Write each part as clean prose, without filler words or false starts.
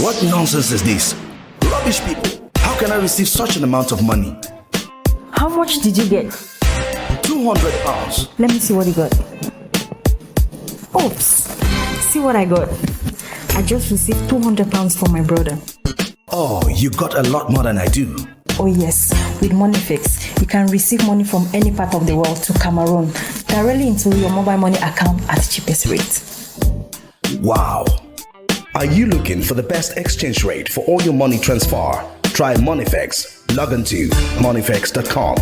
What nonsense is this? Rubbish people. How can I receive such an amount of money? How much did you get? £200. Let me see what you got. Oops. See what I got. I just received £200 from my brother. Oh, you got a lot more than I do. Oh yes, with MoneyFix, you can receive money from any part of the world to Cameroon directly into your mobile money account at the cheapest rate. Wow. Are you looking for the best exchange rate for all your money transfer? Try MoneyFix. Log on to moneyfix.com.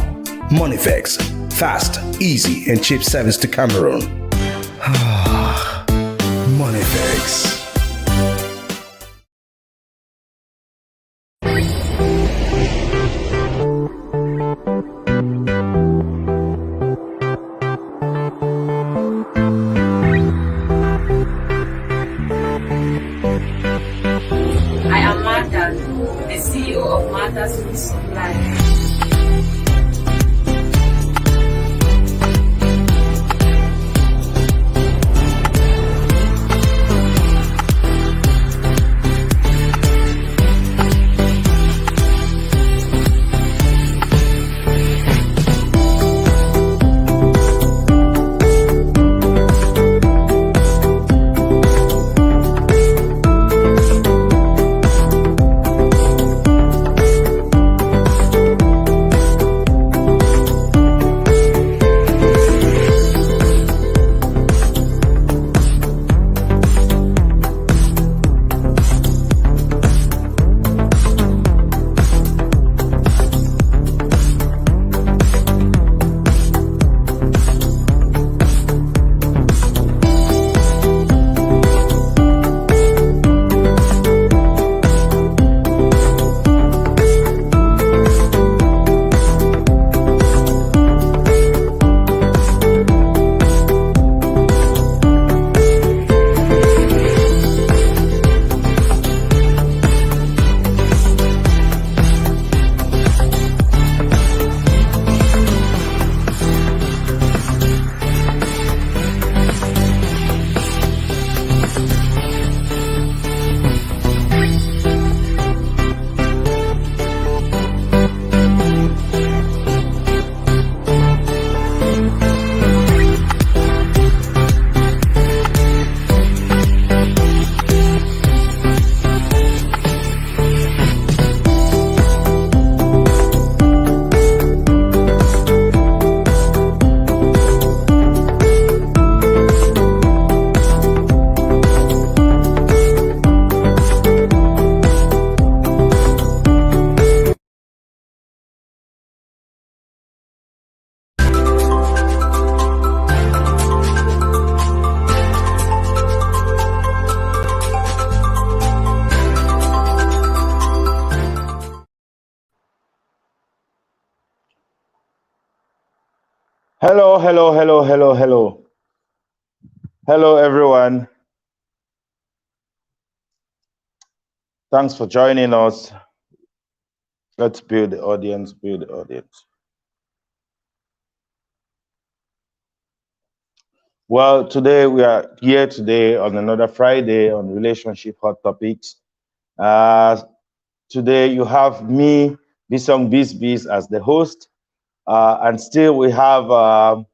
MoneyFix. Fast, easy, and cheap service to Cameroon. MoneyFix. I am Martha, the CEO of Martha's Food Supply. Hello, hello, hello, hello, hello. Hello, everyone. Thanks for joining us. Let's build the audience, build the audience. Well, today we are here today on another Friday on Relationship Hot Topics. Today you have me, Bisong Biz as the host. And still we have our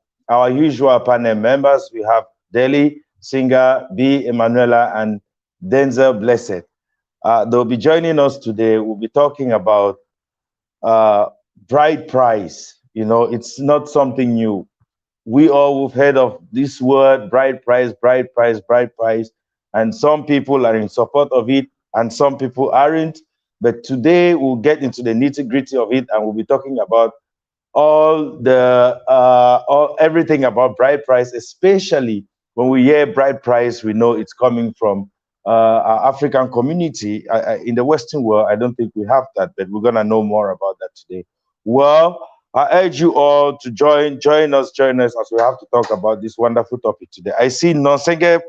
usual panel members. We have Deli, Singer, B, Emanuela, and Denzel Blessed. They'll be joining us today. We'll be talking about Brideprice. You know, it's not something new. We all have heard of this word, Brideprice, Brideprice, Brideprice, and some people are in support of it, and some people aren't. But today we'll get into the nitty-gritty of it, and we'll be talking about everything about Brideprice, especially when we hear Brideprice, we know it's coming from our African community. In the Western world, I don't think we have that, but we're gonna know more about that today. Well, I urge you all to join us as we have to talk about this wonderful topic today. I see Nonsenge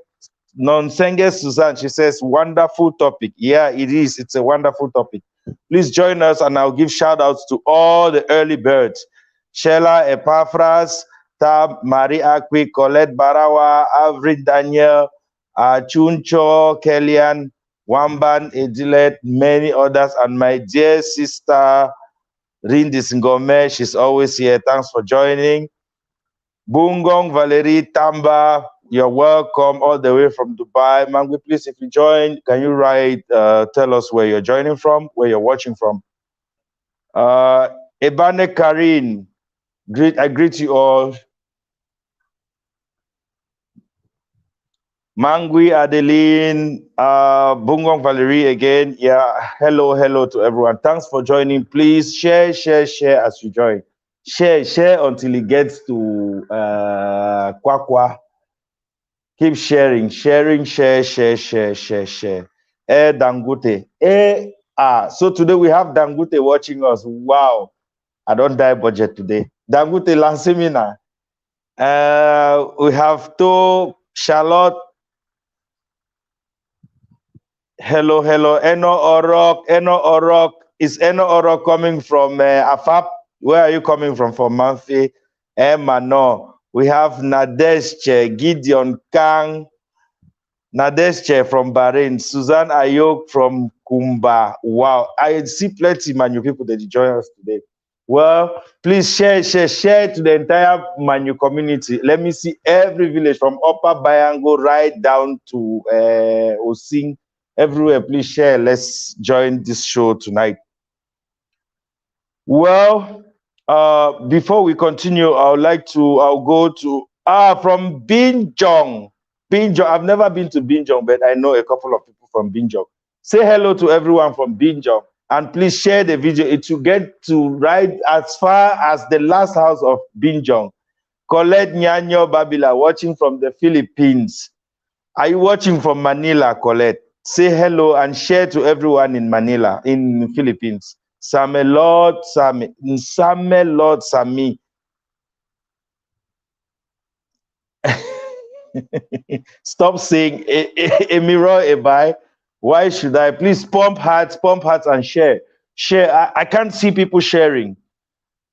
Suzanne, she says, wonderful topic. Yeah, it is. It's a wonderful topic. Please join us, and I'll give shout outs to all the early birds. Sheila Epaphras, Tab, Marie Akwi, Colette Barawa, Avri Daniel, Chuncho, Kellyanne, Wamban, Edilet, many others, and my dear sister, Rindis Ngome, she's always here. Thanks for joining. Bungong, Valerie, Tamba, you're welcome all the way from Dubai. Mangwe, please, if you join, can you tell us where you're joining from, where you're watching from? Ebane Karin, I greet you all. Mangui, Adeline, Bungong Valerie again. Yeah, hello to everyone. Thanks for joining. Please share as you join. Share until it gets to Kwakwa. Keep sharing, share. Dangote. So today we have Dangote watching us. Wow. I don't die budget today. Dangote Lansimina. We have To Charlotte. Hello. Eno Orok. Is Eno Orok coming from Afap? Where are you coming from? From Manfi? Emma, we have Nadeshche, Gideon Kang, Nadeshche from Bahrain, Suzanne Ayok from Kumba. Wow, I see plenty Manu people that join us today. Well, please share to the entire Manu community. Let me see every village from Upper Bayango right down to Osing. Everywhere, please share. Let's join this show tonight. Well, before we continue, I'll go to from Binjong. I've never been to Binjong, but I know a couple of people from Binjong. Say hello to everyone from Binjong, and please share the video. It will get to right as far as the last house of Binjong. Colette Nyanyo Babila, watching from the Philippines. Are you watching from Manila, Colette? Say hello and share to everyone in Manila, in the Philippines. Same Lord Sami. Stop saying a mirror, a buy. Why should I? Please pump hearts and share. I can't see people sharing.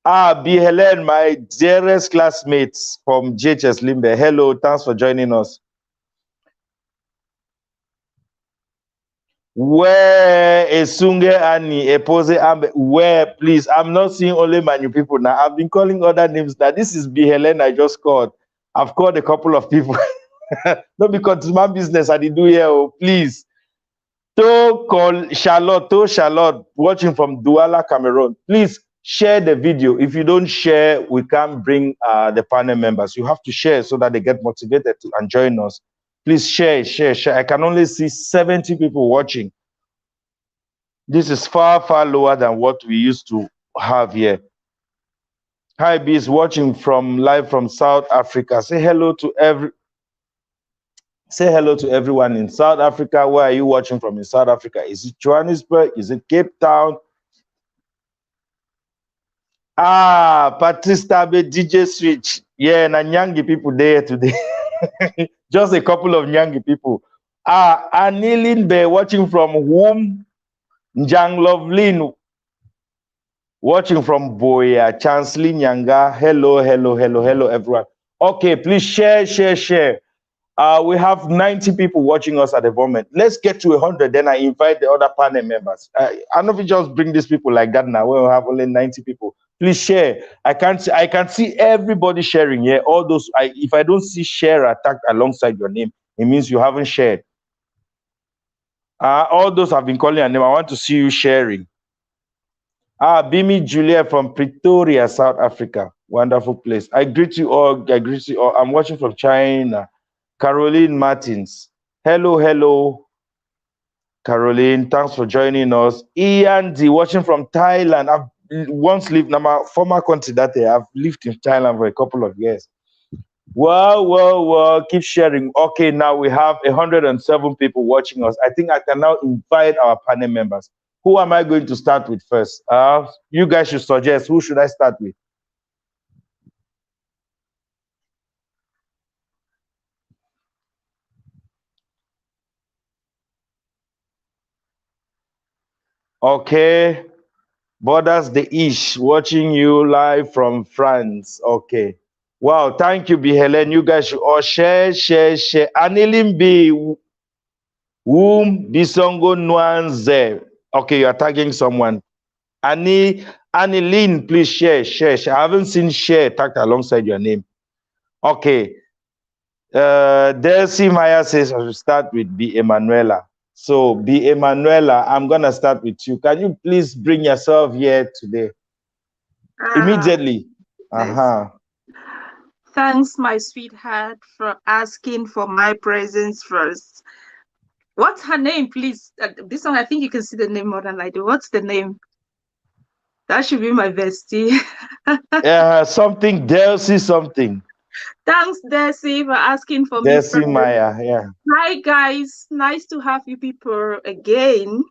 B. Helen, my dearest classmates from JHS Limbe. Hello, thanks for joining us. Where Esunge Ani, Epose Ambe, where, please, I'm not seeing only Manu people now. I've been calling other names now. This is B. Helen I just called. I've called a couple of people. Not because it's my business I did do here, oh, please. Charlotte, watching from Douala, Cameroon. Please share the video. If you don't share, we can't bring the panel members. You have to share so that they get motivated and join us. Please share. I can only see 70 people watching. This is far lower than what we used to have here. Hi, B is watching live from South Africa. Say hello to everyone in South Africa. Where are you watching from in South Africa? Is it Johannesburg? Is it Cape Town? Patrice Tabe, DJ Switch. Yeah, and Nyangi people there today. Just a couple of Nyangi people. Anilin Bay watching from whom? Njang Lovelin watching from Boya. Chansley Nyanga. Hello, everyone. Okay, please share. We have 90 people watching us at the moment. Let's get to 100, then I invite the other panel members. I don't know if we just bring these people like that now. We'll have only 90 people. Please share. I can see everybody sharing here. All those, if I don't see share attacked alongside your name, it means you haven't shared. All those have been calling your name. I want to see you sharing. Bimi Julia from Pretoria, South Africa. Wonderful place. I greet you all. I'm watching from China. Caroline Martins. Hello. Caroline, thanks for joining us. Ian D, watching from Thailand. I've once lived in my former country that day. I've lived in Thailand for a couple of years. Well, keep sharing. Okay, now we have 107 people watching us. I think I can now invite our panel members. Who am I going to start with first? You guys should suggest. Who should I start with? Okay. Borders the Ish, watching you live from France. Okay. Wow, thank you, B. Helen. You guys should all share. Anilim B. Whom Bisongo Nwanze. Okay, you are tagging someone. Anilin, please share. I haven't seen share tagged alongside your name. Okay. Delcy Maya says I should start with B. Emanuela. So, B. Emanuela, I'm going to start with you. Can you please bring yourself here today? Immediately. Yes. Thanks, my sweetheart, for asking for my presence first. What's her name, please? This one, I think you can see the name more than I do. What's the name? That should be my bestie. Something, Delcy something. Thanks, Desi, for asking for me. Desi Maya, yeah. Hi, guys. Nice to have you people again.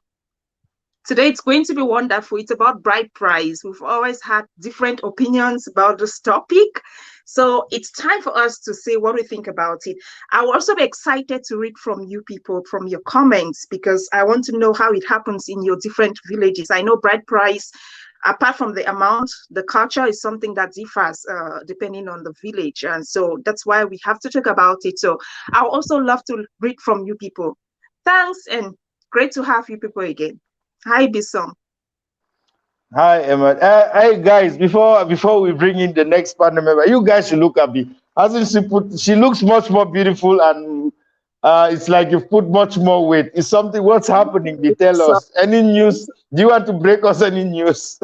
Today, it's going to be wonderful. It's about Brideprice. We've always had different opinions about this topic. So it's time for us to say what we think about it. I will also be excited to read from you people, from your comments, because I want to know how it happens in your different villages. I know Brideprice, apart from the amount, the culture is something that differs depending on the village. And so that's why we have to talk about it. So I would also love to read from you people. Thanks, and great to have you people again. Hi, Bisom. Hi, Emma. Hey, guys, before we bring in the next panel member, you guys should look at me. She looks much more beautiful, and it's like you've put much more weight. Is something, what's happening? They tell us. Any news? Do you want to break us any news?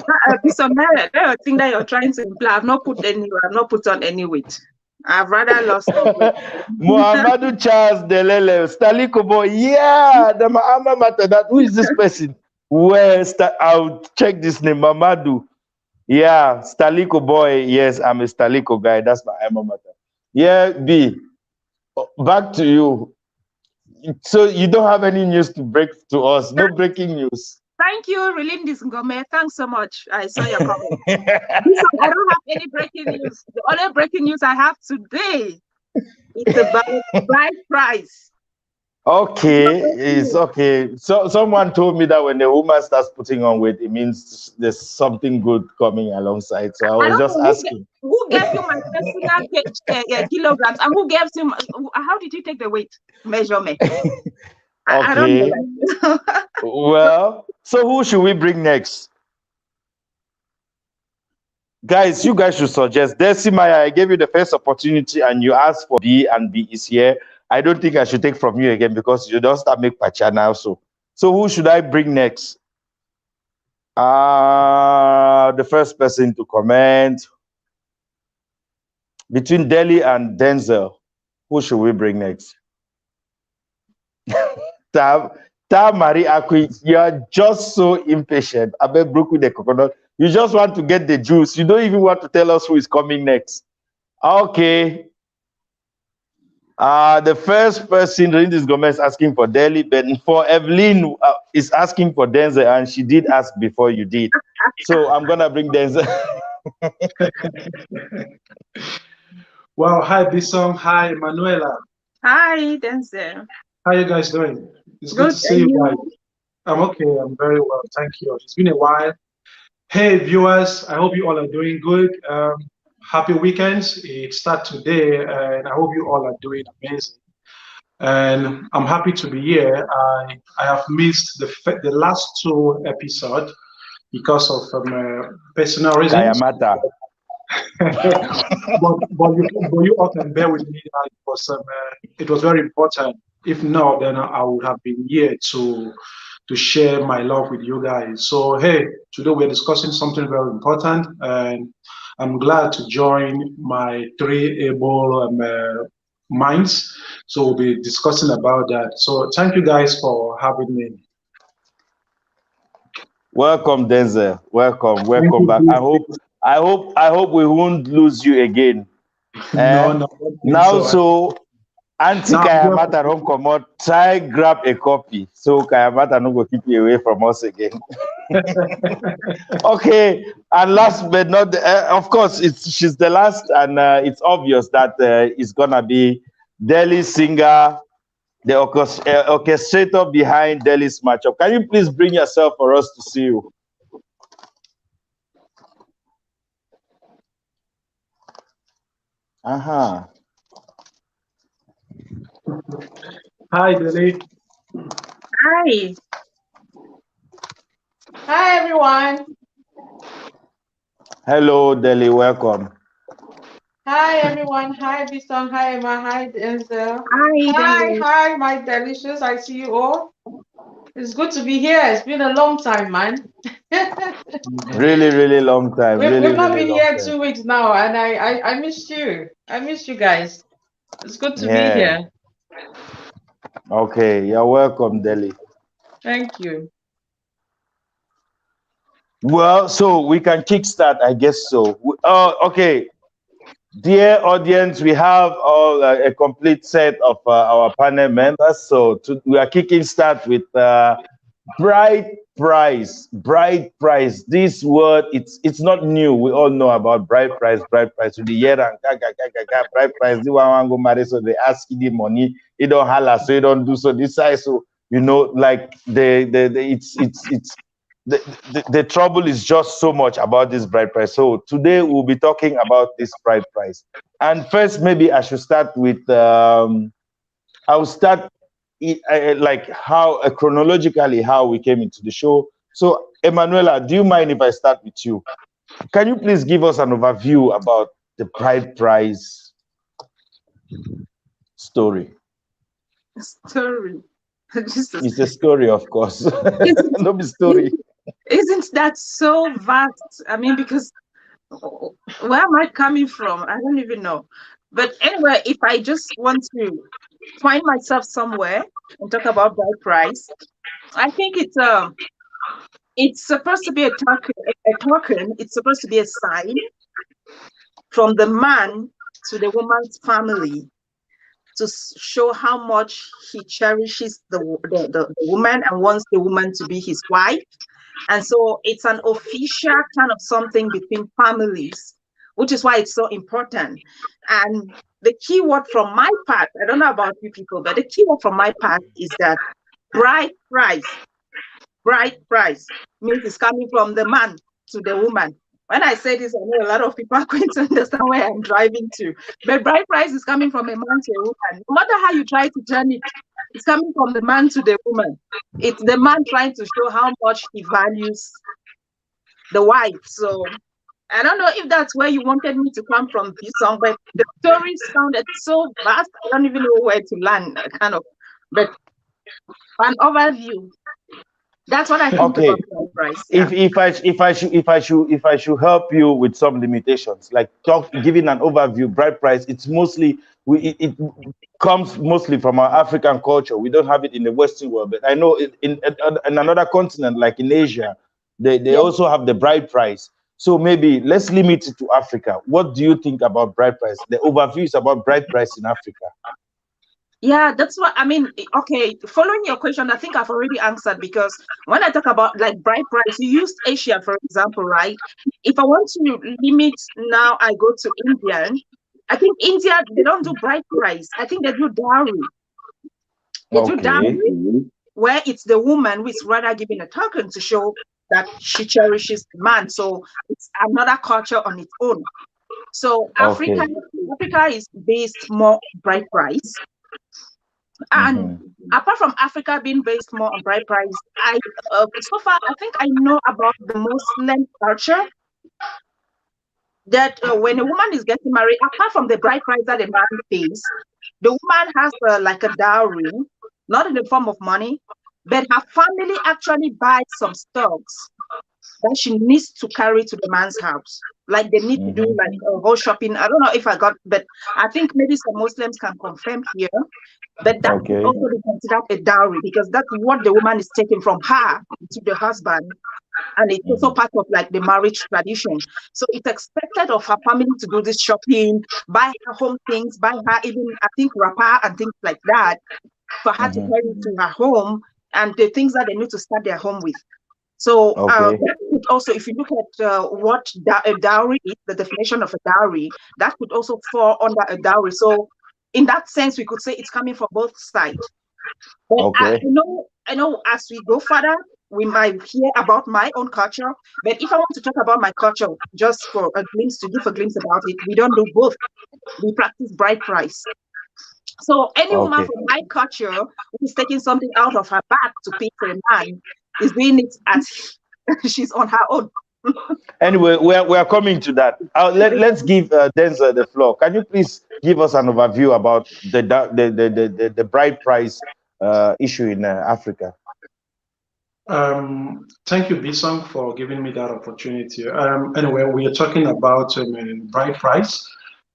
Bisom, I think that you're trying to imply I've not put on any weight. I've rather lost weight. Muhammadu Charles Delele, Staliko boy, yeah, the alma mater. Who is this person? I'll check this name, Mamadou. Yeah, Staliko boy. Yes, I'm a Staliko guy. That's my alma mater. Yeah, B. Back to you. So you don't have any news to break to us? No breaking news. Thank you, Relindis Ngome. Thanks so much. I saw your comment. I don't have any breaking news. The only breaking news I have today is about Brideprice. Okay, it's okay. So someone told me that when the woman starts putting on weight, it means there's something good coming alongside. So I was just asking. Who gave you my personal kilograms, and who gave you? How did you take the weight measurement? I don't know. Well, so who should we bring next? Guys, you guys should suggest. Desi Maya, I gave you the first opportunity and you asked for B, and B is here. I don't think I should take from you again because you don't start make pacha now. So who should I bring next? The first person to comment. Between Delhi and Denzel, who should we bring next? Tam Marie Akui, you are just so impatient. I bet broke with the coconut. You just want to get the juice. You don't even want to tell us who is coming next. Okay. The first person, Rindis Gomez, asking for Delhi, but for Evelyn is asking for Denzel, and she did ask before you did. So I'm gonna bring Denzel. Well, hi Bisom, hi Manuela. Hi Denzel. How you guys doing? It's good to see you guys. I'm okay, I'm very well, thank you. It's been a while. Hey viewers, I hope you all are doing good. Happy weekends. It starts today, and I hope you all are doing amazing. And I'm happy to be here. I have missed the last two episodes because of personal reasons. but you all can bear with me. It was very important. If not, then I would have been here to share my love with you guys. So hey, today we're discussing something very important, and I'm glad to join my three able minds. So we'll be discussing about that. So thank you guys for having me. Welcome, Denzel. Welcome back. I hope we won't lose you again. No, Now, so Auntie No, Kayamata don't come out. Try grab a copy so Kayamata no go keep you away from us again. Okay, and last but not, of course, she's the last, and it's obvious that it's gonna be Delhi singer, the orchestrator behind Delhi's matchup. Can you please bring yourself for us to see you? Hi, Delhi. Hi. Hi, everyone. Hello, Delhi. Welcome. Hi, everyone. Hi, Bisong. Hi, Emma. Hi, Denzel. Hi, Hi, my delicious. I see you all. It's good to be here. It's been a long time, man. Really long time. We've not been Long here time. 2 weeks now, and I missed you. I missed you guys. It's good to be here. Okay, you're welcome, Delhi. Thank you. Well, so we can kickstart, I guess so. Okay. Dear audience, we have all a complete set of our panel members. So we are kicking start with Brideprice. Brideprice. This word, it's not new. We all know about Brideprice. With the year and Brideprice. The one go marry, so they ask you the money. You don't holla, so you don't do so. This size, so you know, like the trouble is just so much about this Brideprice. So today we'll be talking about this Brideprice. And first, maybe I should start with I'll start like how chronologically how we came into the show. So Emanuela, do you mind if I start with you? Can you please give us an overview about the Brideprice story? Story. It's a story, of course. No be story. Isn't that so vast? I mean, because where am I coming from? I don't even know. But anyway, if I just want to find myself somewhere and talk about Brideprice, I think it's supposed to be a token. It's supposed to be a sign from the man to the woman's family to show how much he cherishes the woman and wants the woman to be his wife. And so it's an official kind of something between families, which is why it's so important. And the key word from my part, I don't know about you people, but the key word from my part is that bride price. Bride price means it's coming from the man to the woman. When I say this, I know a lot of people are going to understand where I'm driving to. But bride price is coming from a man to a woman. No matter how you try to turn it, it's coming from the man to the woman. It's the man trying to show how much he values the wife. So I don't know if that's where you wanted me to come from this song, but the story sounded so vast. I don't even know where to land, kind of. But an overview. That's what I think Okay. about Brideprice. Yeah. If I should help you with some limitations, like giving an overview, Brideprice, it's mostly it comes mostly from our African culture. We don't have it in the Western world, but I know in another continent, like in Asia, they also have the Brideprice. So maybe let's limit it to Africa. What do you think about Brideprice? The overview is about Brideprice in Africa. Yeah, that's what I mean. Okay, following your question, I think I've already answered, because when I talk about like Brideprice, you used Asia, for example, right? If I want to limit now, I go to India. I think India, they don't do Brideprice. I think they do dowry. They do dowry, where it's the woman who is rather giving a token to show that she cherishes the man. So it's another culture on its own. So Africa is based more Brideprice. And apart from Africa being based more on Brideprice, so far I think I know about the Muslim culture, that when a woman is getting married, apart from the Brideprice that the man pays, the woman has like a dowry, not in the form of money, but her family actually buys some stocks that she needs to carry to the man's house. Like they need to do like a whole shopping. I don't know if I got, but I think maybe some Muslims can confirm here. But that also be considered a dowry, because that's what the woman is taking from her to the husband and it's also part of like the marriage tradition. So it's expected of her family to do this shopping, buy her home things, buy her even, I think, wrapper and things like that, for her to carry to her home, and the things that they need to start their home with. So that could also, if you look at what a dowry is, the definition of a dowry, that could also fall under a dowry. So in that sense, we could say it's coming from both sides. But I know as we go further, we might hear about my own culture. But if I want to talk about my culture, just for a glimpse, to give a glimpse about it, we don't do both. We practice Brideprice. So any woman from my culture who is taking something out of her bag to pay for a man is doing it as she's on her own. Anyway, we are coming to that. Let's give Denzel the floor. Can you please give us an overview about the Brideprice issue in Africa? Thank you, Bisong, for giving me that opportunity. Anyway, we are talking about Brideprice.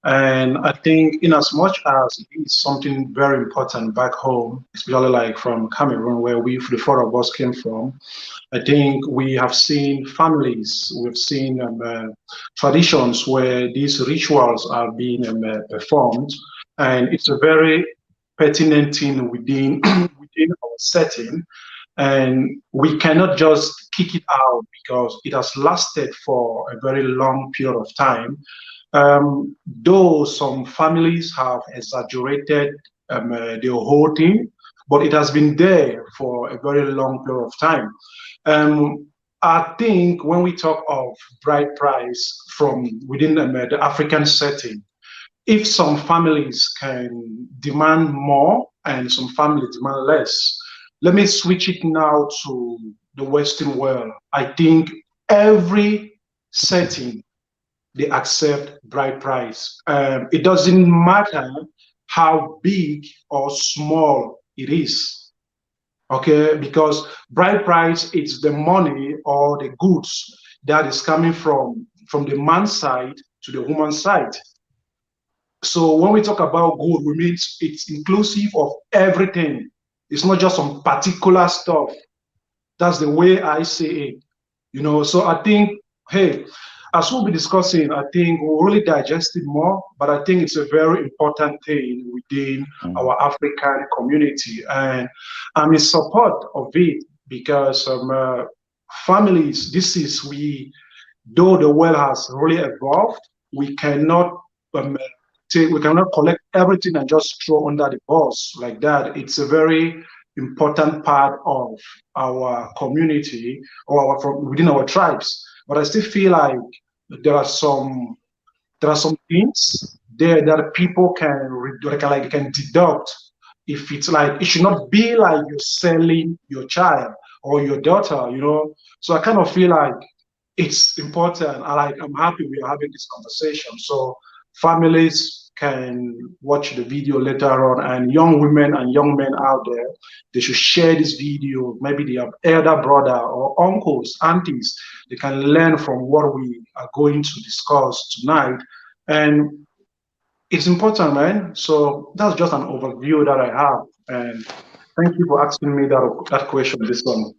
And I think in as much as it is something very important back home, especially like from Cameroon, where the four of us came from, I think we have seen families, we've seen traditions where these rituals are being performed, and it's a very pertinent thing within our setting, and we cannot just kick it out because it has lasted for a very long period of time. Though some families have exaggerated the whole thing, but it has been there for a very long period of time. I think when we talk of Brideprice from within the African setting, if some families can demand more and some families demand less, let me switch it now to the Western world. I think every setting, they accept Brideprice. It doesn't matter how big or small it is, okay? Because Brideprice, it's the money or the goods that is coming from the man's side to the woman's side. So when we talk about good, we mean it's inclusive of everything. It's not just some particular stuff. That's the way I see it, So I think, hey, as we'll be discussing, I think we'll really digest it more, but I think it's a very important thing within our African community. And I'm in support of it because families, though the world has really evolved, we cannot collect everything and just throw under the bus like that. It's a very important part of our community or within our tribes. But I still feel like there are some things there that people can deduct. If it's like, it should not be like you're selling your child or your daughter, So I kind of feel like it's important. I'm happy we are having this conversation. So families can watch the video later on, and young women and young men out there, they should share this video. Maybe they have elder brother or uncles, aunties. They can learn from what we are going to discuss tonight. And it's important, man. So that's just an overview that I have. And thank you for asking me that question this one.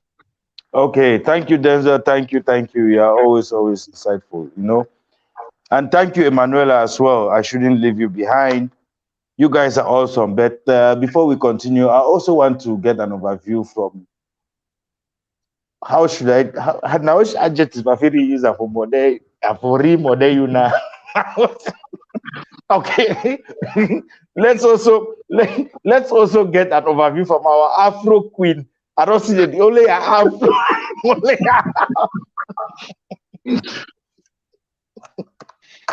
Okay, thank you, Denzel. Thank you. You are always insightful, And thank you, Emanuela, as well. I shouldn't leave you behind. You guys are awesome. But before we continue, I also want to get an overview from which adjective I feel use for model, you know. Okay. let's also get an overview from our Afro queen. I don't see the only Afro.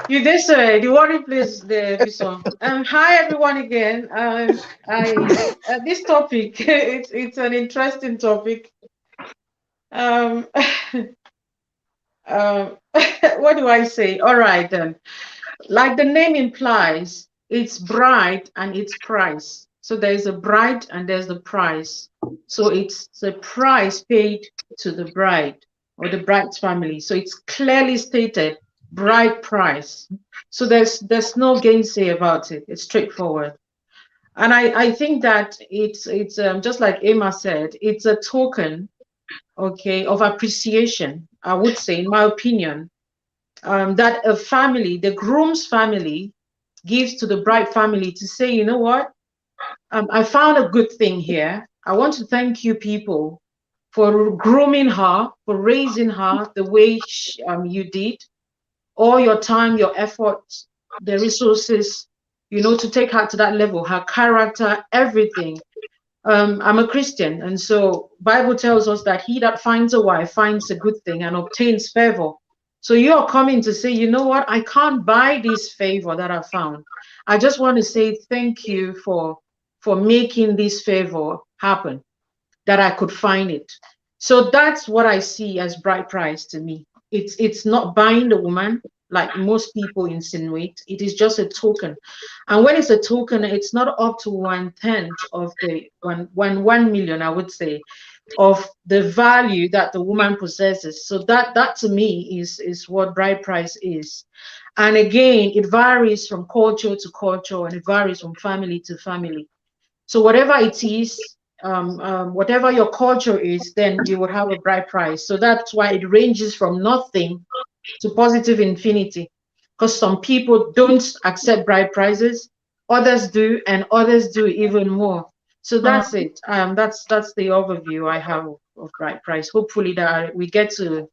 You did say the worry place the song. Hi everyone again. This topic it's an interesting topic. What do I say? All right then. Like the name implies, it's bride and it's price. So there's a bride and there's the price. So it's the price paid to the bride or the bride's family. So it's clearly stated. Brideprice. So there's no gainsay about it. It's straightforward. And I think that it's just like Emma said, it's a token okay, of appreciation, I would say, in my opinion, that a family, the groom's family, gives to the bride family to say, you know what, I found a good thing here. I want to thank you people for grooming her, for raising her the way you did, all your time, your effort, the resources, you know, to take her to that level, her character, everything. I'm a Christian, and so Bible tells us that he that finds a wife finds a good thing and obtains favor. So you're coming to say, you know what, I can't buy this favor that I found. I just want to say thank you for making this favor happen, that I could find it. So that's what I see as Brideprice to me. It's not buying the woman like most people insinuate. It is just a token. And when it's a token, it's not up to 1/10 of the 1 million, I would say, of the value that the woman possesses. So that to me is what Brideprice is. And again, it varies from culture to culture, and it varies from family to family. So whatever it is, whatever your culture is, then you would have a Brideprice. So that's why it ranges from nothing to positive infinity, because some people don't accept bride prices, others do, and others do even more. So that's it. That's the overview I have of Brideprice. Hopefully that we get to,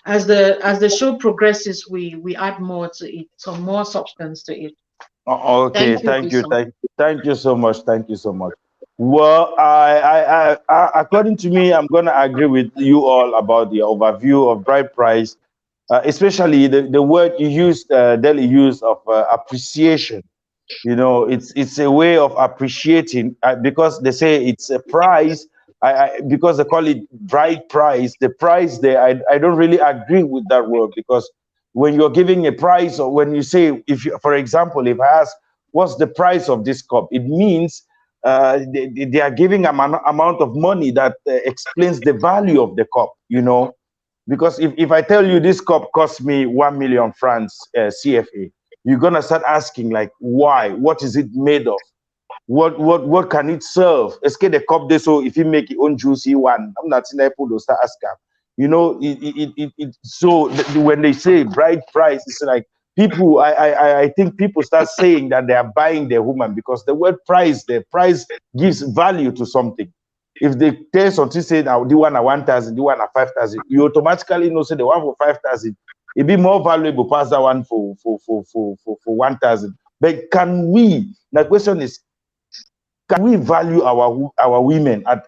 as the show progresses, we add more to it, some more substance to it. Okay, Thank you. thank you so much. Thank you so much. Well, according to me, I'm gonna agree with you all about the overview of bride price, especially the word you used, daily use of appreciation. You know, it's a way of appreciating, because they say it's a price. Because they call it bride price, the price there, I don't really agree with that word, because when you're giving a price, or when you say, if you, for example, if I ask what's the price of this cup, it means they are giving an amount of money that explains the value of the cup, you know. Because if I tell you this cup cost me 1 million francs CFA, you're gonna start asking, like, why? What is it made of? What can it serve? Est-ce que the cup they, so if you make your own juicy one, I'm not in Apple to start asking. You know, so when they say bride price, it's like people, I think people start saying that they are buying their woman, because the word price, the price gives value to something. If they tell something, say now the one at 1,000, the one at 5,000, you automatically know, say the one for 5,000, it be more valuable past that one for 1,000. But can we? The question is, can we value our women at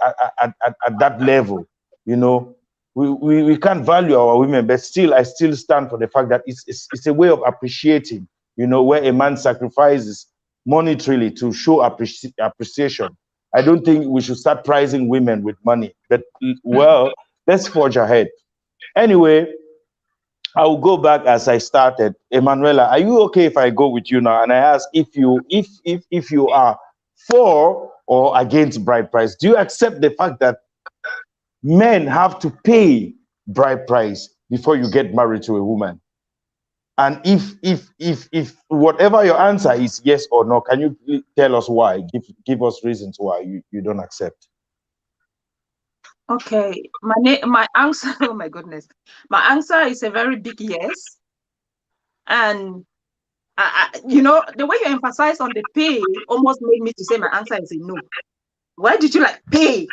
that level? You know, we can't value our women, but still, I still stand for the fact that it's a way of appreciating. You know, where a man sacrifices monetarily to show appreciation. I don't think we should start pricing women with money. But well, let's forge ahead. Anyway, I will go back as I started. Emanuela, are you okay if I go with you now? And I ask if you are for or against bride price. Do you accept the fact that men have to pay bride price before you get married to a woman? And if whatever your answer is yes or no, can you tell us why? Give us reasons why you don't accept. Okay, my answer, oh my goodness, my answer is a very big yes. And you know, the way you emphasize on the pay almost made me to say my answer is a no. Why did you like pay?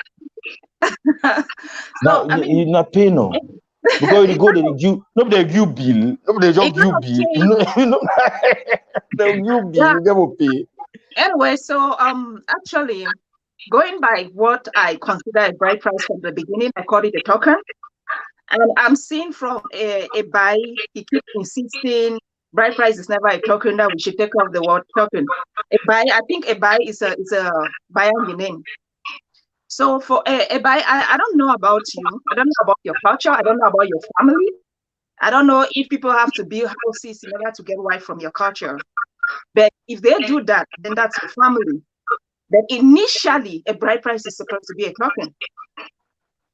So I mean, you not pay no. Because you go to you, nobody give bill, nobody just give bill. You know, they give bill, you never pay. Anyway, so actually, going by what I consider a bride price from the beginning, I call it a token. And I'm seeing from a buy, he keeps insisting bride price is never a token, that we should take off the word token. A buy, I think a buy is a buy on your name. So for a buy, I don't know about you. I don't know about your culture. I don't know about your family. I don't know if people have to build houses in order to get wife from your culture. But if they do that, then that's your family. But initially, a bride price is supposed to be a token.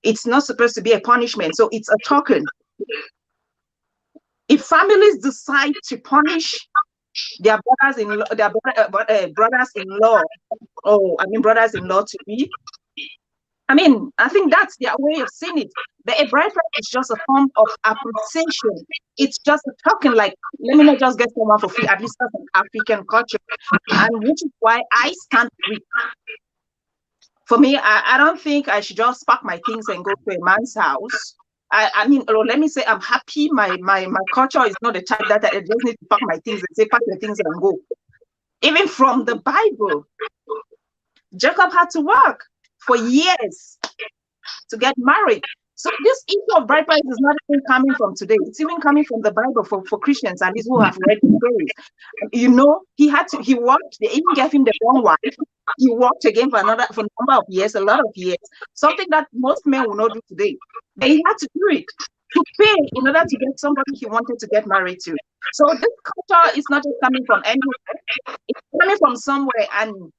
It's not supposed to be a punishment. So it's a token. If families decide to punish their brothers-in-law, brothers-in-law to be, I mean, I think that's their way of seeing it. A bride price is just a form of appreciation. It's just a token, like, let me not just get someone for free, at least that's an African culture. And which is why I stand with. For me, I don't think I should just pack my things and go to a man's house. I mean, let me say I'm happy. My culture is not the type that I just need to pack my things and say, pack your things and go. Even from the Bible, Jacob had to work for years to get married. So this issue of bride price is not even coming from today. It's even coming from the Bible for Christians, at least who have read the stories. You know, he worked, they even gave him the wrong wife. He worked again for a number of years, a lot of years, something that most men will not do today. But he had to do it to pay in order to get somebody he wanted to get married to. So this culture is not just coming from anywhere, it's coming from somewhere. And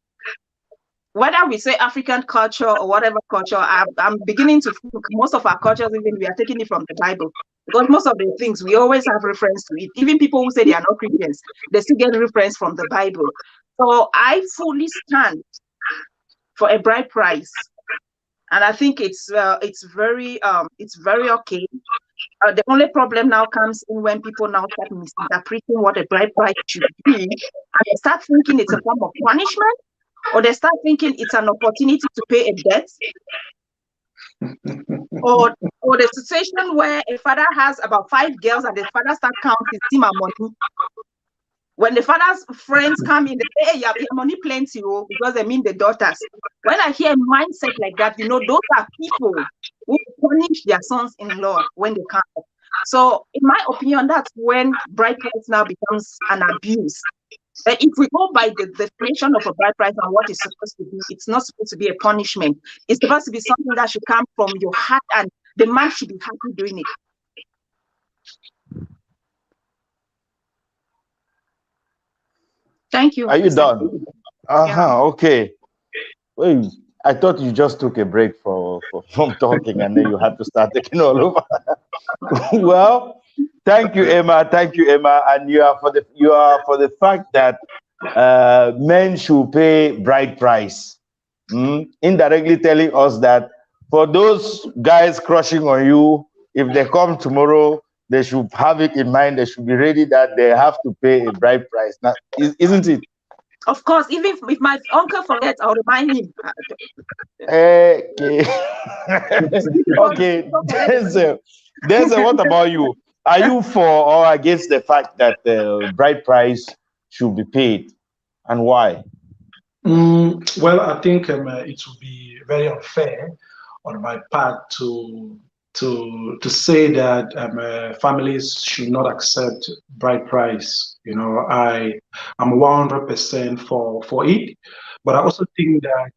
whether we say African culture or whatever culture, I'm beginning to think most of our cultures, even we are taking it from the Bible. Because most of the things, we always have reference to it. Even people who say they are not Christians, they still get reference from the Bible. So I fully stand for a bride price. And I think it's very okay. The only problem now comes in when people now start misinterpreting what a bride price should be. And they start thinking it's a form of punishment, or they start thinking it's an opportunity to pay a debt, or the situation where a father has about 5 girls and the father starts counting his money. When the father's friends come in, they say, hey, you have money plenty, because they mean the daughters. When I hear a mindset like that, you know, those are people who punish their sons-in-law when they come. So in my opinion, that's when bride price now becomes an abuse. But if we go by the definition of a bride price and what it's supposed to be, it's not supposed to be a punishment. It's supposed to be something that should come from your heart, and the man should be happy doing it. Thank you. Are you done? Yeah. Okay. Wait, I thought you just took a break from talking and then you had to start taking all over. Well, thank you, Emma. Thank you, Emma. And you are for the fact that men should pay bride price. Indirectly telling us that for those guys crushing on you, if they come tomorrow, they should have it in mind. They should be ready that they have to pay a bride price. Now, isn't it? Of course, even if my uncle forgets, I'll remind him. Okay. Okay. Denzel, what about you? Are you for or against the fact that the bride price should be paid, and why? Well, I think it would be very unfair on my part to say that families should not accept bride price. You know, I'm 100% for it, but I also think that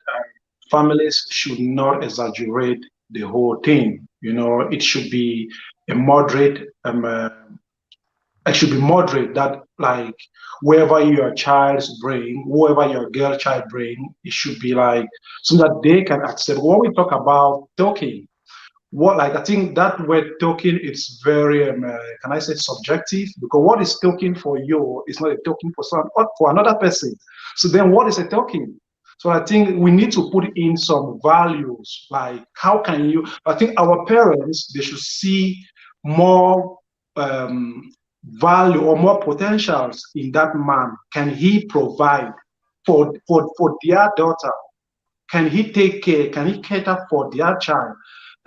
families should not exaggerate the whole thing. You know, it should be a moderate. It should be moderate. That, like, wherever your child's bring, whoever your girl child bring, it should be like so that they can accept. When we talk about talking, I think that word token is very can I say subjective, because what is token for you is not a token for another person. So then what is a token? So I think we need to put in some values, like how can you, I think our parents, they should see more value or more potentials in that man. Can he provide for their daughter? Can he take care? Can he cater for their child?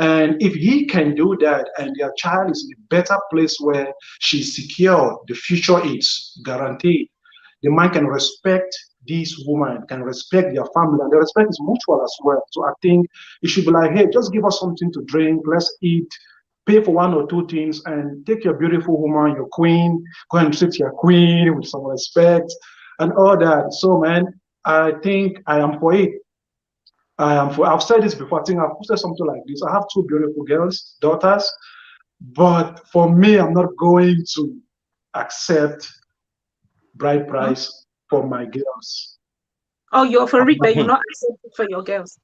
And if he can do that and their child is in a better place where she's secure, the future is guaranteed, the man can respect this woman, can respect their family, and the respect is mutual as well. So I think it should be like, hey, just give us something to drink, let's eat, pay for 1 or 2 things, and take your beautiful woman, your queen, go and treat your queen with some respect and all that. So, man, I think I am for it. I've said this before. I think I've said something like this. I have 2 beautiful girls, daughters, but for me, I'm not going to accept bride price for my girls. Oh, you're for it, but you're not accepting for your girls.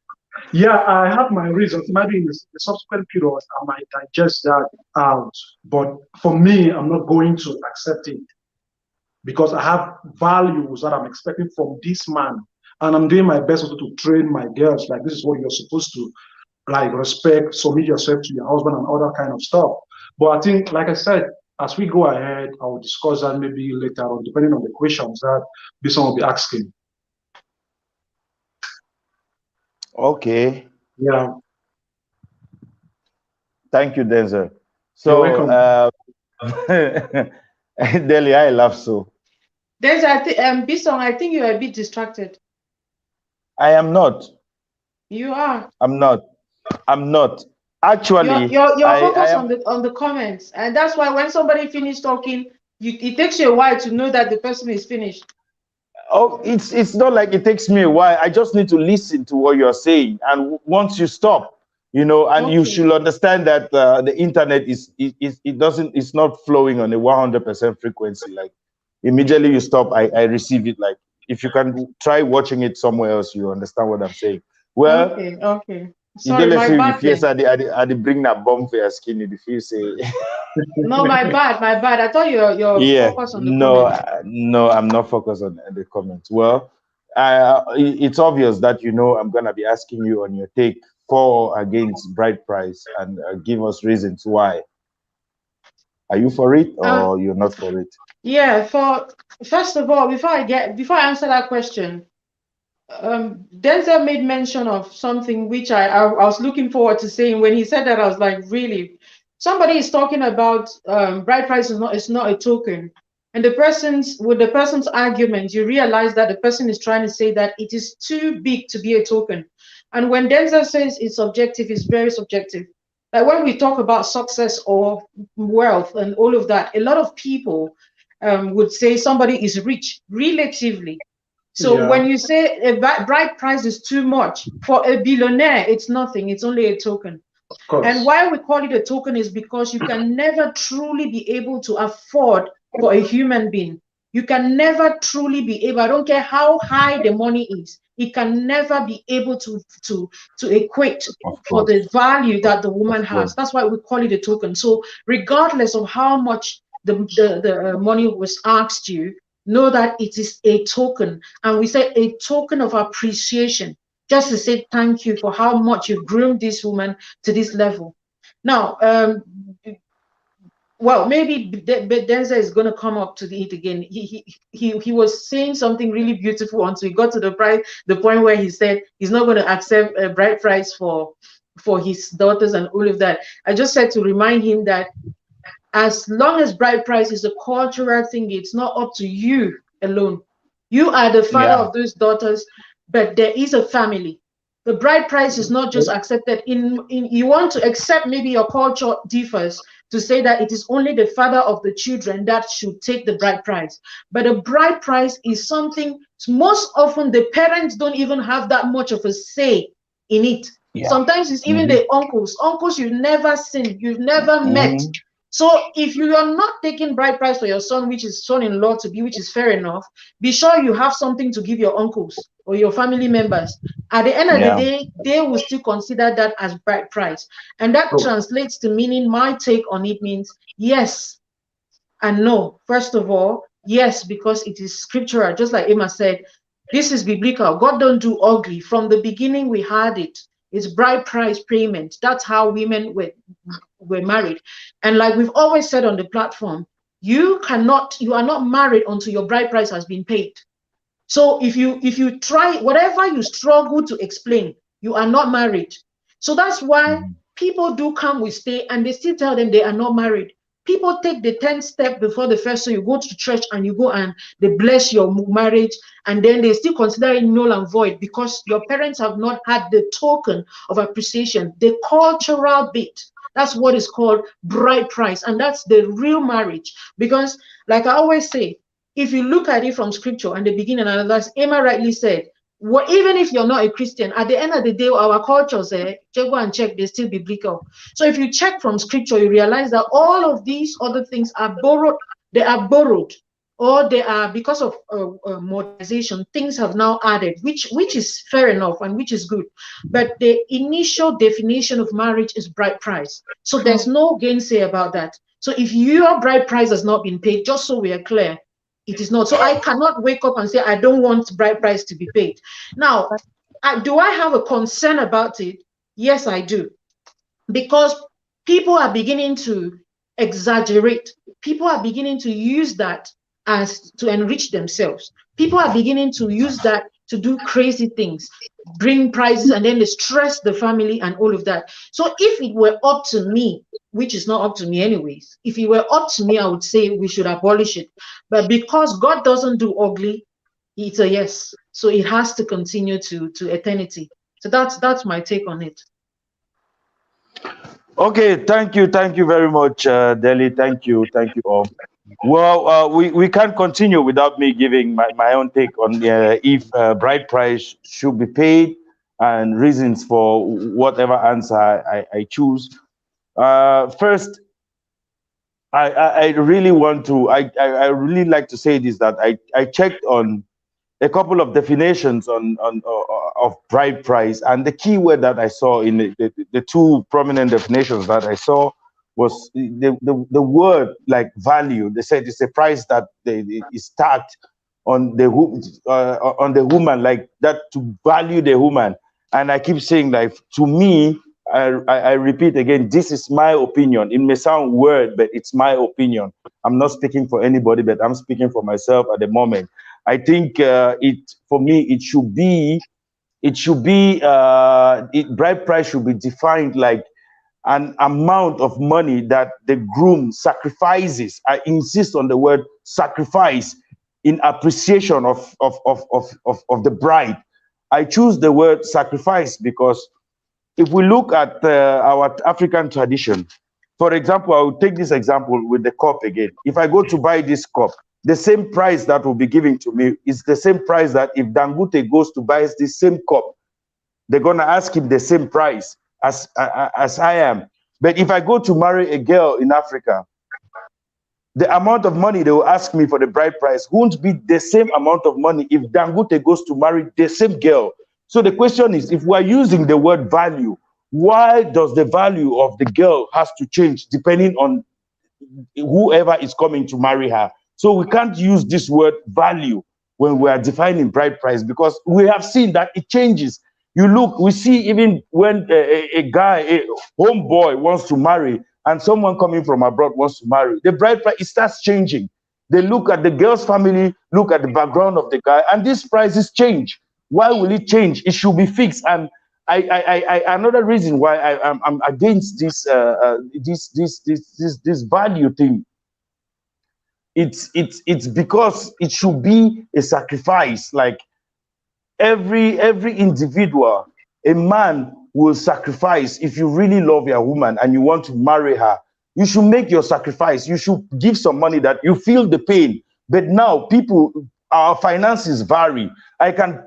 Yeah, I have my reasons. Maybe in the subsequent periods, I might digest that out. But for me, I'm not going to accept it because I have values that I'm expecting from this man. And I'm doing my best also to train my girls, like, this is what you're supposed to like respect, submit yourself to your husband and all that kind of stuff. But I think, like I said, as we go ahead, I will discuss that maybe later on, depending on the questions that this one will be asking. Okay. Yeah. Thank you, Denzel. You're So, welcome. Deli, I laugh so. There's Bisong, I think you're a bit distracted. I am not. You are. I'm not. I'm not. Actually, you're focused I am, on the comments, and that's why when somebody finishes talking, it takes you a while to know that the person is finished. oh, it's not like it takes me a while. I just need to listen to what you're saying, and once you stop, and Okay. you should understand that the internet it's not flowing on a 100% frequency. Like immediately you stop, I receive it. Like if you can try watching it somewhere else, you understand what I'm saying. Well, okay. Sorry, my bad. Yes, I did bring that bomb for your skin. If you say no, my bad. I thought you're yeah, focused on the comments. no, I'm not focused on the comments. Well, it's obvious that I'm gonna be asking you on your take for or against Brideprice and give us reasons why. Are you for it or you're not for it? Yeah. First of all, before I answer that question, Denzel made mention of something which I was looking forward to saying. When he said that, I was like, really? Somebody is talking about Brideprice is not a token. And with the person's argument, you realize that the person is trying to say that it is too big to be a token. And when Denzel says it's subjective, it's very subjective. Like when we talk about success or wealth and all of that, a lot of people would say somebody is rich relatively. So when you say a bride price is too much, for a billionaire, it's nothing. It's only a token. Of course. And why we call it a token is because you can never truly be able to afford for a human being. You can never truly be able, I don't care how high the money is, it can never be able to equate for the value that the woman has. That's why we call it a token. So regardless of how much the money was asked you, know that it is a token. And we say a token of appreciation, just to say thank you for how much you've groomed this woman to this level. Now, well, maybe Denzel is going to come up to it again. He was saying something really beautiful until he got to the point where he said he's not going to accept a bride price for his daughters and all of that. I just said to remind him that as long as bride price is a cultural thing, it's not up to you alone. You are the father of those daughters, but there is a family. The bride price is not just accepted in you want to accept, maybe your culture differs to say that it is only the father of the children that should take the bride price. But a bride price is something most often the parents don't even have that much of a say in it. Sometimes it's even the uncles you've never seen, you've never met. So if you are not taking bride price for your son, which is son-in-law to be, which is fair enough, be sure you have something to give your uncles or your family members. At the end of the day, they will still consider that as bride price. And that translates to meaning, my take on it means yes and no. First of all, yes, because it is scriptural. Just like Emma said, this is biblical. God don't do ugly. From the beginning, we had it. It's bride price payment. That's how women were married. And like we've always said on the platform, you are not married until your bride price has been paid. So if you try, whatever you struggle to explain, you are not married. So that's why people do come with stay and they still tell them they are not married. People take the 10th step before the first, so you go to church and you go and they bless your marriage, and then they still consider it null and void because your parents have not had the token of appreciation, the cultural bit. That's what is called bride price, and that's the real marriage. Because like I always say, if you look at it from scripture and the beginning, and as Emma rightly said, even if you're not a Christian, at the end of the day, our cultures, go and check, they still biblical. So if you check from scripture, you realize that all of these other things are borrowed. They are borrowed, or they are because of modernization. Things have now added, which is fair enough and which is good. But the initial definition of marriage is bride price. So there's no gainsay about that. So if your bride price has not been paid, just so we are clear, it is not. So I cannot wake up and say, I don't want bride price to be paid. Now, do I have a concern about it? Yes, I do. Because people are beginning to exaggerate. People are beginning to use that as to enrich themselves. People are beginning to use that to do crazy things, bring prizes, and then they stress the family and all of that. So if it were up to me, which is not up to me anyways, if it were up to me, I would say we should abolish it. But because God doesn't do ugly, it's a yes. So it has to continue to eternity. So that's my take on it. Okay, thank you very much, Deli. Thank you all. Well, we can't continue without me giving my own take on if bride price should be paid and reasons for whatever answer I choose. First, I really want to, I really like to say this, that I checked on a couple of definitions on of bride price, and the key word that I saw in the two prominent definitions that I saw was the word like value. They said it's a price that is tagged on the woman, like that, to value the woman. And I keep saying, like, to me, I repeat again, this is my opinion. It may sound weird, but it's my opinion. I'm not speaking for anybody, but I'm speaking for myself at the moment. I think for me, bride price should be defined like an amount of money that the groom sacrifices. I insist on the word sacrifice, in appreciation of the bride. I choose the word sacrifice because if we look at our African tradition, for example, I will take this example with the cup again. If I go to buy this cup, the same price that will be given to me is the same price that if Dangote goes to buy this same cup, they're going to ask him the same price as I am. But if I go to marry a girl in Africa, the amount of money they will ask me for the bride price won't be the same amount of money if Dangote goes to marry the same girl. So the question is, if we're using the word value, why does the value of the girl has to change depending on whoever is coming to marry her? So we can't use this word value when we are defining bride price, because we have seen that it changes. You look, we see even when a guy, a homeboy wants to marry, and someone coming from abroad wants to marry, the bride price, it starts changing. They look at the girl's family, look at the background of the guy, and these prices change. Why will it change? It should be fixed. And another reason why I'm against this value thing. It's because it should be a sacrifice. Like every individual, a man will sacrifice. If you really love your woman and you want to marry her, you should make your sacrifice. You should give some money that you feel the pain. But now people, our finances vary. I can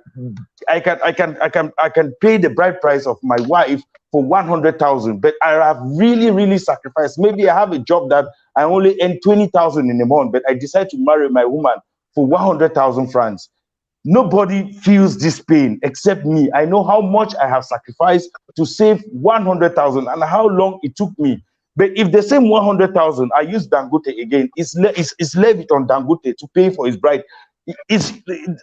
pay the bride price of my wife for 100,000, but I have really sacrificed. Maybe I have a job that I only earn 20,000 in a month, but I decide to marry my woman for 100,000 francs. Nobody feels this pain except me. I know how much I have sacrificed to save 100,000 and how long it took me. But if the same 100,000, I use Dangote again, it's levied on Dangote to pay for his bride.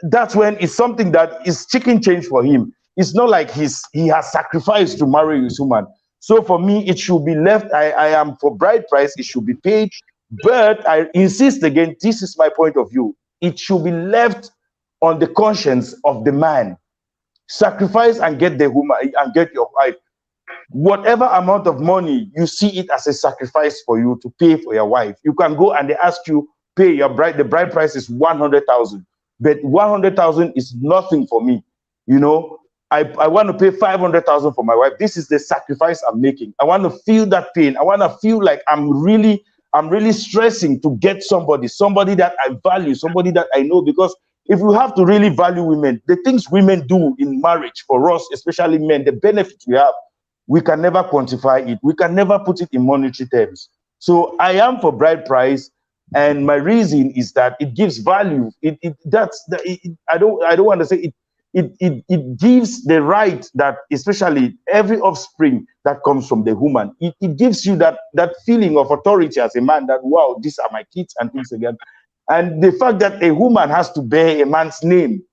That's when it's something that is chicken change for him. It's not like he has sacrificed to marry his woman. So for me, it should be left. I am for bride price. It should be paid. But I insist again, this is my point of view. It should be left on the conscience of the man. Sacrifice and get the woman and get your wife. Whatever amount of money, you see it as a sacrifice for you to pay for your wife. You can go and they ask you, pay your bride. The bride price is 100,000, but 100,000 is nothing for me. You know, I want to pay 500,000 for my wife. This is the sacrifice I'm making. I want to feel that pain. I want to feel like I'm really stressing to get somebody that I value, somebody that I know. Because if you have to really value women, the things women do in marriage for us, especially men, the benefits we have, we can never quantify it. We can never put it in monetary terms. So I am for bride price, and my reason is that it gives value. I don't want to say it gives the right that, especially every offspring that comes from the woman, it gives you that feeling of authority as a man, that wow, these are my kids and things again. And the fact that a woman has to bear a man's name,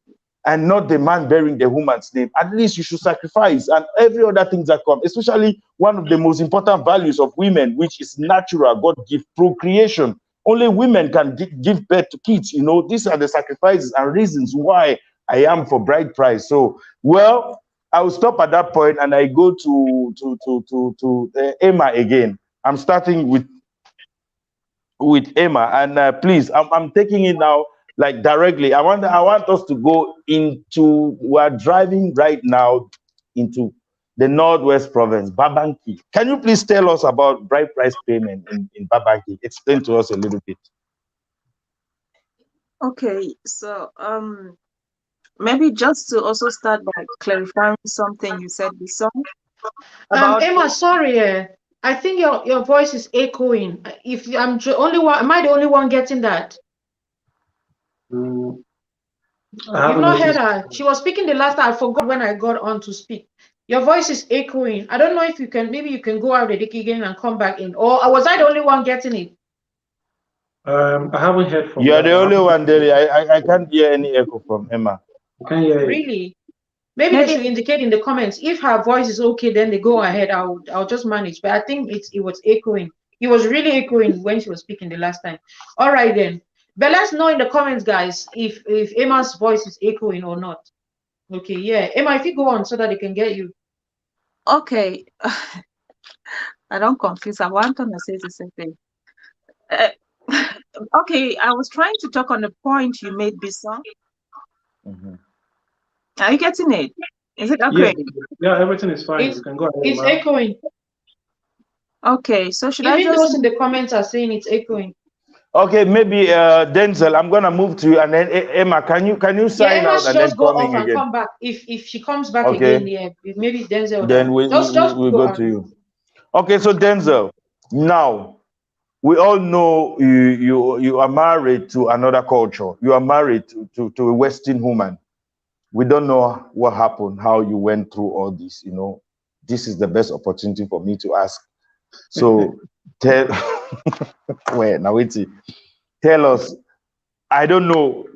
and not the man bearing the woman's name. At least you should sacrifice and every other thing that come, especially one of the most important values of women, which is natural, God give procreation. Only women can give birth to kids. You know, these are the sacrifices and reasons why I am for Brideprice. So, well, I will stop at that point and I go to Emma again. I'm starting with Emma, and please, I'm taking it now like directly. I want us to go into. We're driving right now into the Northwest Province, Babanki. Can you please tell us about Brideprice payment in Babanki? Explain to us a little bit. Okay, so maybe just to also start by clarifying something you said before. Emma, sorry, I think your voice is echoing. If I'm only one, am I the only one getting that? You've not heard her. She was speaking the last time. I forgot when I got on to speak. Your voice is echoing. I don't know if you can, maybe you can go out the dick again and come back in. Or was I the only one getting it? I haven't heard from You're the only one, Deli. I can't hear any echo from Emma. I can't hear really? Maybe they should indicate in the comments if her voice is okay. Then they go ahead. I'll just manage. But I think it was echoing. It was really echoing when she was speaking the last time. All right then. But let's know in the comments, guys, if Emma's voice is echoing or not. Okay, yeah. Emma, if you go on so that they can get you. Okay. I don't confuse. I want to say the same thing. Okay, I was trying to talk on the point you made, Bisa. Are you getting it? Is it okay? Yeah, everything is fine. You can go ahead. It's echoing. Okay, so should Even I just... those in the comments are saying it's echoing. Okay, maybe Denzel, I'm gonna move to you, and then Emma, can you sign out and then just go come off in and again? come back. If she comes back again, yeah, maybe Denzel. Then we'll go to you. Okay, so Denzel, now we all know you are married to another culture. You are married to a Western woman. We don't know what happened, how you went through all this. You know, this is the best opportunity for me to ask. So tell tell us. I don't know.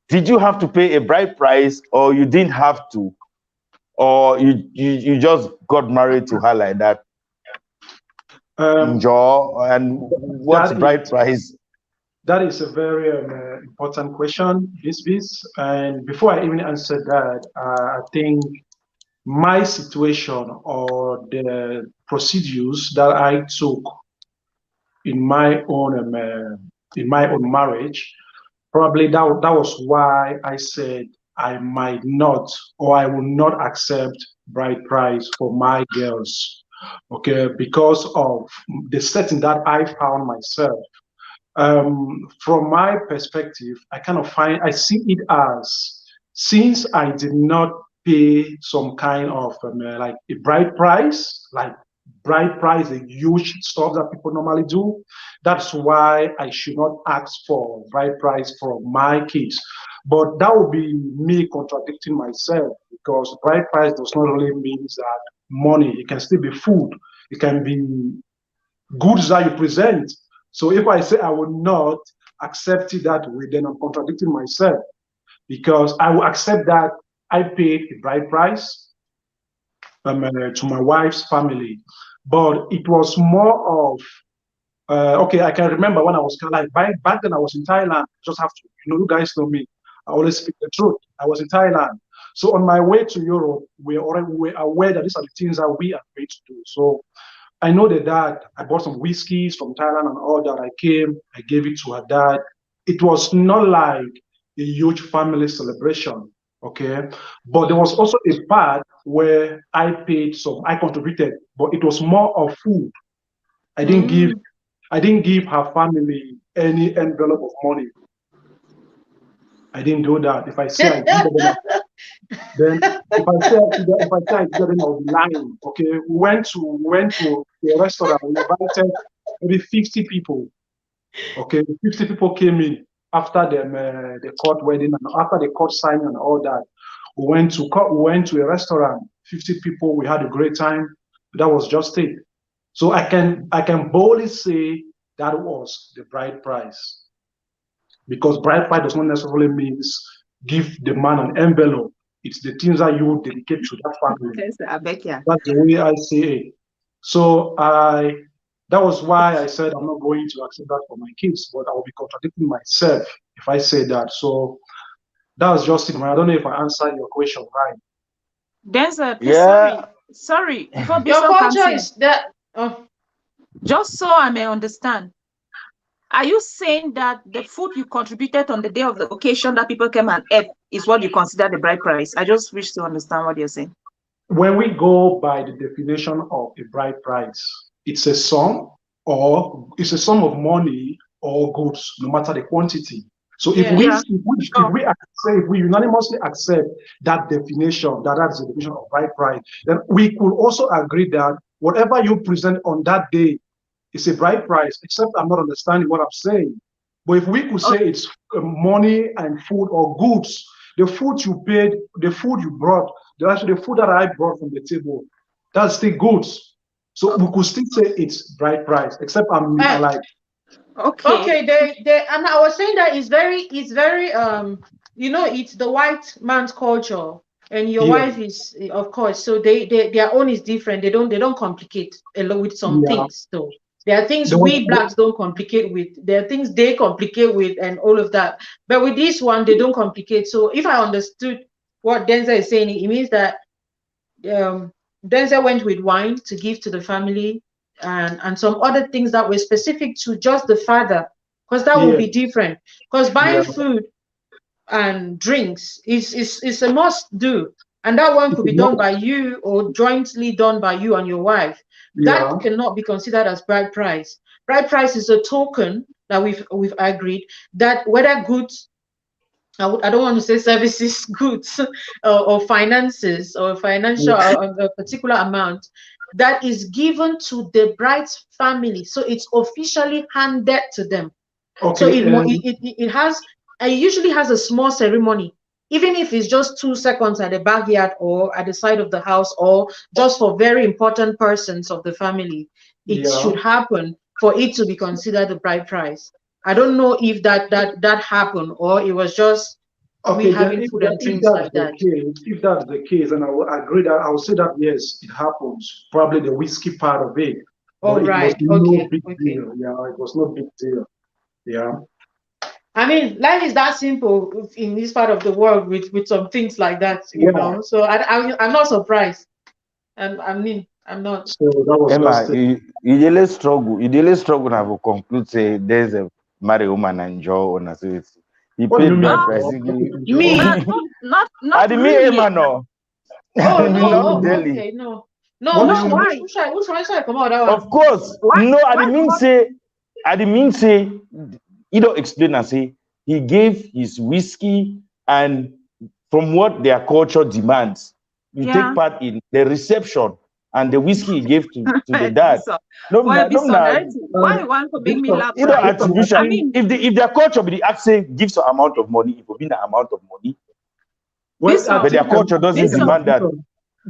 Did you have to pay a bride price, or you didn't have to, or you just got married to her like that? Enjoy, and what's bride price? That is a very important question, this. And before I even answer that, I think my situation or the procedures that I took in my own marriage, probably that was why I said I might not, or I will not accept bride price for my girls. Okay, because of the setting that I found myself. From my perspective, I see it as, since I did not pay some kind of like a bride price, a huge stuff that people normally do. That's why I should not ask for bride price for my kids. But that would be me contradicting myself, because bride price does not only mean that money. It can still be food. It can be goods that you present. So if I say I will not accept it that way, then I'm contradicting myself, because I will accept that I paid a bride price to my wife's family, but it was more of okay. I can remember when I was like back then I was in Thailand. Just have to, you guys know me. I always speak the truth. I was in Thailand. So on my way to Europe, we were aware that these are the things that we are going to do. So I know that dad, I bought some whiskeys from Thailand and all that. I gave it to her dad. It was not like a huge family celebration, okay? But there was also a part where I contributed, but it was more of food. I didn't give her family any envelope of money. I didn't do that. If I say I did that, then if I say I did that, then I'll be lying. Okay, we went to a restaurant. We invited maybe 50 people. Okay, 50 people came in after the court wedding and after the court signing and all that. We went to a restaurant. 50 people. We had a great time. That was just it. So I can boldly say that was the bride price, because bride price does not necessarily mean give the man an envelope. It's the things that you dedicate to that family. Yes, I beg you. That's the way I see it. So that was why I said I'm not going to accept that for my kids, but I will be contradicting myself if I say that. So that's just it, man. I don't know if I answered your question right. Denzel, please, Yeah. sorry. Before Your Bishop comes culture in, is that. Oh, just so I may understand, are you saying that the food you contributed on the day of the occasion that people came and ate is what you consider the bride price? I just wish to understand what you're saying. When we go by the definition of a bride price, it's a sum of money or goods, no matter the quantity. So if we unanimously accept that definition, that's the definition of bride price, then we could also agree that whatever you present on that day is a bride price, except I'm not understanding what I'm saying. But if we could say it's money and food or goods, the food you paid, the food you brought, the food that I brought from the table, that's still goods. So we could still say it's bride price, except I'm like. Okay. They and I was saying that it's very it's the white man's culture, and your wife is, of course, so their own is different. They don't complicate a lot with some things. So there are things we blacks don't complicate with. There are things they complicate with, and all of that. But with this one, they don't complicate. So if I understood what Denzel is saying, it means that Denzel went with wine to give to the family, and some other things that were specific to just the father, because that would be different. Because buying food and drinks is a must do, and that one could be done by you or jointly done by you and your wife. That cannot be considered as bride price. Bride price is a token that we've agreed that whether goods, I don't want to say services, goods, or finances, or financial, a particular amount that is given to the bride's family. So it's officially handed to them. Okay, so it usually has a small ceremony, even if it's just 2 seconds at the backyard or at the side of the house, or just for very important persons of the family. It should happen for it to be considered the bride price. I don't know if that happened, or it was just we having food and drinks like that. If that's the case, and I will agree that I will say that yes, it happens. Probably the whiskey part of it. Oh, right. It was no big deal. Yeah, it was no big deal. Yeah. I mean, life is that simple in this part of the world with some things like that, you know. So I'm not surprised. I'm not. So that was Emma, you really struggle. You really struggle now to conclude say there's a married woman and Joe on a he paid bride price. Me? Not I didn't mean Emma, no. Oh, no. Okay, no. Why? Of course. Why? No, I didn't mean say, you don't explain and say he gave his whiskey, and from what their culture demands, you take part in the reception and the whiskey he gave to the dad. Why you want to make me laugh? You know, attribution. I mean, if their culture be say give some amount of money, it will be the amount of money. But their culture doesn't demand that.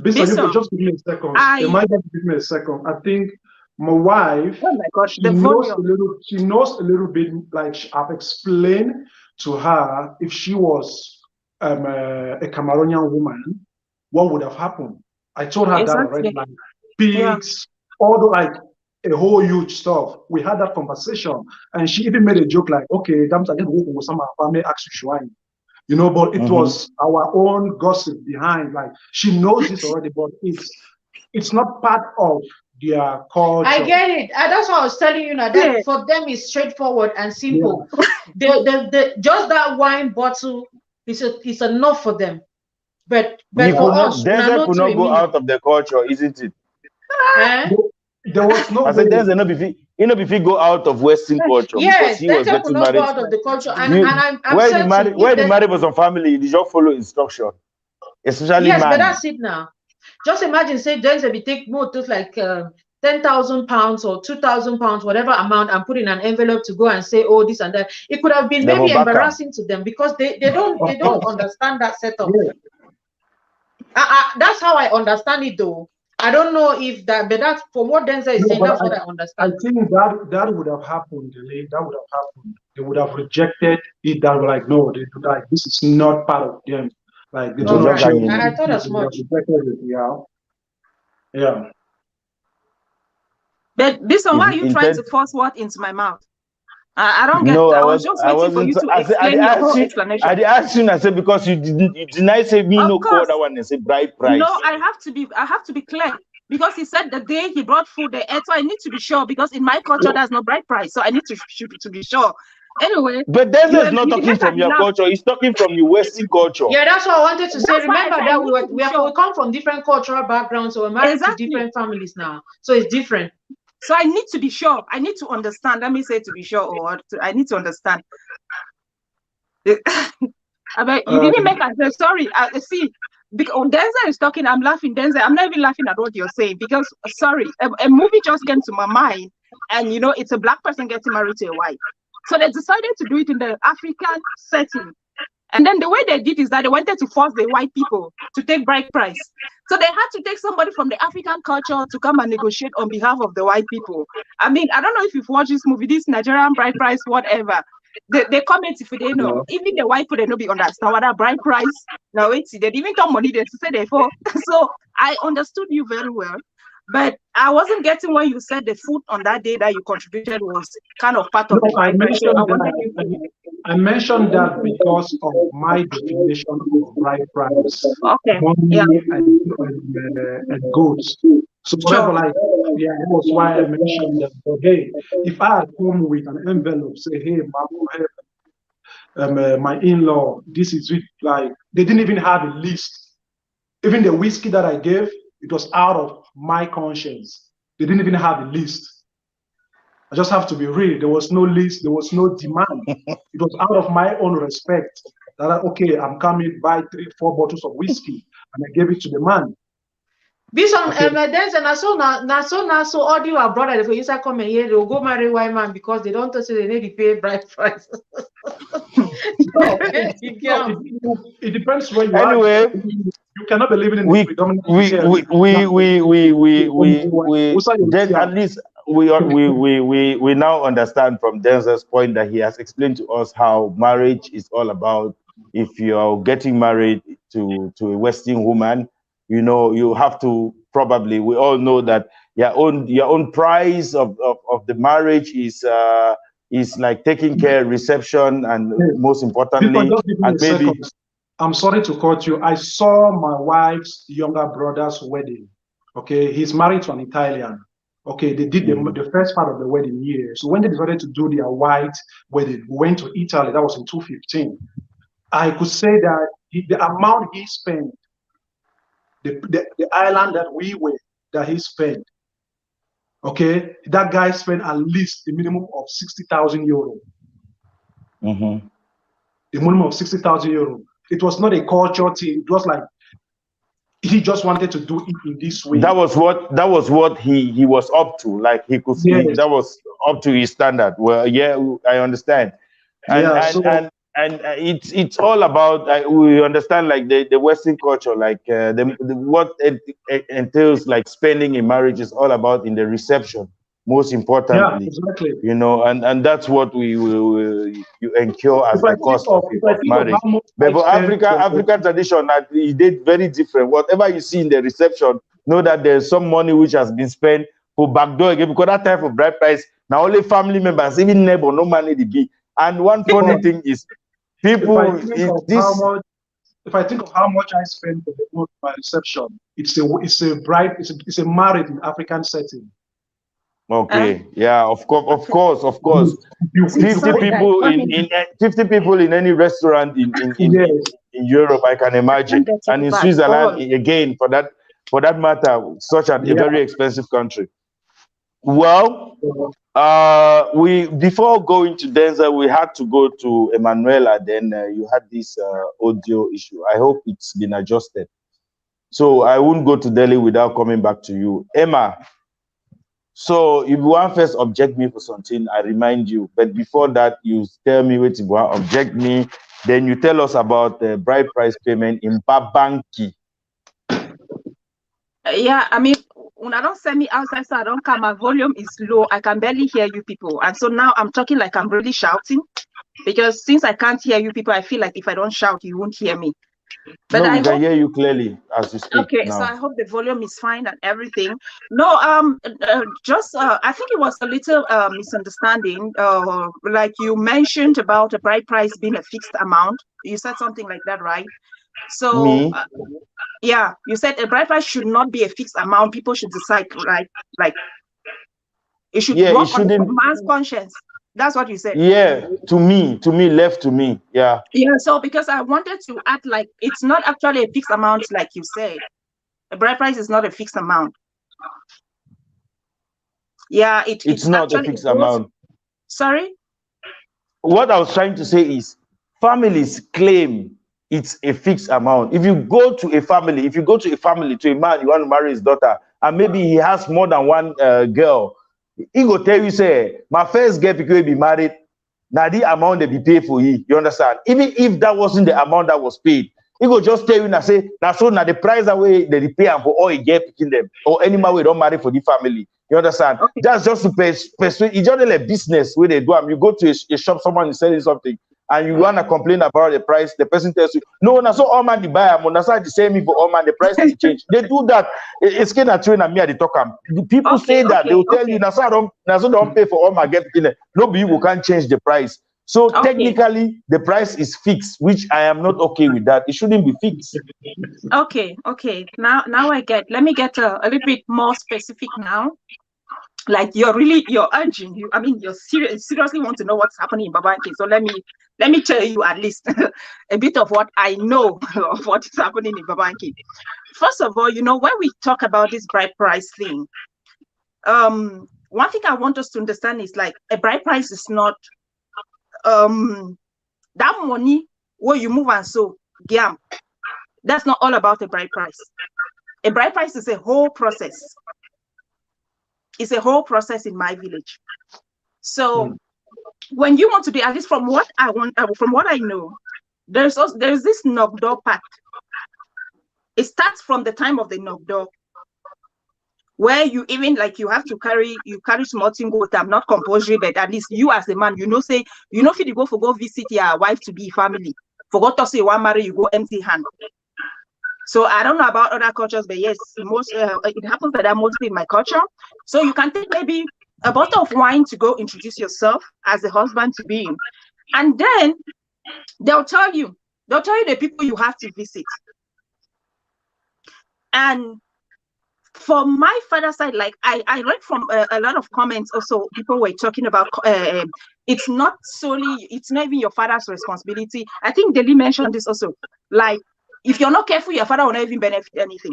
Bishop, just give me a second. Give me a second. I think my wife, she knows a little bit, like I've explained to her, if she was a Cameroonian woman, what would have happened? I told her that already, like pigs, all the like a whole huge stuff. We had that conversation, and she even made a joke like, "Okay, damn, I get working with some family actually." You know, but it was our own gossip behind. Like she knows this already, but it's not part of their culture. I get it. That's what I was telling you now. That for them it's straightforward and simple. The just that wine bottle is enough for them. But for us, Denzel could not go out of the culture, isn't it? There was no. I said Denzel not if he go out of Western culture. Yes, Denzel could not go out of the culture. Where the married was some family, you just follow instruction, especially man. But that's it now. Just imagine, say Denzel we take motors like 10,000 pounds or 2,000 pounds, whatever amount, and put in an envelope to go and say, oh, this and that. It could have been maybe embarrassing to them because they don't understand that setup. That's how I understand it, though. I don't know if that, but that's from what Denzel is saying. That's what I understand. I think that would have happened, That would have happened they would have rejected it. That were like, no, they like this is not part of them. Like they do not Okay. share. I thought as much. Yeah. But this one, why are you trying to force what into my mouth? I don't get. No, I was just waiting for you to explain your whole explanation. I asked you, and I said because you deny say me no call that one and say Brideprice. No, I have to be clear because he said the day he brought food there, so I need to be sure because in my culture there's no Brideprice, so I need to be sure. Anyway, but Denzel is not talking from your culture; he's talking from the Western culture. Yeah, that's what I wanted to say. Remember that we come from different cultural backgrounds, so we're married to different families now, so it's different. So I need to be sure. I need to understand. Let me say to be sure, or I need to understand. I mean, you didn't make a sorry. See, because Denzel is talking, I'm laughing. Denzel, I'm not even laughing at what you're saying because sorry, a movie just came to my mind, and you know, it's a black person getting married to a white. So they decided to do it in the African setting. And then the way they did is that they wanted to force the white people to take Brideprice. So they had to take somebody from the African culture to come and negotiate on behalf of the white people. I mean, I don't know if you've watched this movie, this Nigerian Brideprice, whatever. They comment if they know. Even the white people, they don't be understand what a Brideprice. Now wait, they even talk money there to say therefore. So I understood you very well. But I wasn't getting when you said the food on that day that you contributed was kind of part of the Brideprice. I mentioned that because of my definition of Brideprice. Okay. Money and goods. So whatever, like, yeah, that was why I mentioned that. But hey, if I had come with an envelope, say, hey, my in-law, this is it, like, they didn't even have a list. Even the whiskey that I gave, it was out of my conscience. They didn't even have a list. I just have to be real. There was no list. There was no demand. It was out of my own respect that, okay, I'm coming, buy 3-4 bottles of whiskey, and I gave it to the man. This one, so all you are brother, if you come here, they'll go marry white man because they don't say they need to pay Brideprice. It depends where you are. Anyway, you cannot believe in at least we now understand from Denzel's point that he has explained to us how marriage is all about. If you're getting married to a Western woman, you know, you have to probably, we all know that your own price of the marriage is like taking care, reception, and most importantly, and maybe. I'm sorry to cut you. I saw my wife's younger brother's wedding. Okay, he's married to an Italian. Okay, they did the first part of the wedding year. So when they decided to do their white wedding, we went to Italy. That was in 2015. I could say that the amount he spent, the island that we were, that he spent, okay, that guy spent at least a minimum of 60,000 euro. Mm-hmm. A minimum of 60,000 euro. It was not a culture thing. It was like he just wanted to do it in this way. That was what he was up to. Like he could see that was up to his standard. Well, yeah, I understand. And it's all about we understand like the Western culture, like what it entails, like spending in marriage is all about in the reception. Most importantly, exactly. You know, and that's what you incur as the cost of marriage. But for African tradition, that it did very different. Whatever you see in the reception, know that there's some money which has been spent for backdoor again, because that type of Brideprice, now only family members, even neighbor, no money to be. And one funny thing is, people, if I think of how much I spend for my reception, it's a married in African setting. Okay, yeah, of course. 50 people in 50 people in any restaurant in Europe, I can imagine, and in Switzerland again, for that matter, such a very expensive country. Well, before going to Denzel, we had to go to Emanuela. Then you had this audio issue. I hope it's been adjusted, so I won't go to Delhi without coming back to you, Emma. So if you want first object me for something, I remind you. But before that, you tell me what you want object me. Then you tell us about the Brideprice payment in Babanki. Yeah, I mean, when I don't send me outside, so I don't come. My volume is low. I can barely hear you people, and so now I'm talking like I'm really shouting. Because since I can't hear you people, I feel like if I don't shout, you won't hear me. But no, I we can hope, hear you clearly as you speak okay, now. so I hope the volume is fine and everything. No, just I think it was a little misunderstanding. Like you mentioned about a bride price being a fixed amount. You said something like that, right? So Me? yeah, you said a bride price should not be a fixed amount. People should decide, right? Like it should Yeah, it work on the shouldn't. man's conscience. That's what you said. Yeah, left to me. Yeah. Yeah, so because I wanted to act like it's not actually a fixed amount, like you said. A bride price is not a fixed amount. Yeah, It's it's not a actually, it fixed goes, amount. sorry? What I was trying to say is families claim it's a fixed amount. If you go to a family, to a man, you want to marry his daughter, and maybe he has more than one girl, he go tell you, say, my first girl will be married, now the amount they be paid for you. You understand? Even if that wasn't the amount that was paid, he go just tell you, now say, now so now the price away they pay for all he get picking them, or any man we don't marry for the family. You understand? Okay. That's just to persuade. It's just like business where they do. You go to a shop, someone is selling something, and you want to complain about the price. The person tells you, "No, na so all man the buyer, na so the same for all man. The price will change." They do that. It's kind of train and me at the talk. People Okay, say that okay, they will tell okay. you, "Na so don't pay for all my get in there." Nobody who can change the price. So Okay. technically, the price is fixed, which I am not okay with that. It shouldn't be fixed. Okay, okay. Now I get. Let me get a little bit more specific now. Like you're urging you. I mean, you're seriously want to know what's happening in Babanke. So let me tell you at least a bit of what I know of what is happening in Babanke. First of all, when we talk about this bride price thing, one thing I want us to understand is like a bride price is not that money where you move and so gam. That's not all about a bride price. A bride price is a whole process. It's a whole process in my village. So when you want to do, at least from what I know, there's this knock door part. It starts from the time of the knock door, where you even like you carry small thing go time, not compulsory, but at least you as a man, say, if you go visit your wife to be family, forgot to say one marry, you go empty hand. So I don't know about other cultures, but yes, most it happens like that mostly in my culture. So you can take maybe a bottle of wine to go introduce yourself as a husband to be, and then they'll tell you the people you have to visit. And for my father's side, like I read from a lot of comments also, people were talking about it's not even your father's responsibility. I think Deli mentioned this also, like if you're not careful, your father will not even benefit anything.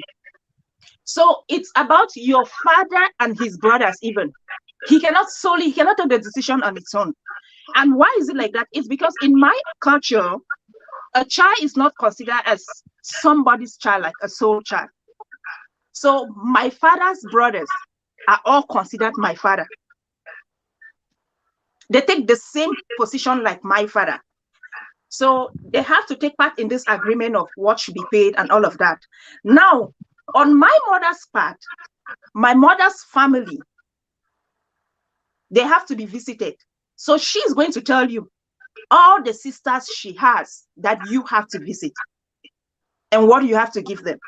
So it's about your father and his brothers even. He cannot take the decision on its own. And why is it like that? It's because in my culture, a child is not considered as somebody's child, like a soul child. So my father's brothers are all considered my father. They take the same position like my father. So they have to take part in this agreement of what should be paid and all of that. Now, on my mother's part, my mother's family, they have to be visited. So she's going to tell you all the sisters she has that you have to visit and what you have to give them.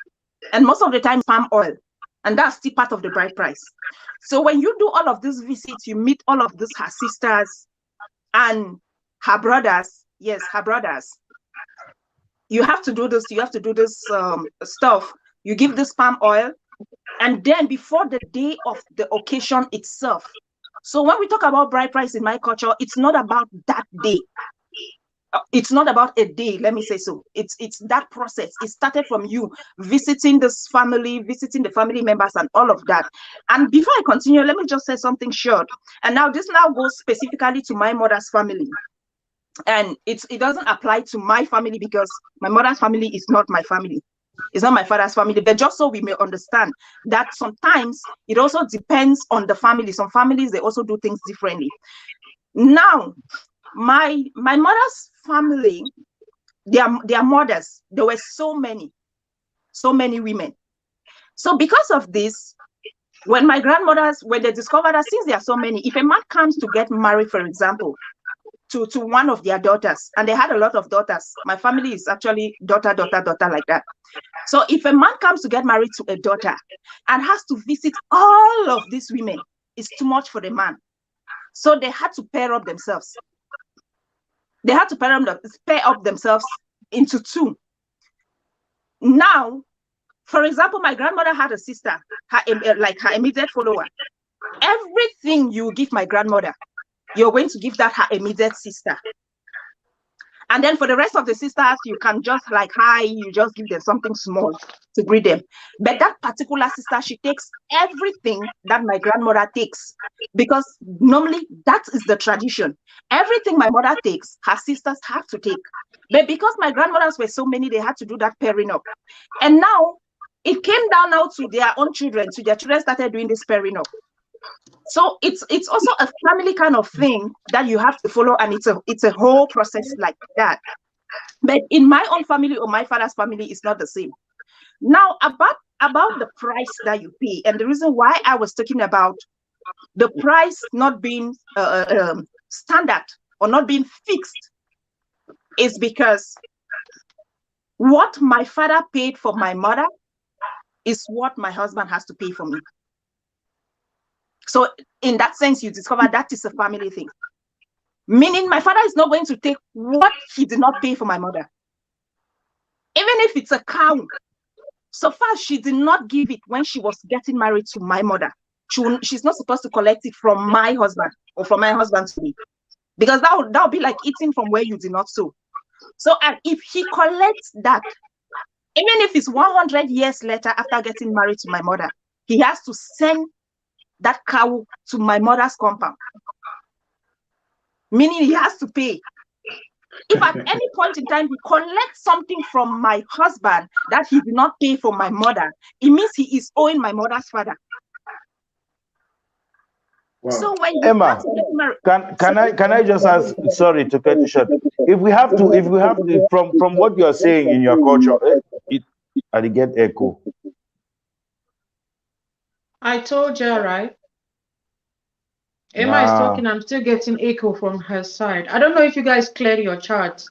And most of the time, palm oil. And that's still part of the bride price. So when you do all of these visits, you meet all of these her sisters and her brothers. Yes, her brothers. You have to do this. You have to do this stuff. You give this palm oil. And then before the day of the occasion itself. So when we talk about bride price in my culture, it's not about that day. It's not about a day, let me say so. It's that process. It started from you visiting this family, visiting the family members and all of that. And before I continue, let me just say something short. And now this goes specifically to my mother's family. And it doesn't apply to my family because my mother's family is not my family. It's not my father's family, but just so we may understand that sometimes it also depends on the family. Some families, they also do things differently. Now, my mother's family, their mothers, there were so many women. So because of this, when my grandmothers, when they discovered that since there are so many, if a man comes to get married, for example, to one of their daughters, and they had a lot of daughters. My family is actually daughter like that. So if a man comes to get married to a daughter and has to visit all of these women, it's too much for the man. So they had to pair up themselves. They had to pair up themselves into two. Now, for example, my grandmother had a sister, her immediate follower. Everything you give my grandmother, you're going to give that her immediate sister. And then for the rest of the sisters, you can just like, hi, you just give them something small to greet them. But that particular sister, she takes everything that my grandmother takes, because normally that is the tradition. Everything my mother takes, her sisters have to take. But because my grandmothers were so many, they had to do that pairing up. And now it came down now to their own children, so their children started doing this pairing up. So it's also a family kind of thing that you have to follow, and it's a whole process like that. But in my own family or my father's family, it's not the same. Now about the price that you pay, and the reason why I was talking about the price not being standard or not being fixed is because what my father paid for my mother is what my husband has to pay for me. So in that sense, you discover that is a family thing. Meaning my father is not going to take what he did not pay for my mother. Even if it's a cow, so far she did not give it when she was getting married to my mother. She's not supposed to collect it from my husband or from my husband to me. Because that would be like eating from where you did not sow. So and if he collects that, even if it's 100 years later after getting married to my mother, he has to send that cow to my mother's compound, meaning he has to pay. If at any point in time he collects something from my husband that he did not pay for my mother, it means he is owing my mother's father. Wow. So when Emma, can I just ask? Sorry to cut you short. If we have to, from what you are saying in your culture, I get echo. I told you, right? Emma is talking. I'm still getting echo from her side. I don't know if you guys cleared your charts.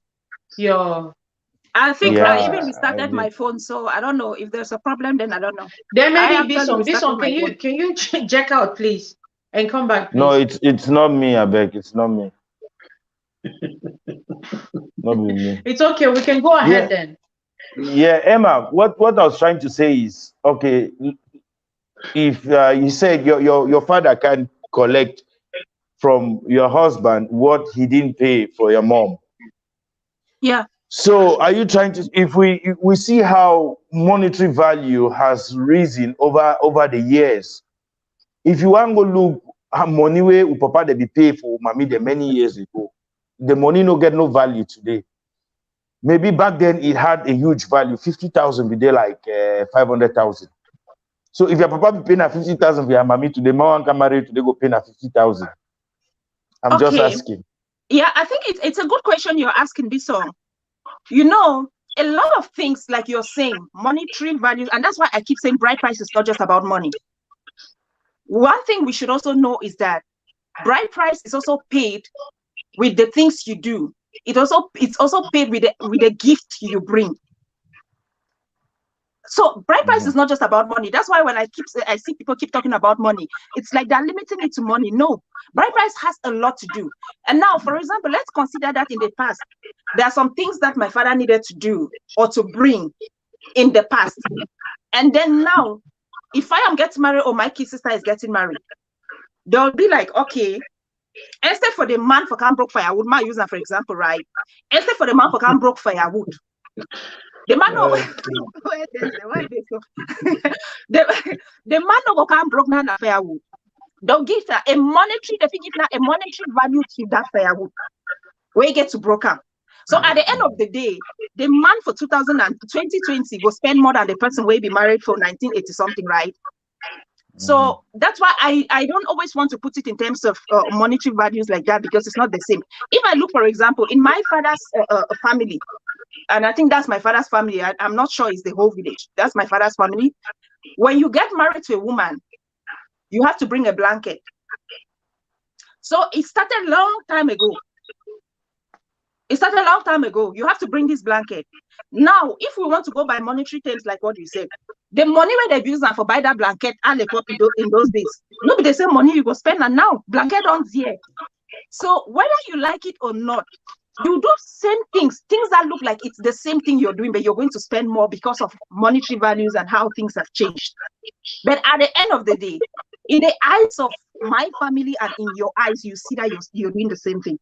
I think I even restarted my phone, so I don't know if there's a problem. Then I don't know. There may be this one. Can you check out, please, and come back, please? No, it's not me. I beg. It's not me. Not me. It's okay. We can go ahead then. Yeah, Emma. What I was trying to say is, okay, if you said your father can collect from your husband what he didn't pay for your mom. Yeah. So are you trying to, if we see how monetary value has risen over the years, if you want to look how money where papa they be paid for mommy the many years ago, the money no get no value today. Maybe back then it had a huge value. 50,000 be there like 500,000. So if your papa be paying at 50,000 for your mommy today, mom can marry today go pay at 50,000. I'm just asking. Yeah, I think it's a good question you're asking, Bisong. You know, a lot of things like you're saying, monetary values, and that's why I keep saying Brideprice is not just about money. One thing we should also know is that Brideprice is also paid with the things you do. It's also paid with the gift you bring. So Brideprice is not just about money. That's why when I see people keep talking about money, it's like they're limiting it to money. No, Brideprice has a lot to do. And now, for example, let's consider that in the past, there are some things that my father needed to do or to bring in the past. And then now, if I am getting married or my kid sister is getting married, they'll be like, okay, instead for the man for come broke firewood, my user for example, right? Instead for the man for come broke firewood, the man the man no come broke na firewood. They'll give her a monetary value to that firewood where you get to broke up. So at the end of the day, the man for 2020 will spend more than the person will be married for 1980 something, right? So that's why I don't always want to put it in terms of monetary values like that, because it's not the same. If I look, for example, in my father's family, and I think that's my father's family, I'm not sure it's the whole village. That's my father's family. When you get married to a woman, you have to bring a blanket. So it started a long time ago. It started a long time ago. You have to bring this blanket. Now, if we want to go by monetary terms, like what you said, the money where they use for buy that blanket and in those days, no be the same money you go spend, and now blanket on here. So whether you like it or not, you do same things that look like it's the same thing you're doing, but you're going to spend more because of monetary values and how things have changed. But at the end of the day, in the eyes of my family and in your eyes, you see that you're doing the same thing.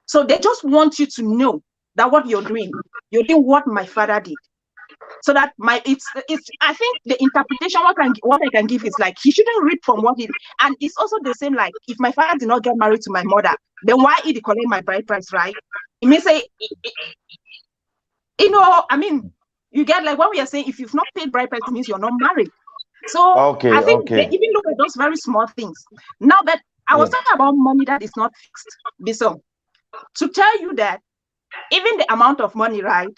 So they just want you to know that what you're doing what my father did. So that I think the interpretation what I can give is like, he shouldn't read from what he, and it's also the same, like, if my father did not get married to my mother, then why he collect my bride price, right? It may say, I mean, you get, like, when we are saying if you've not paid bride price, it means you're not married. So I think they even look at those very small things. Now that I was talking about money that is not fixed, so to tell you that even the amount of money, right,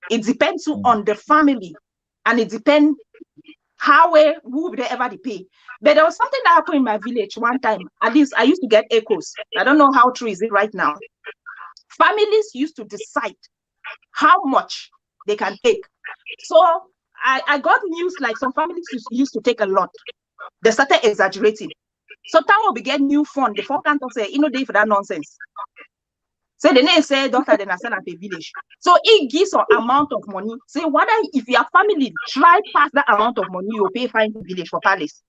it depends on the family, and it depends who would they ever pay. But there was something that happened in my village one time. At least I used to get echoes. I don't know how true is it right now. Families used to decide how much they can take. So I got news like some families used to take a lot. They started exaggerating. So time will be getting new fund. The forecast say, day for that nonsense. So the name say doctor then I send at a village. So it gives an amount of money. Say whether if your family try past that amount of money, you'll pay fine village for palace.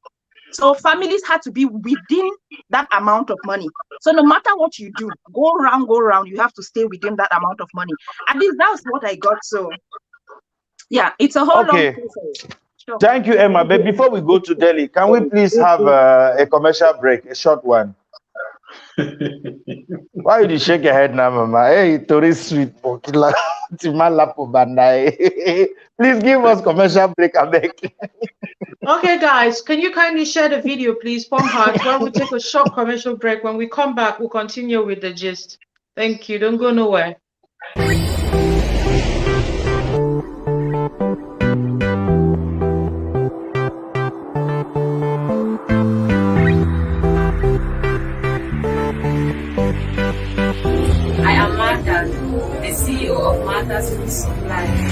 So families had to be within that amount of money. So no matter what you do, go around, you have to stay within that amount of money. At least that's what I got. So yeah, it's a whole long process. Sure. Thank you, Emma. But before we go to Delhi, can we please have a commercial break, a short one? Why did you shake your head now, Mama? Hey, Tori sweet. Please give us commercial break, I beg. Okay, guys, can you kindly share the video, please? Pump heart. While we take a short commercial break, when we come back, we'll continue with the gist. Thank you. Don't go nowhere. I am Martha, the CEO of Martha's Food Supply.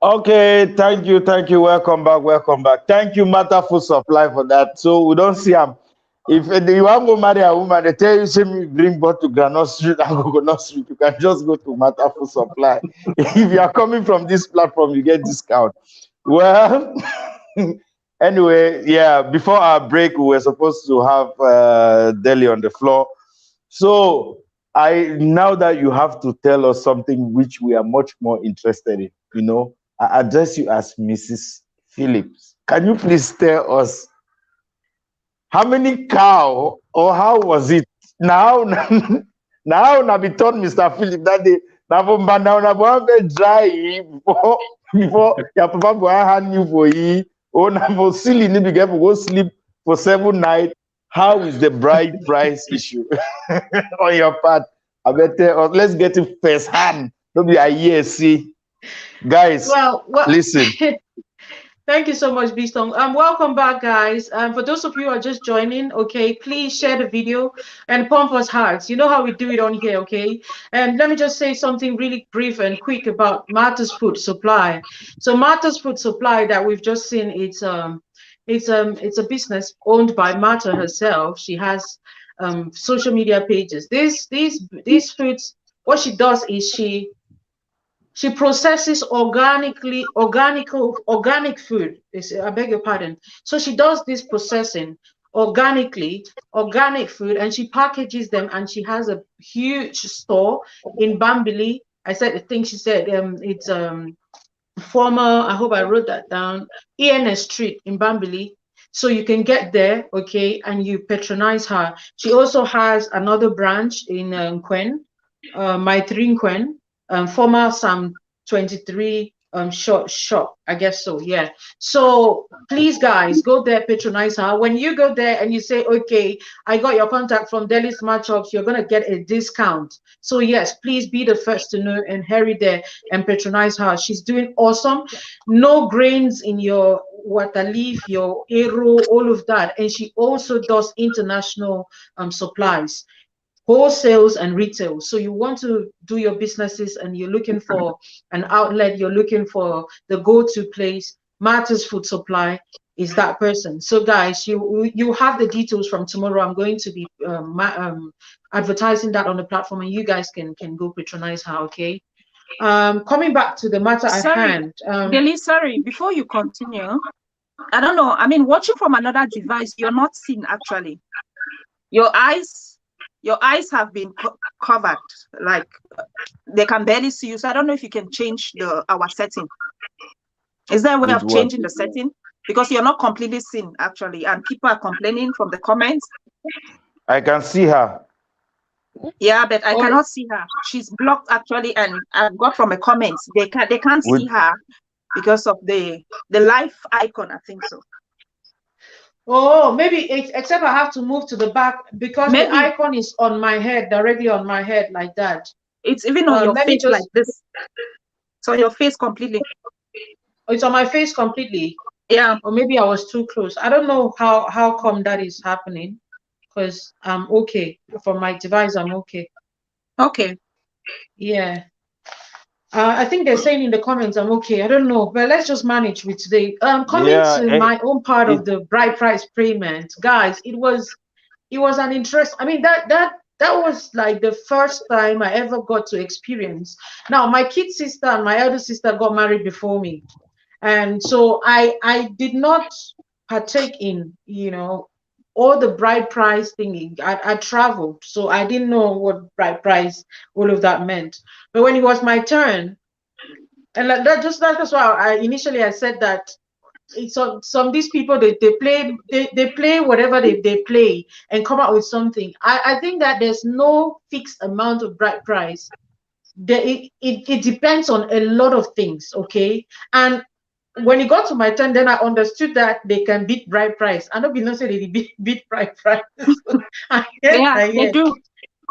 Okay, thank you. Welcome back. Thank you, Matter Food Supply, for that. So we don't see them. If you want to marry a woman, they tell you, say me bring both to Granot Street and Coconut Street. You can just go to Matter Food Supply. If you are coming from this platform, you get discount. Well, anyway, yeah, before our break, we were supposed to have Delhi on the floor. So now that you have to tell us something which we are much more interested in, I address you as Mrs. Phillips. Can you please tell us how many cow, or how was it? Now be told Mr. Phillips that day. Now dry before your papa go hand you for ye. Oh, now for silly, you go sleep for 7 nights. how is the bride price issue on your part? I better let's get it first hand. Don't be a year, see. Guys, Well, listen. Thank you so much, Beastone. Welcome back, guys. For those of you who are just joining, okay, please share the video and pump us hearts. You know how we do it on here, okay? And let me just say something really brief and quick about Martha's Food Supply. So Martha's Food Supply that we've just seen, it's a business owned by Martha herself. She has social media pages. These foods, what she does is she processes organic food. I beg your pardon. So she does this processing organic food, and she packages them, and she has a huge store in Bambili. I think she said it's former, I hope I wrote that down, ENS Street in Bambili. So you can get there, okay, and you patronize her. She also has another branch in Nkwen, Maitrin Nkwen, former Sam 23 shop, I guess so, yeah. So please, guys, go there, patronize her. When you go there and you say, okay, I got your contact from Delhi Smart Shops, you're gonna get a discount. So yes, please be the first to know and hurry there and patronize her. She's doing awesome. No grains in your water leaf, your arrow, all of that. And she also does international supplies, wholesales and retail. So you want to do your businesses and you're looking for an outlet, you're looking for the go-to place, Martha's Food Supply is that person. So guys, you have the details from tomorrow. I'm going to be advertising that on the platform, and you guys can go patronize her, okay? Coming back to the matter at hand. Billy, sorry, before you continue, I don't know, I mean, watching from another device, you're not seeing actually. Your eyes have been covered, like they can barely see you. So I don't know if you can change our setting. Is there a way of changing the setting? Because you're not completely seen actually, and people are complaining from the comments. I can see her. Yeah, but I cannot see her. She's blocked actually, and I've got from a comment they can't see her because of the live icon. I think so. Oh, maybe except I have to move to the back because maybe the icon is on my head, directly on my head like that. It's even on your face like this. So your face completely. It's on my face completely. Yeah. Or maybe I was too close. I don't know how come that is happening, because I'm okay. For my device, I'm okay. Okay. Yeah. I think they're saying in the comments I'm okay. I don't know, but let's just manage with today. Coming to my own part of the Brideprice payment, guys. It was an interest. I mean, that was like the first time I ever got to experience. Now, my kid sister and my elder sister got married before me, and so I did not partake in, you know, all the Brideprice thingy. I traveled, so I didn't know what Brideprice, all of that meant. But when it was my turn, and that's why initially I said that it's some these people they play whatever they play and come out with something. I think that there's no fixed amount of Brideprice. It depends on a lot of things, okay? And when it got to my turn, then I understood that they can beat Brideprice. I don't believe they beat Brideprice. They do.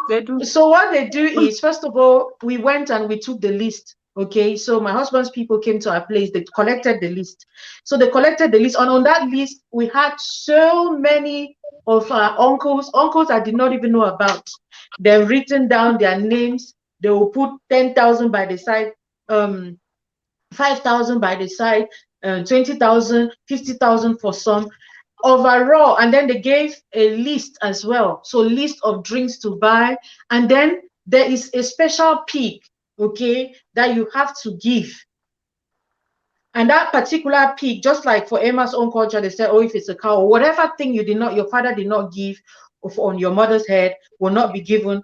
They do. So what they do is, first of all, we went and we took the list. Okay, so my husband's people came to our place. They collected the list. So they collected the list, and on that list, we had so many of our uncles I did not even know about. They've written down their names. They will put 10,000 by the side, 5,000 by the side, 20,000, 50,000 for some. Overall, and then they gave a list as well. So list of drinks to buy, and then there is a special pig, okay, that you have to give. And that particular pig, just like for Emma's own culture, they said, oh, if it's a cow or whatever thing your father did not give on your mother's head will not be given.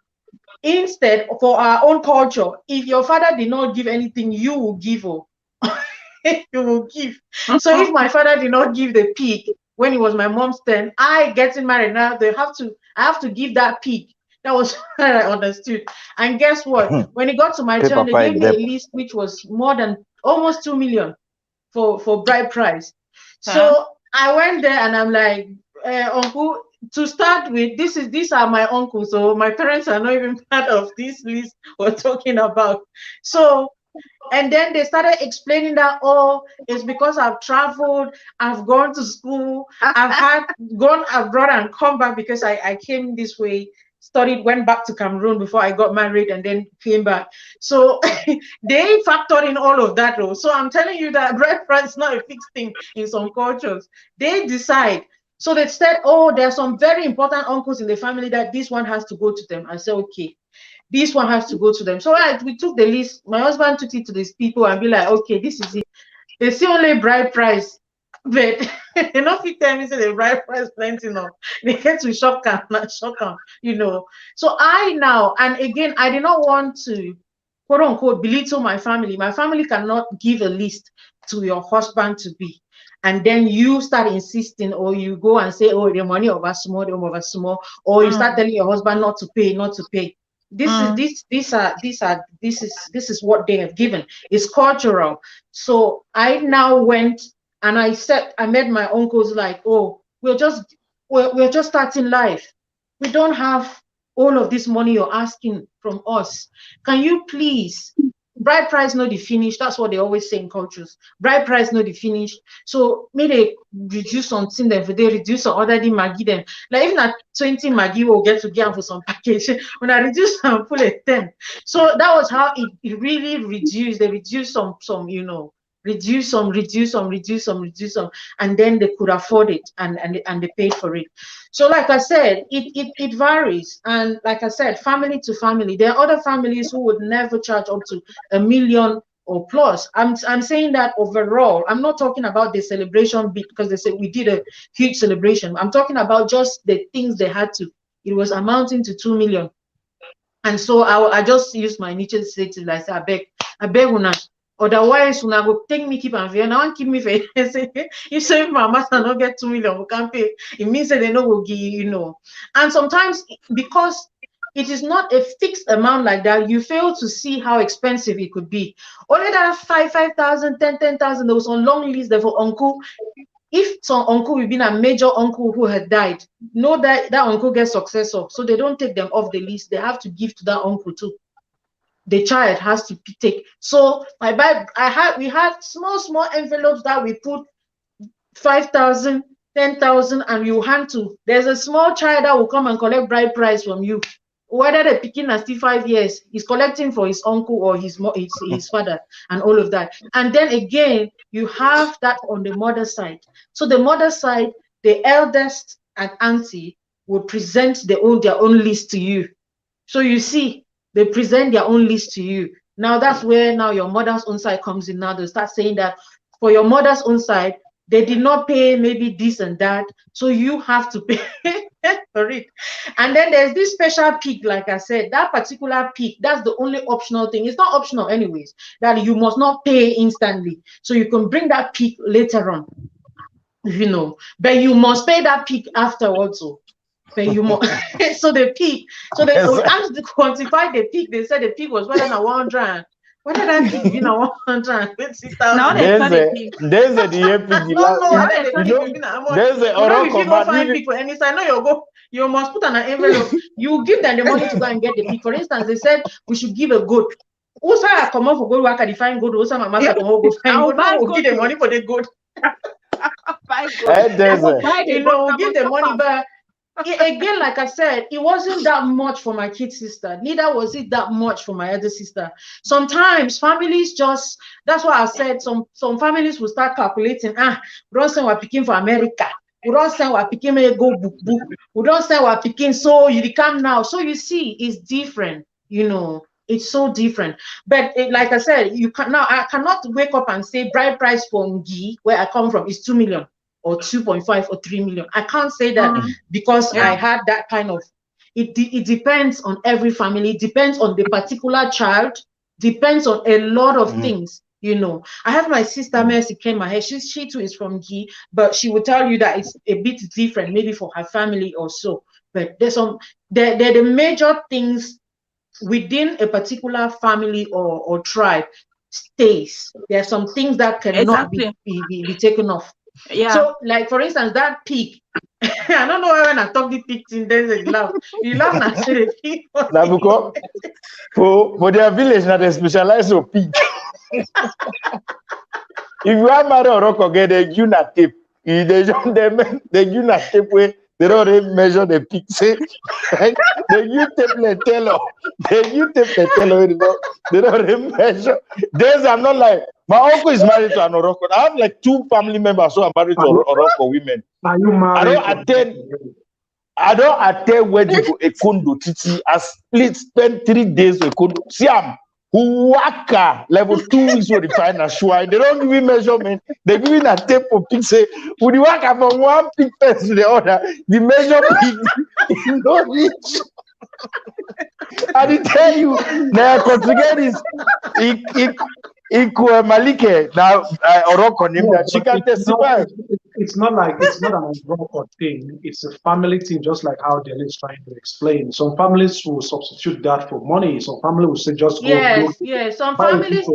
Instead, for our own culture, if your father did not give anything, you will give. You will give. So if my father did not give the pig when it was my mom's turn, I getting married now, I have to give that pig. That was what I understood. And guess what? When it got to my turn, they gave me a list which was more than almost 2 million for Brideprice. So I went there and I'm like, Uncle, to start with, these are my uncles, so my parents are not even part of this list we're talking about. So, and then they started explaining that, oh, it's because I've traveled, I've gone to school, I've gone abroad and come back because I came this way, studied, went back to Cameroon before I got married and then came back. So they factored in all of that though. So I'm telling you that bride price is not a fixed thing in some cultures. They decide. So they said, oh, there are some very important uncles in the family that this one has to go to them. I said, okay, this one has to go to them. So we took the list. My husband took it to these people and be like, okay, this is it. They see only bride price, but enough you tell me say the bride price plenty enough. They get to shock them, you know. So I now, and again, I did not want to quote unquote belittle my family. My family cannot give a list to your husband to be. And then you start insisting, or you go and say, oh, the money of us small, the money of us small, or you start telling your husband not to pay, not to pay. This is what they have given. It's cultural. So I now went and I met my uncles like, oh, we're just starting life. We don't have all of this money you're asking from us. Can you please? Bride price not the finish. That's what they always say in cultures. Bride price not the finish. So maybe they reduce something, then they reduce some other thing, Maggie them. Like even at 20 Maggie will get to get for some package. When I reduce and pull a 10. So that was how it really reduced. They reduced some, you know, reduce some, and then they could afford it and they paid for it. So like I said, it varies, and like I said, family to family. There are other families who would never charge up to $1 million or plus. I'm saying that overall. I'm not talking about the celebration bit because they said we did a huge celebration. I'm talking about just the things they had to. It was amounting to 2 million. And so I just used my niche to say to like, I beg una. Otherwise, when I go take me keep and fear, now keep me for if say my master not get 2 million, we can't pay. It means that they know will give, you know. And sometimes because it is not a fixed amount like that, you fail to see how expensive it could be. Only that 5,000, 10,000, there was on long list there for uncle. If some uncle will be a major uncle who had died, know that that uncle gets successor, so they don't take them off the list. They have to give to that uncle too. The child has to take. So we had small envelopes that we put 5,000, 10,000, and you hand to. There's a small child that will come and collect bride price from you. Whether the picking is still 5 years, he's collecting for his uncle or his father and all of that. And then again, you have that on the mother side. So the mother side, the eldest and auntie will present their own list to you. So you see, they present their own list to you. Now that's where now your mother's own side comes in. Now they start saying that for your mother's own side, they did not pay maybe this and that, so you have to pay for it. And then there's this special peak, like I said, that particular peak, that's the only optional thing. It's not optional anyways, that you must not pay instantly. So you can bring that peak later on, you know, but you must pay that peak afterwards. But you must. So the peak, so they asked to quantify the peak. They said the peak was more than 100. What did I peak? You know, 120,000. Now there's a DAP. There's a if you go find peak for any side, no, you must put an envelope. You give them the money to go and get the peak. For instance, they said we should give a goat. Also, I come out for gold work. I define gold. Also, my master come out go find gold. We'll give the money for the goat. You know, we'll give the money back. Again, like I said, it wasn't that much for my kid sister. Neither was it that much for my other sister. Sometimes families just, that's why I said some families will start calculating, we don't send we're picking for America. We don't send we're picking go book. We don't send we're picking, so you come now. So you see, it's different, you know. It's so different. But like I said, I cannot wake up and say bride price for Ngi, where I come from, is 2 million. Or 2.5 or 3 million. I can't say that because I had that kind of, it depends on every family, it depends on the particular child, depends on a lot of things, you know. I have my sister Mercy came my head, she too is from Gi, but she will tell you that it's a bit different, maybe for her family or so. But there's the major things within a particular family or tribe stays. There are some things that cannot be taken off. Yeah. So, like for instance, that peak, I don't know why when I talk the pig thing, then they laugh. You laugh and say the pig. Now because for their village, now they specialize on pig. If you are married or rock get they give na tape. If they join them, they give na tape where they don't even measure the pig. Say, they give tape the teller. They give tape the teller. They don't even measure. There's I'm not like my uncle is married to an Oroko. I have like 2 family members who are married to Oroko women. Are you married? I don't attend wedding to Ekondo Titi. I spend 3 days with Ekondo. Siam, Waka, level 2 is what the final shrine. They don't give me measurement. They give me a tape for pig. Say, would you waka from one pig fence to the other? The measure pig is not reach. I did tell you, now contribute is Malike. Now, Oroko name that she can testify. It's not an Oroko thing. It's a family thing, just like how Delhi is trying to explain. Some families will substitute that for money. Some families will say just go. Yes. Some families.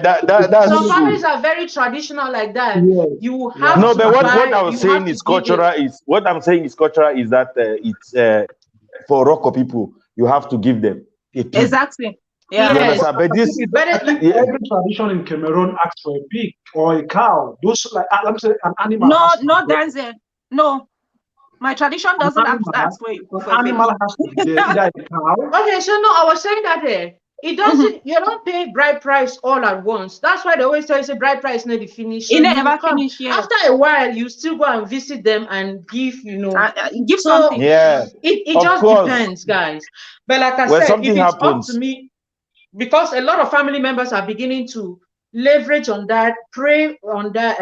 That's some families are very traditional like that. Yeah. You have no, to but what buy, I was saying is cultural. Is what I'm saying is cultural is that it's for Oroko people you have to give them a pig. Exactly. Yeah. Yes. But every tradition in Cameroon asks for a pig or a cow. Those like let me say an animal. No, there's a no. My tradition doesn't ask for an animal has to be there, either a cow. Okay, so no, I was saying that it doesn't. You don't pay bride price all at once. That's why they always tell you say bride price never finish. So it never finish. Yeah. After a while, you still go and visit them and give give something. Yeah. It just depends, guys. But like I said, if it's up to me. Because a lot of family members are beginning to leverage on that, pray on that,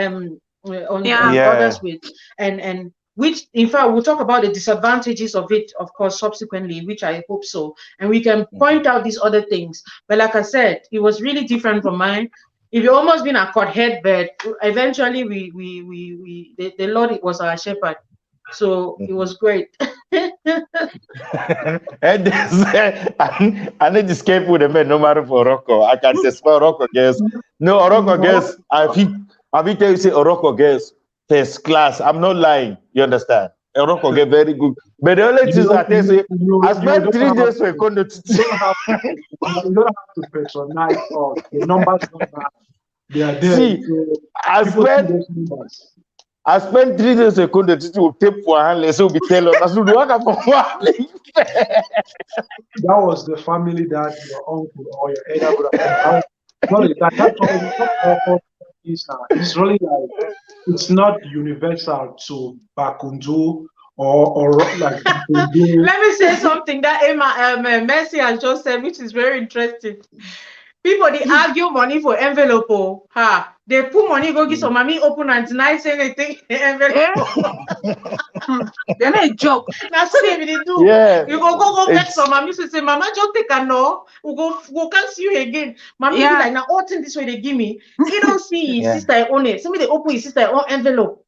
others with, and which, in fact, we'll talk about the disadvantages of it, of course, subsequently, which I hope so, and we can point out these other things. But like I said, it was really different from mine. If you almost been a cut head, but eventually the Lord was our shepherd, so it was great. And I need to escape with the men no matter for Oroko. I can testify Oroko girls. No, Oroko girls, I will tell you say Oroko girls first class. I'm not lying. You understand? Oroko get very good. But the only thing I tell you, I spent 3 days for Kondo. You don't have to patronize or the numbers they are there. See, I spent 3 days with Kondo to tape for hand, so be tell us. I should work for one. That was the family that your uncle or your elder brother. It's really like it's not universal to Bakundu or like. Let me say something that Emma, Mercy has just said, which is very interesting. People they argue money for envelope. They put money go get some mommy open and tonight say anything envelope. They're not a joke. That's what they do. Yeah. You go get some mommy so say mama just take a no. We go can't see you again. Mommy be like now all thing this way they give me. You don't see his sister own it. Somebody they open his sister own envelope.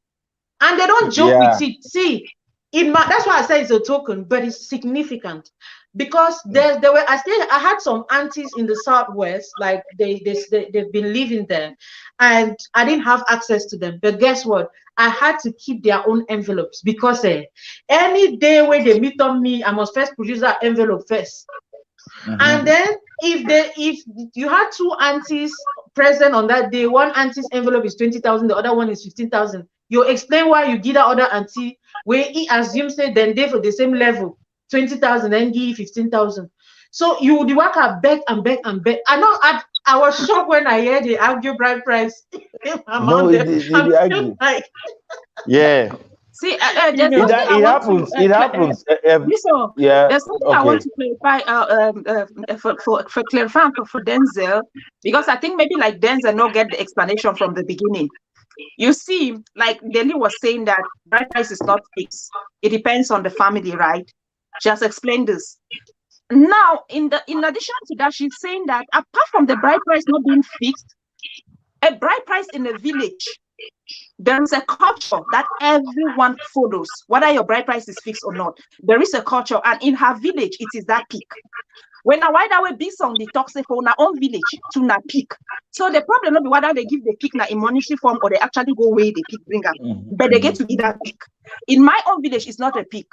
And they don't joke with it. See, that's why I say it's a token, but it's significant. Because I had some aunties in the Southwest, like they've been living there, and I didn't have access to them. But guess what? I had to keep their own envelopes because any day when they meet on me, I must first produce that envelope first. And then if you had 2 aunties present on that day, one auntie's envelope is 20,000, the other one is 15,000. You explain why you give that other auntie where he assumes that then they for the same level. 20,000 and give 15,000. So you would work at beg and beg and beg. I know I was shocked when I heard they argue bride price. No, they argue. Like, yeah. See, it happens. It happens. There's something I want to clarify for clarifying for Denzel, because I think maybe like Denzel not get the explanation from the beginning. You see, like Deli was saying that bride price is not fixed. It depends on the family, right? She has explained this. Now, in addition to that, she's saying that apart from the bride price not being fixed, a bride price in a village, there is a culture that everyone follows, whether your bride price is fixed or not. There is a culture, and in her village, it is that peak. When I why that way big song the talk say for our own village to na pick. So the problem not be whether they give the pick na in monetary form or they actually go away the pick bringer. But they get to eat that pick. In my own village, it's not a pick.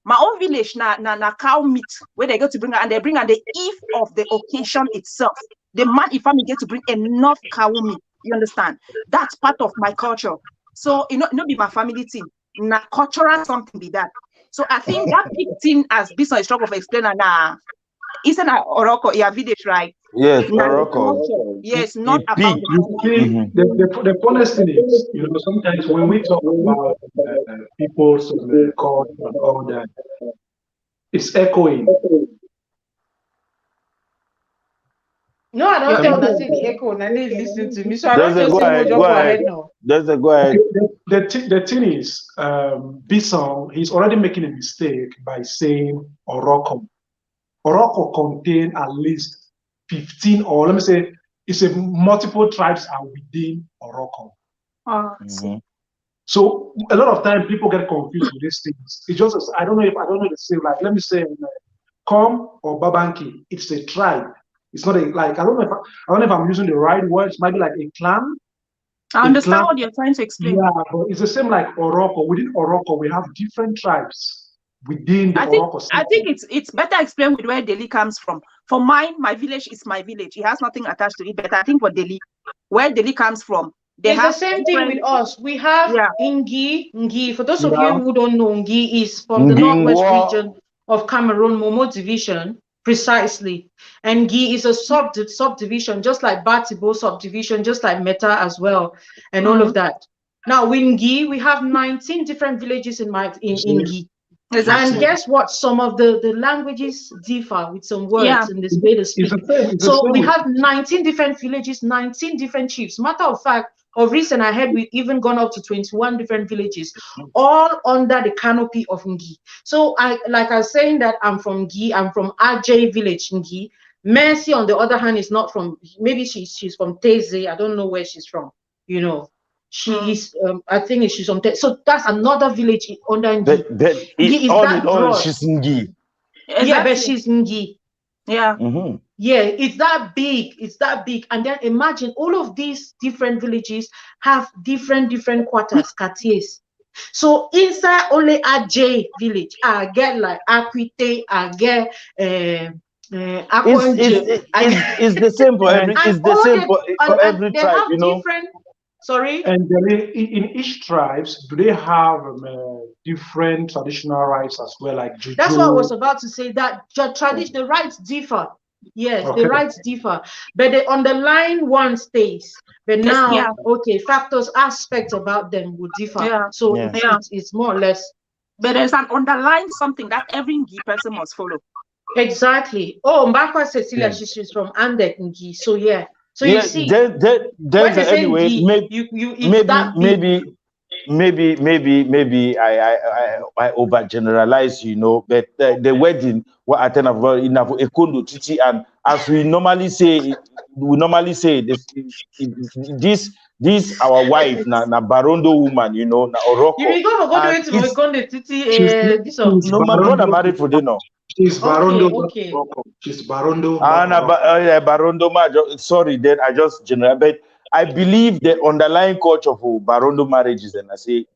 My own village na cow meat where they go to bring her and they bring her the eve of the occasion itself. The man if family get to bring enough cow meat. You understand? That's part of my culture. So it not be my family thing. Na cultural something be that. So I think that big thing as business struggle of explainer na isn't a Oroko, yeah, village, right? Yes, Oroko. Yes, not about the funniest thing is, sometimes when we talk about people's culture and all that, it's echoing. No, I don't understand the echo. I need to listen to me. So I don't just go ahead now. Go ahead. The thing is, Bison, he's already making a mistake by saying Oroko. Oroko contain at least 15, or let me say, it's a multiple tribes are within Oroko. So a lot of times people get confused with these things. It's just I don't know the same. Like let me say, Kom or Babanki, it's a tribe. It's not I don't know if I'm using the right words. Maybe like a clan. I understand what you're trying to explain. Yeah, but it's the same like Oroko. Within Oroko, we have different tribes. Within the Oroko system. I think it's better explained with where Delhi comes from. For mine, my village is my village. It has nothing attached to it. But I think for Delhi, where Delhi comes from, it's the same thing with us. We have Ngi. For those of you who don't know, Ngi is from the northwest region of Cameroon, Momo division, precisely. And Ngi is a subdivision, just like Batibo subdivision, just like Meta as well, and all of that. Now, with Ngi, we have 19 different villages in Ngi. Exactly. And guess what? Some of the languages differ with some words in this way to speak. So we have 19 different villages, 19 different chiefs. Matter of fact, of recent, I heard we've even gone up to 21 different villages, all under the canopy of Ngi. So I was saying that I'm from Ngi, I'm from Ajay village, Ngi. Mercy, on the other hand, is not from, maybe she's from Teze. I don't know where she's from, She is, I think she's on. So that's another village under Ngi. She's Ngi. Exactly. Yeah, but she's Ngi. Yeah. Yeah, it's that big. It's that big. And then imagine all of these different villages have different quarters, quartiers. So inside only Ajay village, I get like Akwite, I get it's the same for every. It's the same for every tribe, Different. Sorry. And in each tribes, do they have different traditional rites as well, like juju? That's what I was about to say. That the rites differ. Yes, the rites differ, but the underlying one stays. But now, factors, aspects about them would differ. Yeah. So it's more or less. But there's an underlying something that every Ngi person must follow. Exactly. Oh, Mbakwa Cecilia, she's from Andek Ngi. So yeah. So you see, anyway, maybe I overgeneralize, but the wedding what I attend in Ekondo Titi, and as we normally say this our wife na Barondo woman, na Oroko. You go into Ekondo Titi. No, my brother married for dinner. She's Barondo. Okay. She's Barondo. Barondo. Sorry, then I just general, but I believe the underlying culture for Barondo marriages, and I say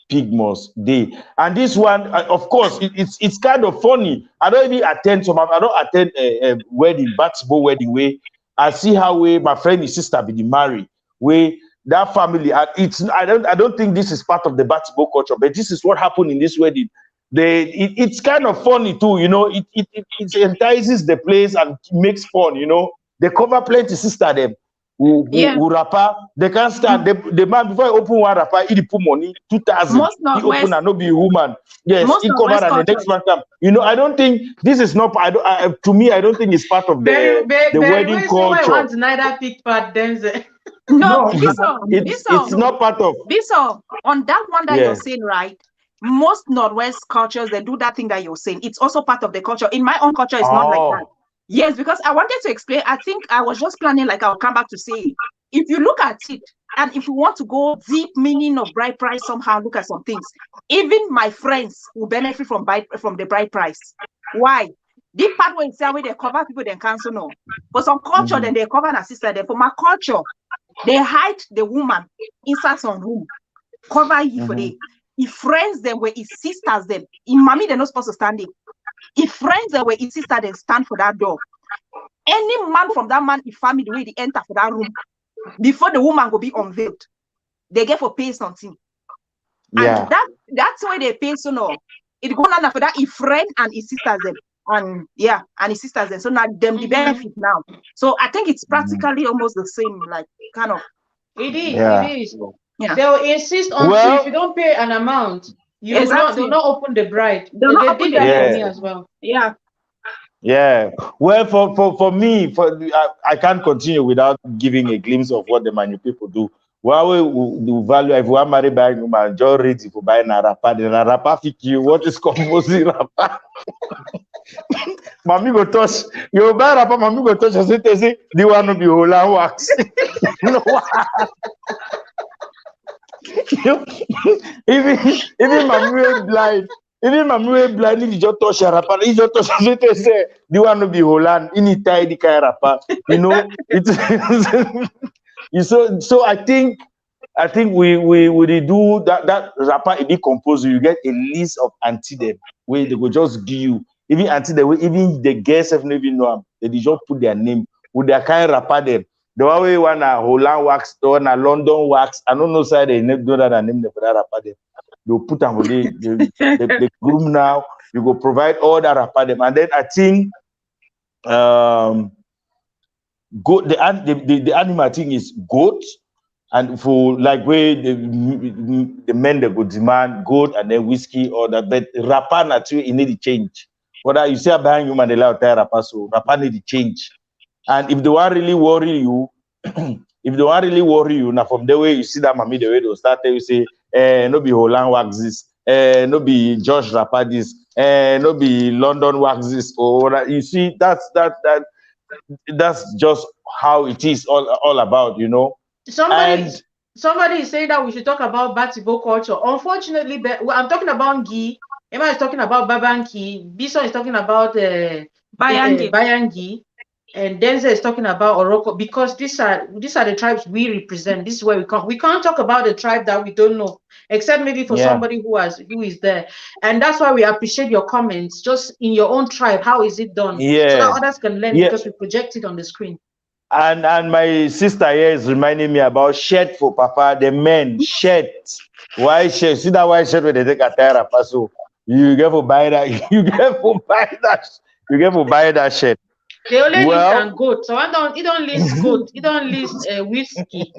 Pygmos Day. And this one, of course, it's kind of funny. I don't even attend a wedding, Batibo wedding, where I see how my friend and sister be married, where that family. I don't think this is part of the Batibo culture, but this is what happened in this wedding. It's kind of funny too, it entices the place and makes fun, They cover plenty sister them who rapper. They can't start the man before he open one rapper, he put money 2,000. He open and no be woman. Yes, he cover and the next one come. I don't think this is not. To me, I don't think it's part of the wedding culture. I want neither pick part Denzel. No, it's not part of. Biso, on that one that you're saying, right? Most Northwest cultures, they do that thing that you're saying. It's also part of the culture. In my own culture, it's not like that. Yes, because I wanted to explain. I think I was just planning, like I'll come back to say, if you look at it, and if you want to go deep meaning of Brideprice, somehow look at some things. Even my friends will benefit from the Brideprice. Why? This part where it's where they cover people, then cancel no. For some culture, then they cover an sister. Then for my culture, they hide the woman inside some room, cover you for the. If friends them were his sisters them, in mommy they're not supposed to stand in. If friends them were his sister, then stand for that door. Any man from that man, if family the way they enter for that room, before the woman will be unveiled, they get for pay something. Yeah. And that's why they pay so no. It go on for that his friend and his sisters them. And yeah, and his sisters then. So now them the benefit now. So I think it's practically almost the same, like kind of. It is. Yeah. It is. Yeah. They'll insist on if you don't pay an amount, they'll not open the bride. They did that for me as well. Yeah. Yeah. Well, for me, I can't continue without giving a glimpse of what the Manu people do. Well, we do value if we are married by woman, just ready for buying a rapper. The rapper fit you. What is composing rapper? Mommy go touch. You buy rapper, mommy go touch. I say, the one will be whole and wax. No. Even mommy blind. Even mommy blind. If you just touch a rapper, if you just touch, I say, the one will be whole and in tie the kind rapper. You know, it's. So I think we do that rapper a big composer. You get a list of anti them where they will just give you even anti the way even the guests have never know them. They just put their name with their kind of rapper them. The one way one a Holland wax, the one a London wax. I don't know side they never do that and name them for that rapper them. They'll put them with the groom now. You go provide all that rapper them, and then I think goat, the animal thing is goat, and for like where the men they go demand goat and then whiskey or that, but rapper naturally it need to change. Whether you say behind you man they allow tie rapper, so rapper need to change. And if they want really worry you, now from the way you see that mommy the way they start you say, no be Holland wax this, no be Josh rapper this, no be London wax this, or that. You see that's just how it is all about, you know. Somebody is saying that we should talk about Batibo culture. Unfortunately, I'm talking about Gi. Emma is talking about Babanki. Bison is talking about Bayangi. And Denzel is talking about Oroko, because these are the tribes we represent. This is where we can't talk about a tribe that we don't know, except maybe for somebody who is there. And that's why we appreciate your comments, just in your own tribe. How is it done? So that others can learn, because we project it on the screen. And my sister here is reminding me about shirt for Papa, the men shirt. Why shirt? See that white shirt where they take a tire, so you get to buy that. You get to buy that shirt. They only list goat, so you don't list goat, you don't list whiskey,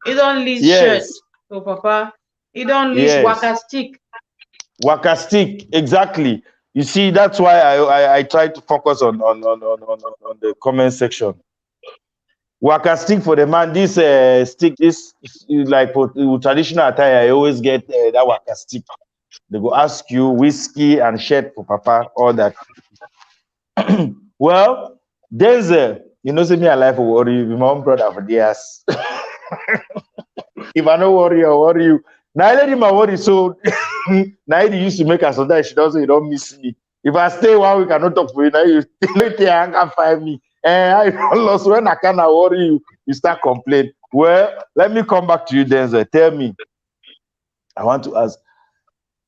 you don't list shirt, so Papa, you don't list waka stick. Waka stick, exactly. You see, that's why I try to focus on the comment section. Waka stick for the man. This stick, this like for traditional attire. I always get that waka stick. They go ask you whiskey and shirt for Papa, all that. Well, there's you know, see me alive for worry you, my own brother for years. If I don't worry, I worry you. Now I let him worry, so now he used to make us so that she doesn't, you don't miss me. If I stay 1 week, I don't talk for you. Now you can't find me. I lost when I cannot worry you, you start complaining. Well, let me come back to you, Denzel. Tell me. I want to ask.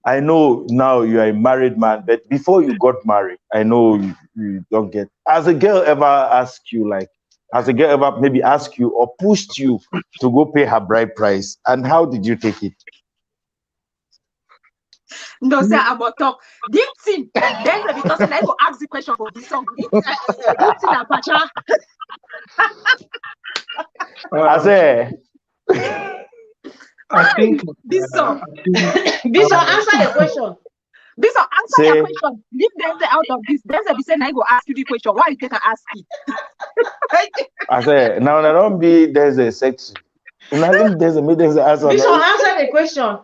I know now you are a married man, but before you got married, I know you don't get. Has a girl ever asked you, like, has a girl ever maybe asked you or pushed you to go pay her bride price? And how did you take it? No, sir, I'm on top. This thing, then because I go ask the question for this song. This thing, Apacha. I say. I think this song. This song answer the question. This song answer your question. Leave them out of this. Then they be saying I go ask you the question. Why you take and ask it? I say now don't be there's a section. Imagine there's a answer. This one answer the question.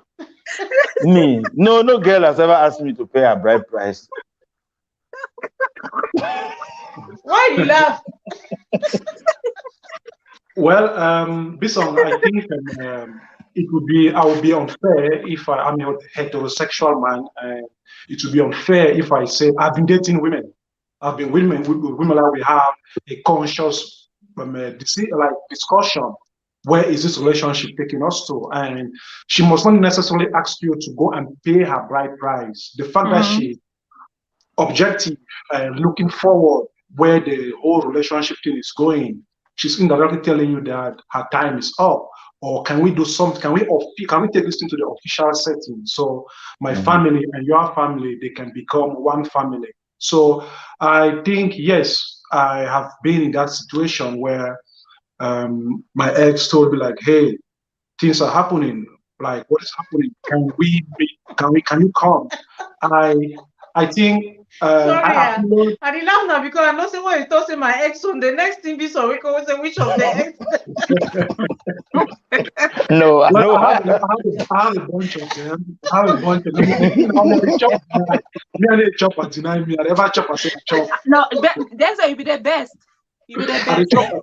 Me, no girl has ever asked me to pay her bride price. Why you laugh? Well, Bison, I think I would be unfair if I'm a heterosexual man. It would be unfair if I say I've been dating women. I've been with women like we have a conscious discussion. Where is this relationship taking us to? And she must not necessarily ask you to go and pay her bride price. The fact that she's objective and looking forward where the whole relationship thing is going, she's indirectly telling you that her time is up. Or can we do something? Can we take this into the official setting? So my family and your family, they can become one family. So I think, yes, I have been in that situation where my ex told me like, hey, things are happening. Like, what is happening? Can you come? I think Sorry, I did laugh now because I'm not saying what you told my ex on the next thing this week. I say which of the ex. No, well, no. I have a bunch of them. I have a bunch of them. Me chop and deny me. I never chop and say chop. No, that's why you be the best. You be the best. I chop and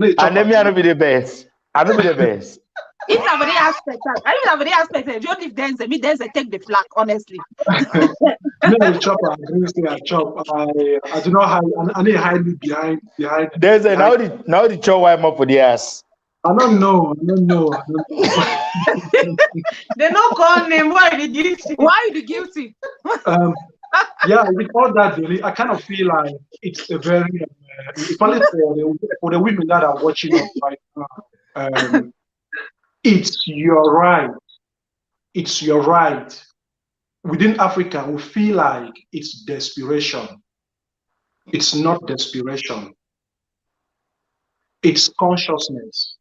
say chop. And then me, I don't be the best. I don't be the best. It's not very aspect. I don't have any aspect. If you don't leave dance, me dance, I take the flag, honestly. Me, I chop and say I chop. I do not hide. I need hide behind. There's a now the chop wipe up for the ass. I don't know. They don't call name. Why are you guilty? Why are you guilty? Yeah, with all that, really, I kind of feel like it's a very, especially for the women that are watching us right now, it's your right. It's your right. Within Africa, we feel like it's desperation. It's not desperation. It's consciousness.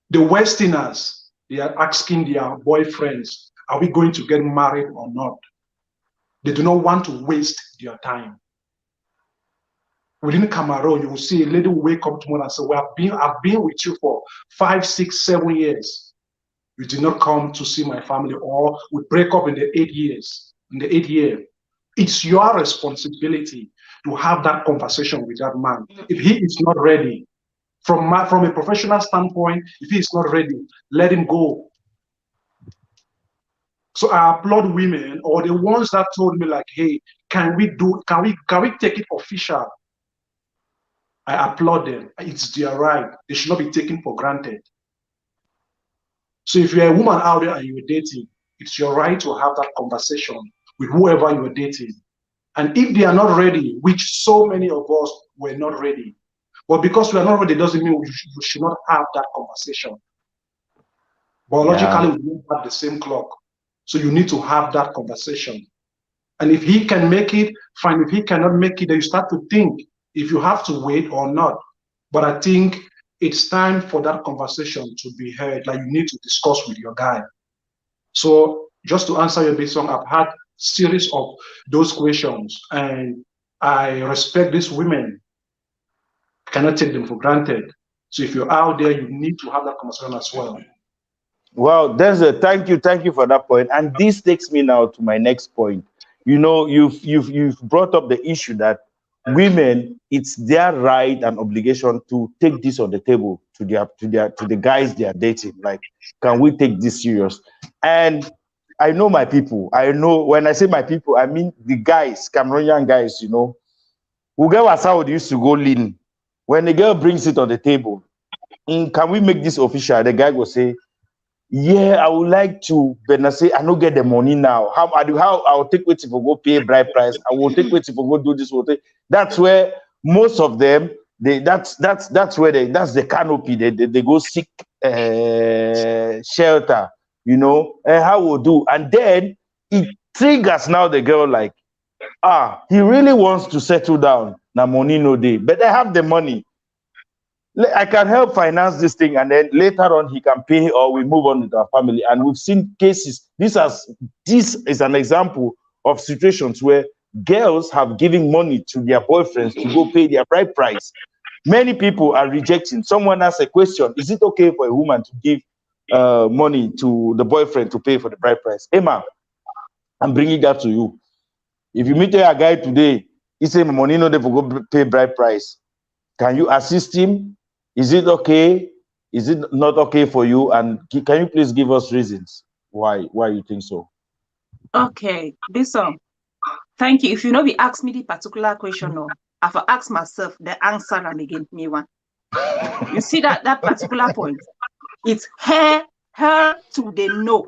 The Westerners, they are asking their boyfriends, are we going to get married or not? They do not want to waste their time. Within Cameroon, you will see a lady wake up tomorrow and say, well, I've been with you for 5, 6, 7 years. You did not come to see my family, or we break up in the 8 years. In the 8th year, it's your responsibility to have that conversation with that man. If he is not ready, from a professional standpoint, if he is not ready, let him go. So I applaud women, or the ones that told me like, hey, can we take it official? I applaud them. It's their right. They should not be taken for granted. So if you're a woman out there and you're dating, it's your right to have that conversation with whoever you're dating. And if they are not ready, which so many of us were not ready, but because we are not ready doesn't mean we should not have that conversation. Biologically, we don't have the same clock. So you need to have that conversation. And if he can make it, fine. If he cannot make it, then you start to think if you have to wait or not. But I think it's time for that conversation to be heard. Like, you need to discuss with your guy. So just to answer your big song, I've had series of those questions, and I respect these women. I cannot take them for granted. So if you're out there, you need to have that conversation as well. Well, there's a thank you for that point. And this takes me now to my next point. You know, you've brought up the issue that women, it's their right and obligation to take this on the table to the guys they are dating. Like, can we take this serious? And I know my people. I know when I say my people, I mean the guys, Cameroonian guys, you know, who get was how they used to go lean. When the girl brings it on the table, can we make this official? The guy will say, yeah, I would like to, but I say I don't get the money now. How I'll take wait if I go pay bride price. I will take wait if I go do this. That's where most of them that's the canopy. They go seek shelter, you know, and how we'll do. And then it triggers now the girl like, he really wants to settle down. Now money no day, but I have the money. I can help finance this thing, and then later on he can pay, or we move on with our family. And we've seen cases. This is an example of situations where girls have given money to their boyfriends to go pay their bride price. Many people are rejecting. Someone asked a question: is it okay for a woman to give money to the boyfriend to pay for the bride price? Emma, I'm bringing that to you. If you meet a guy today, he say money no dey for go pay bride price. Can you assist him? Is it okay? Is it not okay for you? And can you please give us reasons why you think so? Okay, Bishop. Thank you. If you know, we ask me the particular question, no, I have asked myself the answer and again me one. You see that particular point? It's her to the no.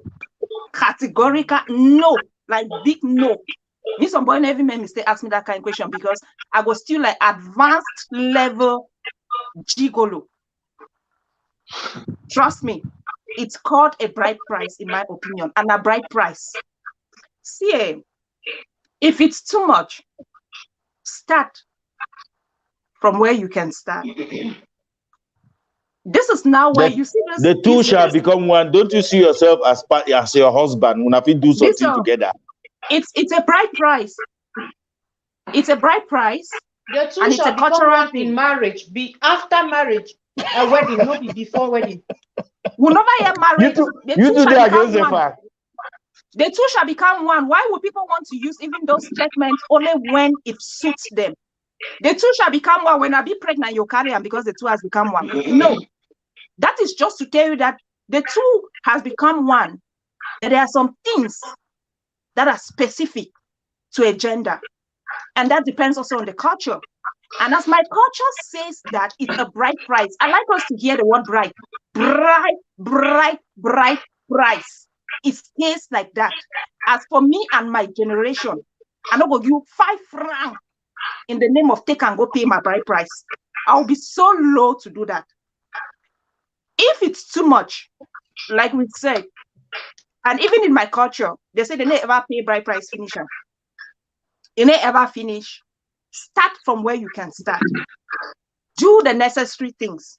Categorical no, like big no. Me some boy never made mistake ask me that kind of question because I was still like advanced level gigolo. Trust me, it's called a bride price in my opinion, and a bride price. See, if it's too much, start from where you can start. This is now where you see this. The two shall become one. Don't you see yourself as your husband? When you do something together. It's a bride price. It's a bride price. The two and shall it's a cultural in marriage. Be after marriage, a wedding, not be before wedding. We'll never get married. You two there against the fact. The two shall become one. Why would people want to use even those statements only when it suits them? The two shall become one. When I be pregnant, you carry them because the two has become one. No. That is just to tell you that the two has become one. And there are some things that are specific to a gender. And that depends also on the culture. And as my culture says that it's a bride price, I like us to hear the word bride. Bride price. It stays like that. As for me and my generation, I'm not going to give you 5 francs in the name of take and go pay my bride price. I'll be so low to do that. If it's too much, like we said, and even in my culture, they say they never pay bride price finisher. You never finish. Start from where you can start. Do the necessary things.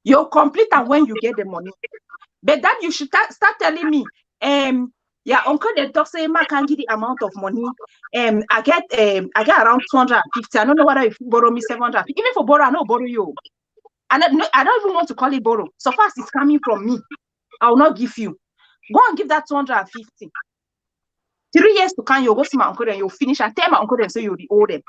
You'll complete and when you get the money. But then you should start telling me, yeah, uncle, the doctor say I can give the amount of money. I get around 250. I don't know whether if you borrow me 700. Even for borrow, I don't borrow you. And I don't even want to call it borrow. So far as it's coming from me, I will not give you. Go and give that 250. 3 years to come, you'll go see my uncle and you'll finish and tell my uncle and say you'll be owe them.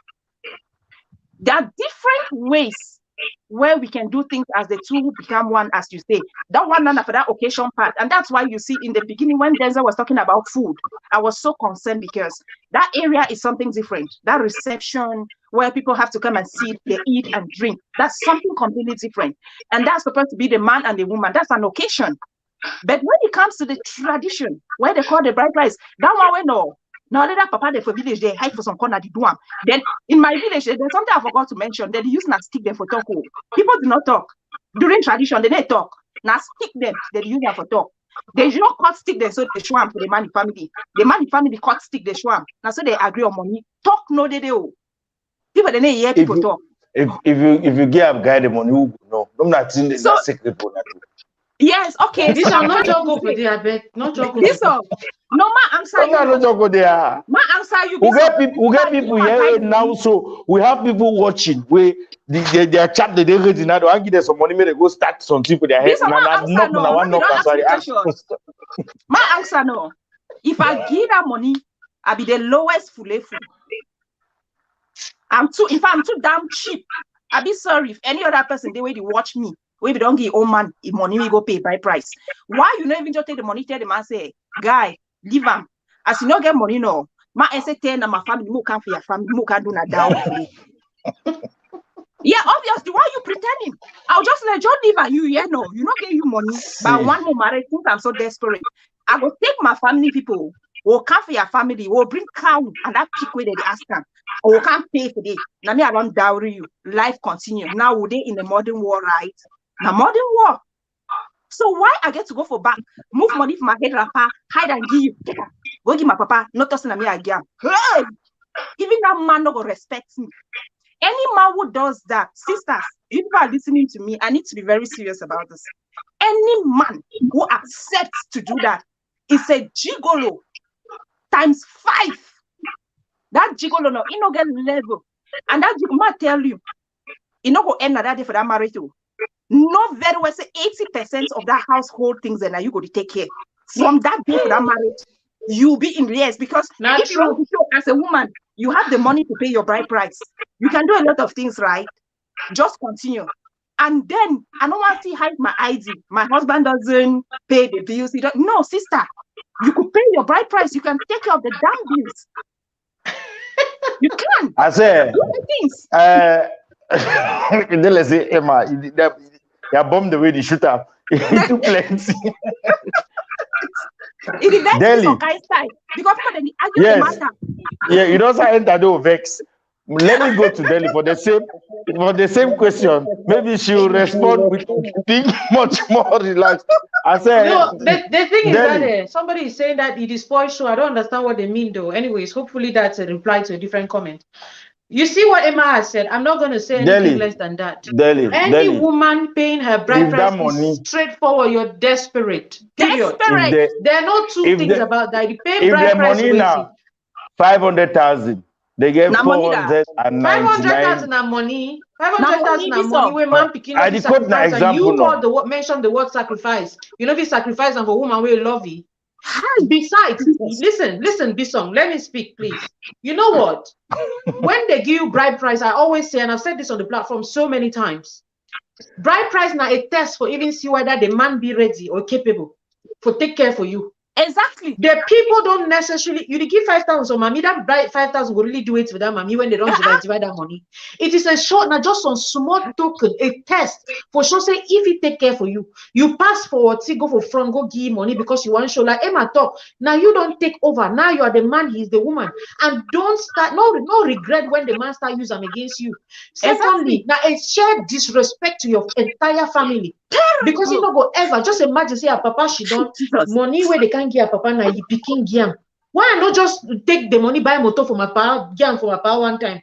There are different ways where we can do things as the two become one, as you say. That one for that occasion part. And that's why you see in the beginning when Denzel was talking about food, I was so concerned because that area is something different. That reception where people have to come and sit, they eat and drink. That's something completely different. And that's supposed to be the man and the woman. That's an occasion. But when it comes to the tradition, where they call the bride price, that one we know. Now that papa they for village, they hide for some corner, they do them. Then in my village, there's something I forgot to mention. They use na stick them for talk. People do not talk. During tradition, they don't talk. Now stick them, they use them for talk. They do not cut stick them, so they show them for the man family. The man family cut stick, they show them. Now so they agree on money. Talk no they do. People they hear people talk. If you give a guy the money, who no, I'm not saying that secret for that. Yes, okay. This are not joke over there, but not joke. This no, my answer you. No joke there. My answer you. We get people here now, so we have people watching. They are chat. They ready now. They give them some money. They go start something for their head. My answer no. If I give that money, I'll be the lowest fully. I'm too damn cheap. I'll be sorry if any other person the way they watch me. We don't give old man money, we go pay by price. Why you not even just take the money, tell the man say, guy, leave him. As you not get money, no. My say tell my family, more can for your family, more can do not down. Yeah, obviously, why are you pretending? I'll just let John leave and you, yeah, no, you not get you money. But one more marriage, think I'm so desperate. I will take my family people, will come for your family, will bring cow and that pick where they ask them. Or can't pay for this. Now me I don't dowry you. Life continue. Now we're in the modern war, right? Now modern war. So why I get to go for bank, move money from my head wrapper, hide and give you. Go give my papa, not tossing me again. Hey! Even that man not gonna respect me. Any man who does that, sisters, if you are listening to me, I need to be very serious about this. Any man who accepts to do that is a gigolo times 5. That gigolo no, it no get level. And that gigolo tell you, it no go end that day for that marriage too. Not very well say 80% of that household things and you go to take care. From that day for that marriage, you'll be in arrears because if you want to show as a woman, you have the money to pay your bride price. You can do a lot of things, right? Just continue. And then I don't want to hide my ID. My husband doesn't pay the bills. He don't. No, sister, you could pay your bride price. You can take care of the damn bills. I say, things. then let's say, Emma, you bomb the way they shoot up. It too plenty. It depends Delhi. on kind style. Because people they argue Yes. the matter. Yeah, you don't say enter the vex. Let me go to Delhi for the same question. Maybe she'll respond with being much more relaxed. I said, No, the thing is Delhi. that somebody is saying that it is spoiled show. I don't understand what they mean though. Anyways, hopefully that's a reply to a different comment. You see what Emma has said? I'm not going to say anything Delhi. less than that. Delhi. Any woman paying her bride If that price money- is straightforward. You're desperate. Period. Desperate. There are no two if things the- about that. You pay If bride the price money waiting. now 500,000, they get Na money da. 500,000 499. are money. 500,000 Na are money, money. When man picking I up dey quote na sacrifice, and you example now. mention the word sacrifice. You know, if you sacrifice and for woman will love you. Besides, listen, Bisong, let me speak, please. You know what? When they give you bride price, I always say, and I've said this on the platform so many times, bride price now a test for even see whether the man be ready or capable for take care for you. Exactly. The people don't necessarily, you give 5,000, so mommy, that bride 5,000 will really do it for that mommy when they don't divide that money. It is a short, not just some small token, a test for sure. Say if he take care for you, you pass forward, see, go for front, go give money because you want to show like Emma talk. Now you don't take over. Now you are the man, he's the woman, and don't start no regret when the man start use them against you. Secondly, now it's shared disrespect to your entire family. Because you know go ever just imagine say a papa she don't money where they can't give a papa now he picking giam. Why not just take the money buy motor for my power giam for my power one time?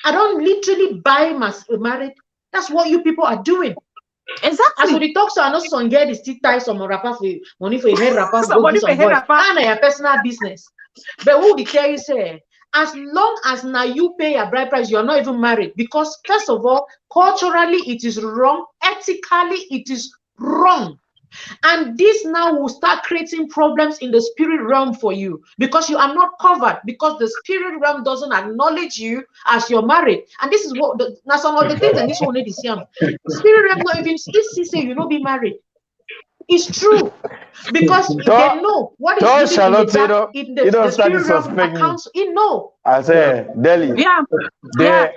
I don't literally buy my married. That's what you people are doing. Exactly. So the talks are not son get the stick tie some rapper for money for a hair rapper Some money for some hair boy. rapper. And your personal business. But who the tell you say? As long as now you pay your bride price, you are not even married. Because first of all, culturally it is wrong. Ethically it is wrong. And this now will start creating problems in the spirit realm for you because you are not covered, because the spirit realm doesn't acknowledge you as you're married. And this is what now some of the things and this one is spirit realm not even say you not be married. It's true because they know what is living in the dark, in the spirit realm accounts. You know. I say, Delhi. Yeah.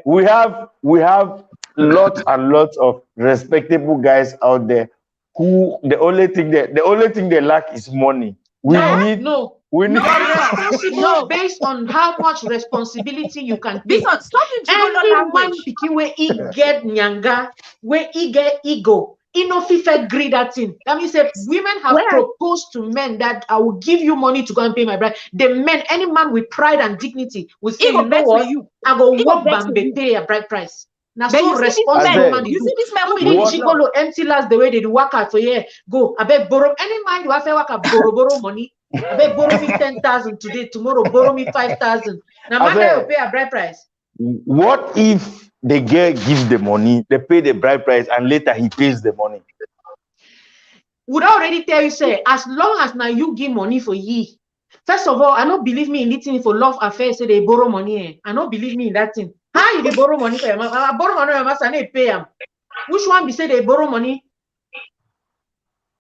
We have lots and lots of respectable guys out there who the only thing they lack is money. We need no. Responsible based on how much responsibility you can take. Any man picking where he get nyanga, where he get ego, he no fit gree that thing. That means if women have proposed to men that I will give you money to go and pay my bride. The men, any man with pride and dignity will say, you know what? I go work Bambi pay a bride price. Now so responsible man you see this man who did chigolo empty last the way they do work out for yeah. Go, I beg borrow any man you have to work out borrow money. I beg borrow me 10,000 today, tomorrow borrow me 5,000. Now man will pay a bride price. What if the girl gives the money, they pay the bride price, and later he pays the money? Would I already tell you, say, as long as now you give money for ye. First of all, I don't believe me in this thing for love affairs, say they borrow money. I don't believe me in that thing. How you borrow money for your man? I borrow money for your man, and they pay him. Which one be say they borrow money?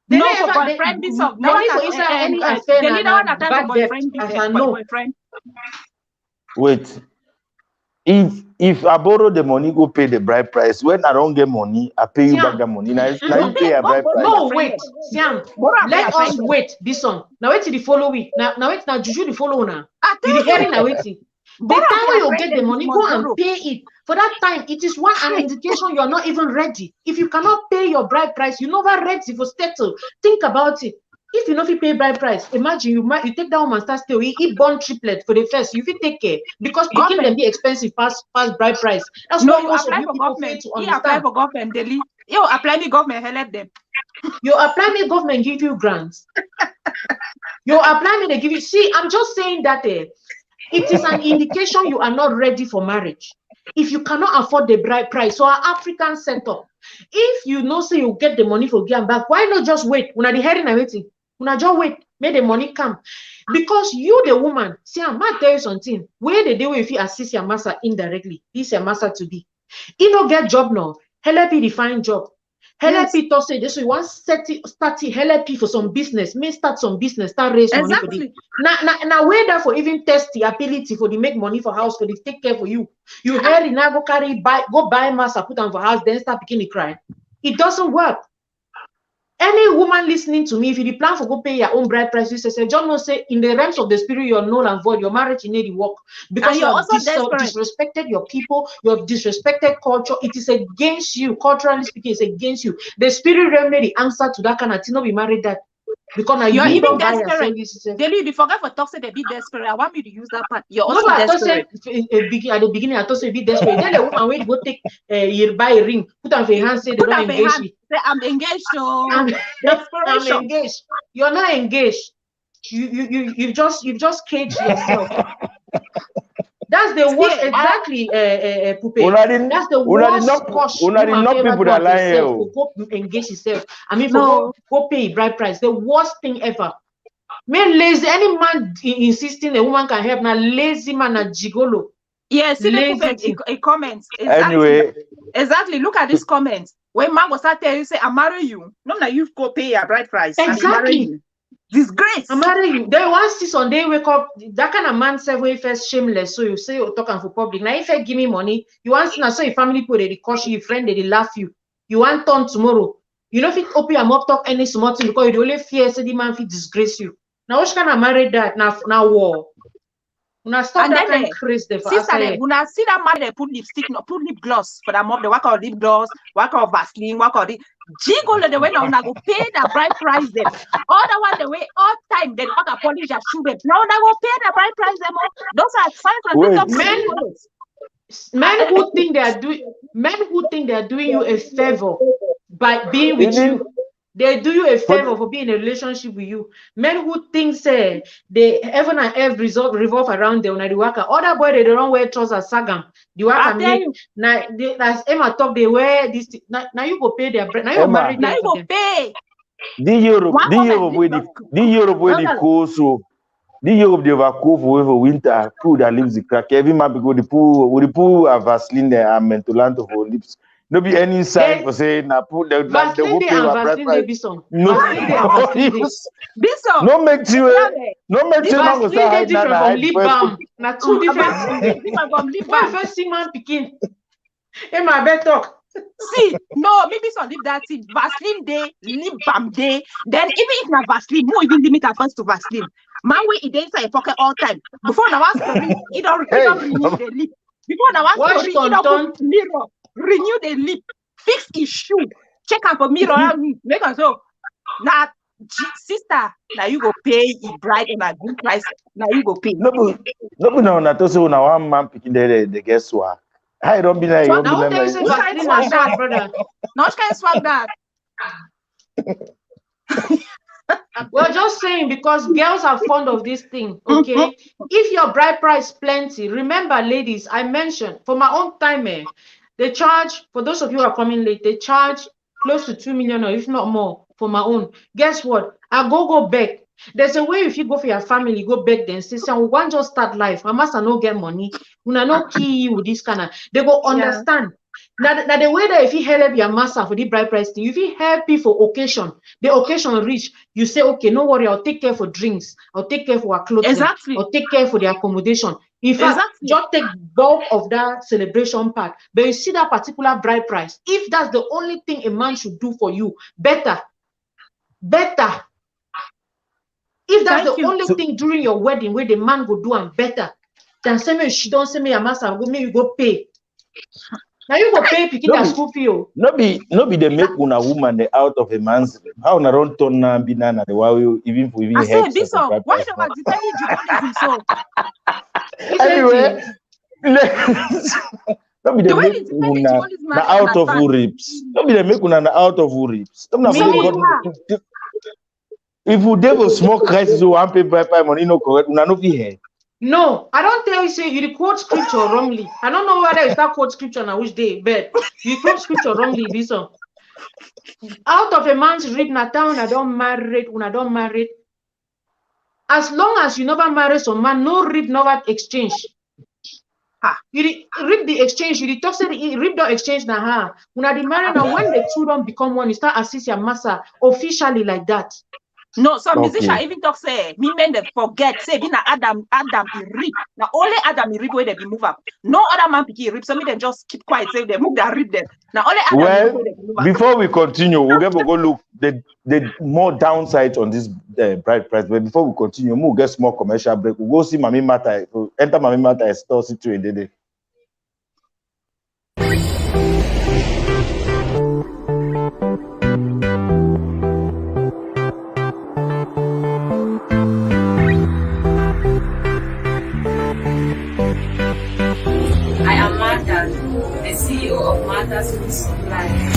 They no, for boyfriend, this of money for inside any affair and bad debt as I know. Wait, if I borrow the money, go pay the bride price. When I don't get money, I pay you back the money. Now you pay a bride price. No, wait, Siam. Let us wait this one. Now wait till the follow week. Now wait now Juju the follow now. You hearing now waiting. The time when you get the money, go and pay it. For that time, it is an indication you are not even ready. If you cannot pay your bride price, you're never ready for settle. Think about it. If you know if you pay bride price, imagine you take that woman start still eat born triplet for the first. You take care because picking them be expensive past bride price. That's no, what you most apply of you for people government. fail to You understand. apply for government daily. You apply me government help them. You apply me government give you grants. You apply me they give you. See, I'm just saying that it is an indication you are not ready for marriage. If you cannot afford the bride price, so our African setup. If you know say you get the money for getting back, why not just wait? When are the heading and waiting? When I just wait, make the money come. Because you, the woman, see, I might tell you something. Where the day if you assist your master indirectly, this your master to be. You don't get job now. Help you define job. Help it also this you want start help for some business, may start some business, start raise money for them. Now where that for even test the ability for the make money for house for the take care for you. You hear it now go buy massa, put on for house, then start beginning cry. It doesn't work. Any woman listening to me, if you plan for go pay your own bride price, you say, John no say in the realms of the spirit, you're null and void, your marriage you need to work because you have disrespected your people, you have disrespected culture. It is against you, culturally speaking, it's against you. The spirit realm made the answer to that kind of thing, not be married that. Because now you're even desperate. Daily, you forget for talk say they be desperate. I want me to use that part. You're also no, desperate. At the beginning, I thought say be desperate. Then the woman wait go take you buy a ring, put on for your hand, say they don't engage me. Say I'm engaged, so I'm engaged. You're not engaged. You've just caged yourself. That's the worst, exactly, Pupe. That's the worst cost woman ever got herself to go engage herself. I mean, for go pay bride price. The worst thing ever. Man, lazy. Any man insisting a woman can help, now lazy man, a gigolo. Yes, see the comments. Exactly. Exactly. Look at this comment. When man will start telling you, say, I marry you. No, now you go pay your bride price. Exactly. Disgrace. I marry you. Then once this Sunday wake up, that kind of man say way first shameless. So you say you're talking for public. Now if you give me money, you want to so your family put they caution your friend, they laugh you. You want turn tomorrow. You know if you open your mouth talk any small thing because you only fear say the man fit disgrace you. Now which kind of marry that now war? When I stop that kind of craze there for sister, when I see that man, they put lipstick, put lip gloss for that mom, they work out lip gloss, work out Vaseline, work out the jiggle the way now go pay the bride price them. All the one the way all time they work a polish their shoe them. Now they go pay the bride price them. Those are signs and men who think they are doing you a favor by being with you. They do you a favor for being in a relationship with you. Men who think say they heaven and earth revolve around them when they work. Other boy they don't wear trousers sagam. The work make now as Emma talk they wear this. Now you go pay their bread. Now you marry them. Now you go pay. The Europe where the cool so. The Europe they overcoat for winter. Pool that leaves the crack. Every man go the pool have Vaseline there and mentolanto for lips. No be any sign for saying na put the Vaseline pay no make you man go say different from lip balm. Na two different from lip balm. First see man pikin. Hey my bed talk. See, no, maybe some leave that thing. Vaseline day, lip balm day. Then even if not Vaseline, more even limit at first to Vaseline. Man way it inside a pocket all time. Before now story, it don't renew the lip. Before now story, it don't mirror. Renew the lip, fix his shoe, check out for mirror, make us so. Now, sister, now you go pay a bride on a good price. Now you go pay. No, na to say now one man picking the guess what? I don't be like. Now what tell you say Vaseline na swag, brother? Now which kind swag that? We're just saying because girls are fond of this thing, okay? If your bride price plenty, remember, ladies, I mentioned for my own time, they charge, for those of you who are coming late, they charge close to 2 million or if not more for my own. Guess what? I go back. There's a way if you go for your family, go back then say, we want just start life. I must not get money. We are not key you with this kind of. They go understand. Now the way that if you help your master for the bride price thing, if you help people for occasion, the occasion reach, you say, okay, no worry, I'll take care for drinks, I'll take care for our clothes, I'll take care for the accommodation. In fact, just take bulk of that celebration part. But you see that particular bride price, if that's the only thing a man should do for you, better. If that's the only thing during your wedding where the man go do and better, then say me she don't say me a master, go me you go pay. Now you go pay picking that school fee. No be they make una woman out of a man's. How na don't turn na be na the why even for even. I say Bison, why don't I tell you Judaism so? Anyway, no be they make una out of ribs. No be they make una out of ribs. If you devil smoke crisis, you want pay by money no correct. Una no be here. No, I don't tell you say you quote scripture wrongly. I don't know whether you start quote scripture now which day, but you quote scripture wrongly, Bison. Out of a man's rib, na town I don't marry. As long as you never marry some man, no rib, never exchange. You read the exchange, you talk say read the exchange now. When the married now, when the two don't become one, you start assist your master officially like that. No, some musician even talk say me men they forget say be na Adam he rip. Now only Adam he rip where they be move up. No other man picky rip. So me they just keep quiet say they move that rip them. Now only Adam well, rip where they move up. before we continue, we'll go look the more downsides on this Brideprice. But before we continue, we'll get small commercial break. We'll go see Mami Mata. Enter Mami Mata store situation. I am Martha, the CEO of Martha's Food Supply.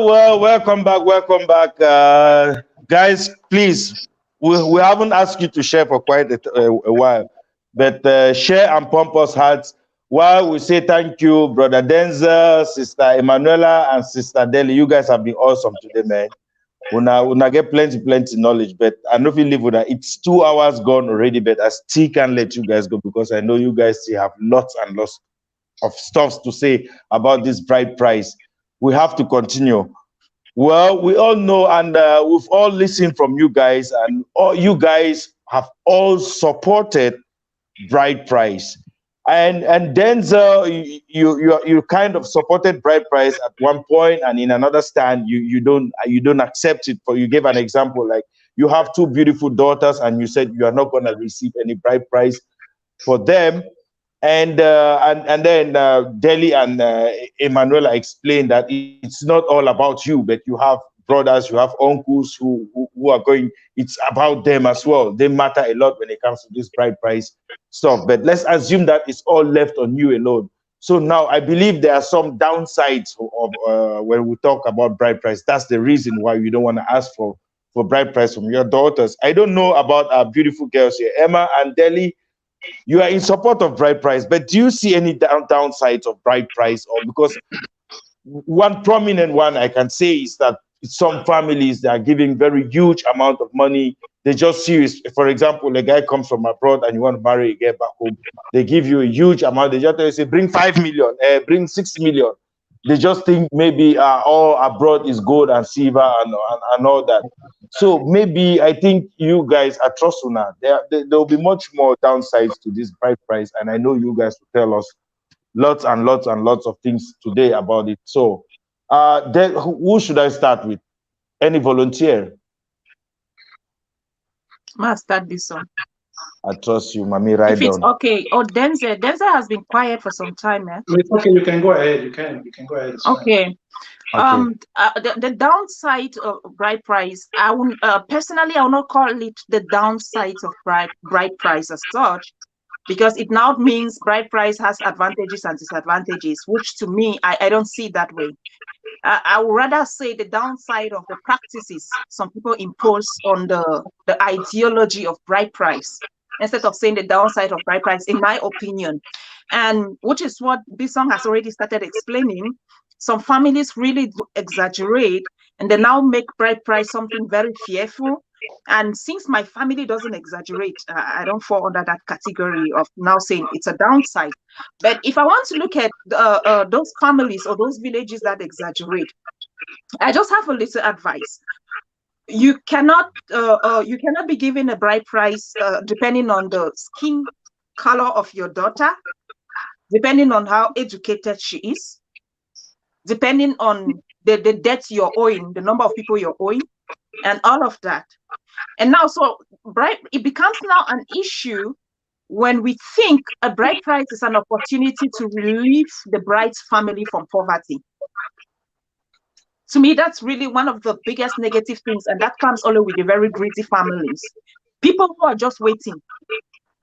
Well, welcome back. Guys, please, we haven't asked you to share for quite a while, but share and pump us hearts while we say thank you, Brother Denzel, Sister Emanuela, and Sister Deli. You guys have been awesome today, man. Una get plenty knowledge, but I know if you live with that, it's 2 hours gone already, but I still can't let you guys go because I know you guys still have lots and lots of stuff to say about this Brideprice. We have to continue. Well, we all know, and we've all listened from you guys, and all you guys have all supported Brideprice. And Denzel, you kind of supported Brideprice at one point, and in another stand, you don't accept it. For you gave an example, like you have 2 beautiful daughters, and you said you are not going to receive any Brideprice for them. And then Deli and Emanuela explained that it's not all about you, but you have brothers, you have uncles who are going. It's about them as well. They matter a lot when it comes to this Brideprice stuff. But let's assume that it's all left on you alone. So now I believe there are some downsides of when we talk about Brideprice. That's the reason why you don't want to ask for Brideprice from your daughters. I don't know about our beautiful girls here, Emma and Deli. You are in support of Brideprice, but do you see any downsides of Brideprice? Or because one prominent one I can say is that some families that are giving very huge amount of money. They just see, for example, a guy comes from abroad and you want to marry a girl back home. They give you a huge amount. They just say, bring 5 million, bring 6 million. They just think maybe all abroad is gold and silver and all that. So maybe I think you guys are Trustuna. There will be much more downsides to this Brideprice, and I know you guys will tell us lots and lots and lots of things today about it. So, who should I start with? Any volunteer? Must start this one. I trust you, Mami. Right If it's down. okay. Oh, Denzel has been quiet for some time, eh? It's okay, you can go ahead. You can go ahead. Okay. Okay. The downside of Brideprice, I would personally, I will not call it the downside of Brideprice as such, because it now means Brideprice has advantages and disadvantages, which to me, I don't see it that way. I would rather say the downside of the practices some people impose on the ideology of Brideprice, instead of saying the downside of Brideprice, in my opinion. And which is what this song has already started explaining. Some families really do exaggerate, and they now make Brideprice something very fearful. And since my family doesn't exaggerate, I don't fall under that category of now saying it's a downside. But if I want to look at those families or those villages that exaggerate, I just have a little advice. You cannot be given a bride price depending on the skin color of your daughter, depending on how educated she is, depending on the debt you're owing, the number of people you're owing, and all of that. And now, so it becomes now an issue when we think a bride price is an opportunity to relieve the bride's family from poverty. To me, that's really one of the biggest negative things, and that comes only with the very greedy families. People who are just waiting.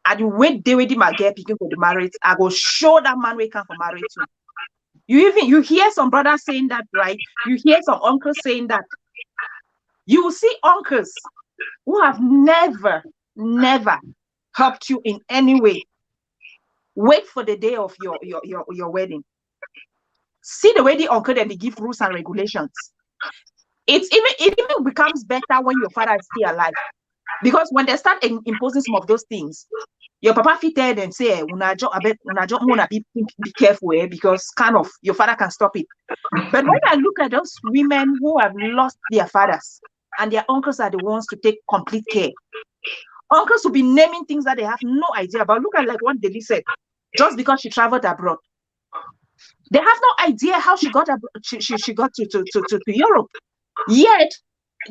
And you wait, they wait, my girl picking for the marriage. I go show that man we come for marriage too. You hear some brothers saying that, right? You hear some uncles saying that. You will see uncles who have never helped you in any way. Wait for the day of your wedding. See the way the uncle then they give rules and regulations. It even becomes better when your father is still alive. Because when they start imposing some of those things, your papa fit there and say, be careful, because kind of your father can stop it. But when I look at those women who have lost their fathers and their uncles are the ones to take complete care, uncles will be naming things that they have no idea about. Look at like what Deli said, just because she traveled abroad. They have no idea how she got she got to Europe. Yet,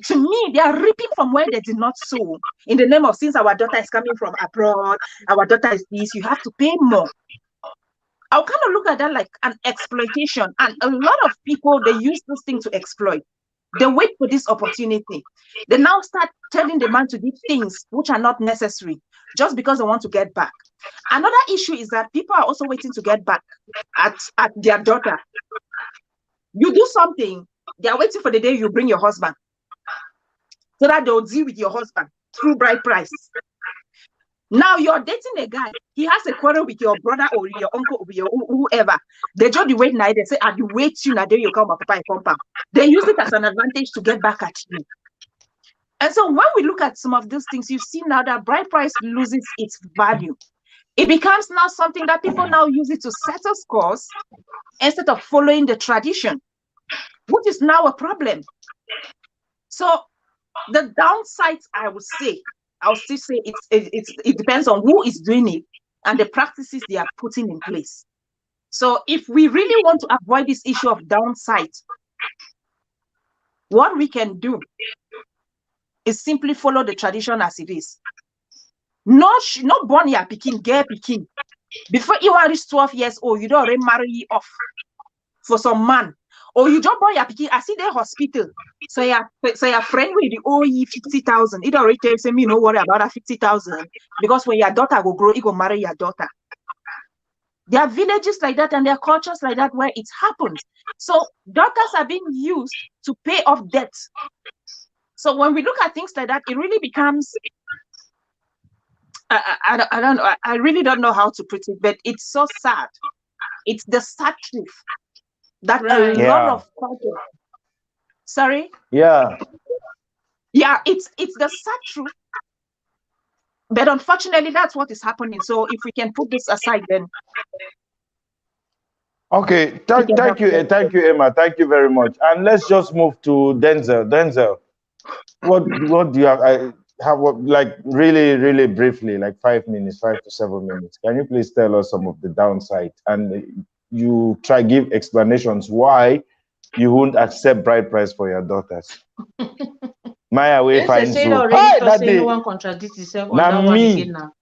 to me, they are reaping from where they did not sow. In the name of, since our daughter is coming from abroad, our daughter is this, you have to pay more. I'll kind of look at that like an exploitation. And a lot of people, they use this thing to exploit. They wait for this opportunity. They now start telling the man to do things which are not necessary just because they want to get back. Another issue is that people are also waiting to get back at their daughter. You do something, they are waiting for the day you bring your husband, so that they'll deal with your husband through Brideprice. Now you're dating a guy, he has a quarrel with your brother or your uncle or your whoever. They just wait night, they say, and you wait you now, then you come up, papa, compound. They use it as an advantage to get back at you. And so when we look at some of those things, you see now that Brideprice loses its value. It becomes now something that people now use it to settle scores instead of following the tradition, which is now a problem. So the downsides, I'll still say it depends on who is doing it and the practices they are putting in place. So if we really want to avoid this issue of downside, what we can do is simply follow the tradition as it is. Not born your picking, girl picking. Before you are 12 years old, you don't already marry off for some man. Or you just born your picking, I see the hospital. So your friend with the OE 50,000. It already tells me, no worry about that 50,000. Because when your daughter will grow, you go marry your daughter. There are villages like that and there are cultures like that where it happens. So daughters are being used to pay off debt. So when we look at things like that, it really becomes, I don't know. I really don't know how to put it, but it's so sad. It's the sad truth that a lot of culture. Sorry. Yeah, it's the sad truth. But unfortunately, that's what is happening. So if we can put this aside, then. Okay, thank you, Emma. Thank you very much. And let's just move to Denzel. Denzel, what do you have? Like really briefly, like 5 to 7 minutes. Can you please tell us some of the downside, and you try give explanations why you won't accept Brideprice for your daughters? My way finds you. That day, no one contradicts himself on that one again now.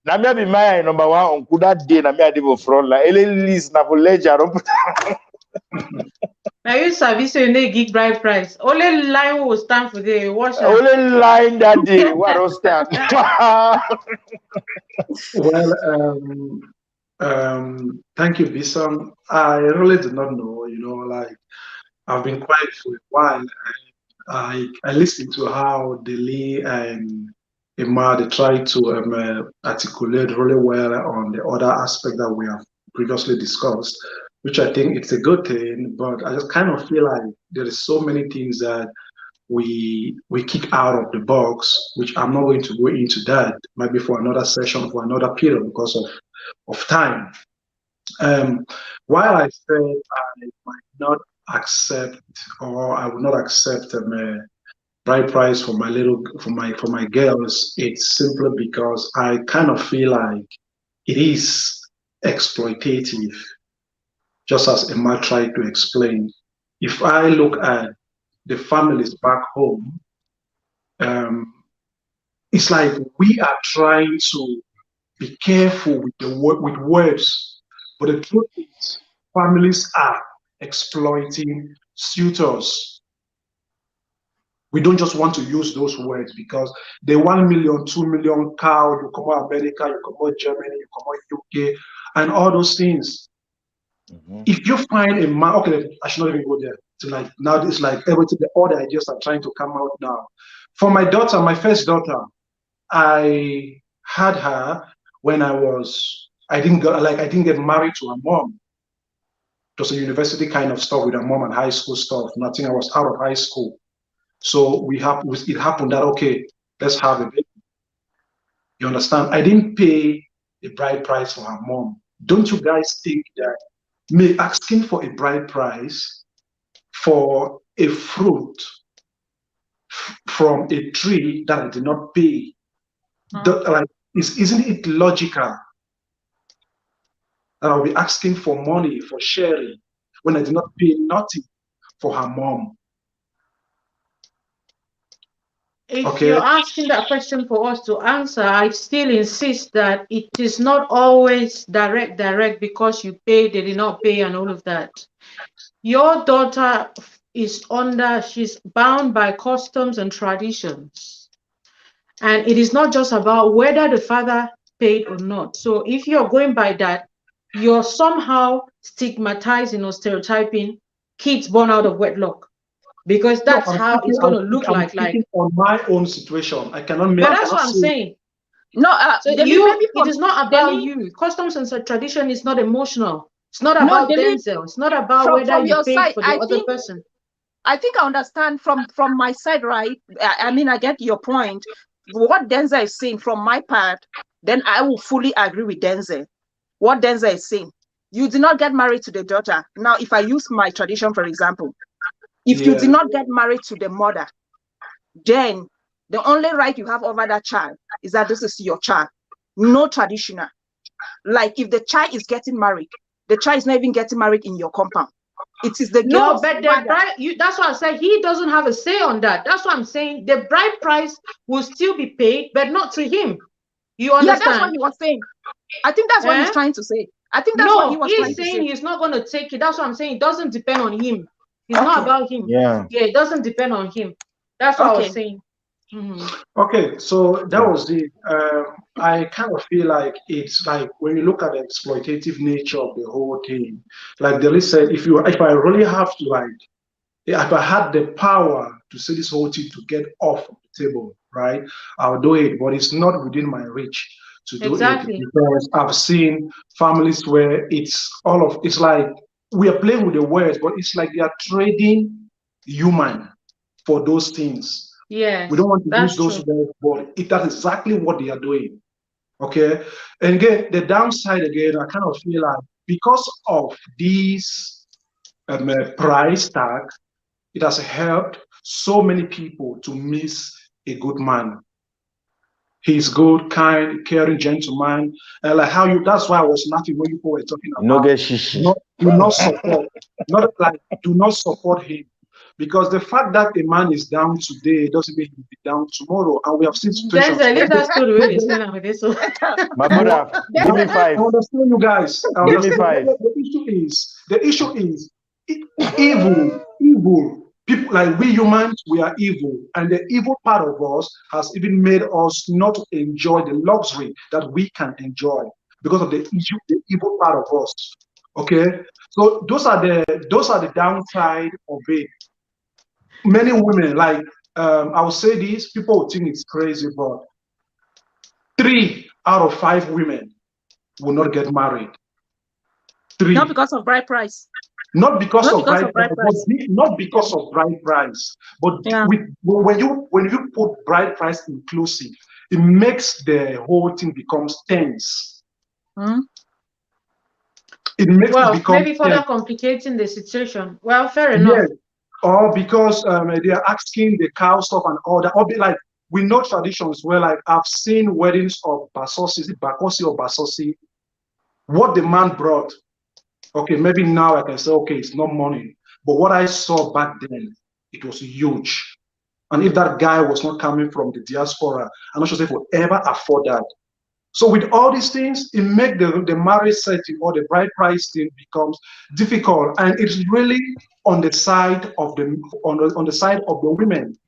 Namia be my number one uncle that day. Namia dey front like list na for ledger. Now you service you need gig Brideprice. Only line will stand for the watch. Only line that day. What will stand? Well, thank you, Bison. I really do not know. Like I've been quiet for a while. I listened to how Deli and Emma they try to articulate really well on the other aspect that we have previously discussed, which I think it's a good thing. But I just kind of feel like there is so many things that we kick out of the box, which I'm not going to go into that, maybe for another session, for another period because of time. While I said I might not accept, or I will not accept a bride price for my girls, it's simply because I kind of feel like it is exploitative, just as Emma tried to explain. If I look at the families back home, it's like we are trying to be careful with words, but the truth is, families are exploiting suitors. We don't just want to use those words because the 1 million, 2 million cow, you come out America, you come out Germany, you come out UK, and all those things. If you find a man, okay, I should not even go there. So like now, it's like everything, all the ideas are trying to come out now. For my daughter, my first daughter, I had her when I didn't get married to her mom. It was a university kind of stuff with her mom and high school stuff. Nothing. I was out of high school. So it happened that, okay, let's have a baby. You understand? I didn't pay a bride price for her mom. Don't you guys think that me asking for a bride price for a fruit from a tree that I did not pay, isn't it logical that I'll be asking for money for sharing when I did not pay nothing for her mom? If you're asking that question for us to answer, I still insist that it is not always direct because you pay, they did not pay, and all of that. Your daughter she's bound by customs and traditions. And it is not just about whether the father paid or not. So if you're going by that, you're somehow stigmatizing or stereotyping kids born out of wedlock. Because that's how it's going to look like. On my own situation, I cannot make. But that's what I'm saying. No, so it is not about you. Customs and tradition is not emotional. It's not about Denzel. It's not about whether you paid for the other person. I think I understand from my side, right? I mean, I get your point. What Denzel is saying from my part, then I will fully agree with Denzel. What Denzel is saying, you did not get married to the daughter. Now, if I use my tradition, for example, if you did not get married to the mother, then the only right you have over that child is that this is your child. No traditional. Like if the child is getting married, the child is not even getting married in your compound. It is the girl. No, but the bride, that's what I said. He doesn't have a say on that. That's what I'm saying. The bride price will still be paid, but not to him. You understand? Yeah, that's what he was saying. I think that's what he's trying to say. I think that's what he was trying to say. He's saying he's not going to take it. That's what I'm saying. It doesn't depend on him. It's not about him. Yeah, it doesn't depend on him. That's what I was saying. Okay, so that was it. I kind of feel like it's like when you look at the exploitative nature of the whole thing, like Deli said, if I really have to, like, if I had the power to say this whole thing to get off the table, right, I'll do it, but it's not within my reach to do it because I've seen families where it's like we are playing with the words, but it's like they are trading human for those things. Yeah, we don't want to use those words, but that's exactly what they are doing. Okay, and again, the downside again, I kind of feel like because of this price tag, it has helped so many people to miss a good man. He's good, kind, caring gentleman. Like how you, that's why I was laughing when you were talking about do not support, do not support him. Because the fact that a man is down today doesn't mean he'll be down tomorrow. And we have seen situations. My brother, give me 5. I understand you guys. Give me 5. The issue is evil. People like we humans, we are evil. And the evil part of us has even made us not enjoy the luxury that we can enjoy because of the evil part of us. Okay? So those are the downside of it. Many women, like I will say this, people will think it's crazy, but 3 out of 5 women will not get married. 3. Not because of bride price. Not because of Because bride of bride price. not because of bride price, but Yeah. when you put bride price inclusive, it makes the whole thing becomes tense. Hmm? It makes it Well, become maybe further tense. complicating the situation. Well, fair enough. Yes, or because they are asking the cow stuff and all that. Or be like, we know traditions where, like, I've seen weddings of Basosi, Bakosi or Basosi, what the man brought. Okay, maybe now I can say, okay, it's not money. But what I saw back then, it was huge. And if that guy was not coming from the diaspora, I'm not sure if he would ever afford that. So with all these things, it makes the marriage setting or the bride price thing becomes difficult. And it's really on the side of the side of the women.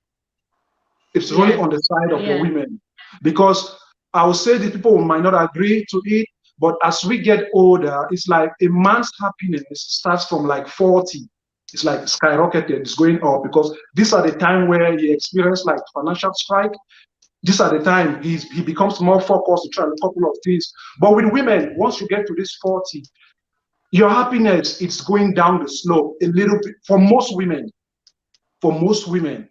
It's really on the side of the women. Because I would say the people might not agree to it, but as we get older, it's like a man's happiness starts from like 40. It's like skyrocketed, it's going up because these are the time where he experienced like financial strike. These are the time he becomes more focused to try a couple of things. But with women, once you get to this 40, your happiness is going down the slope a little bit for most women. For most women.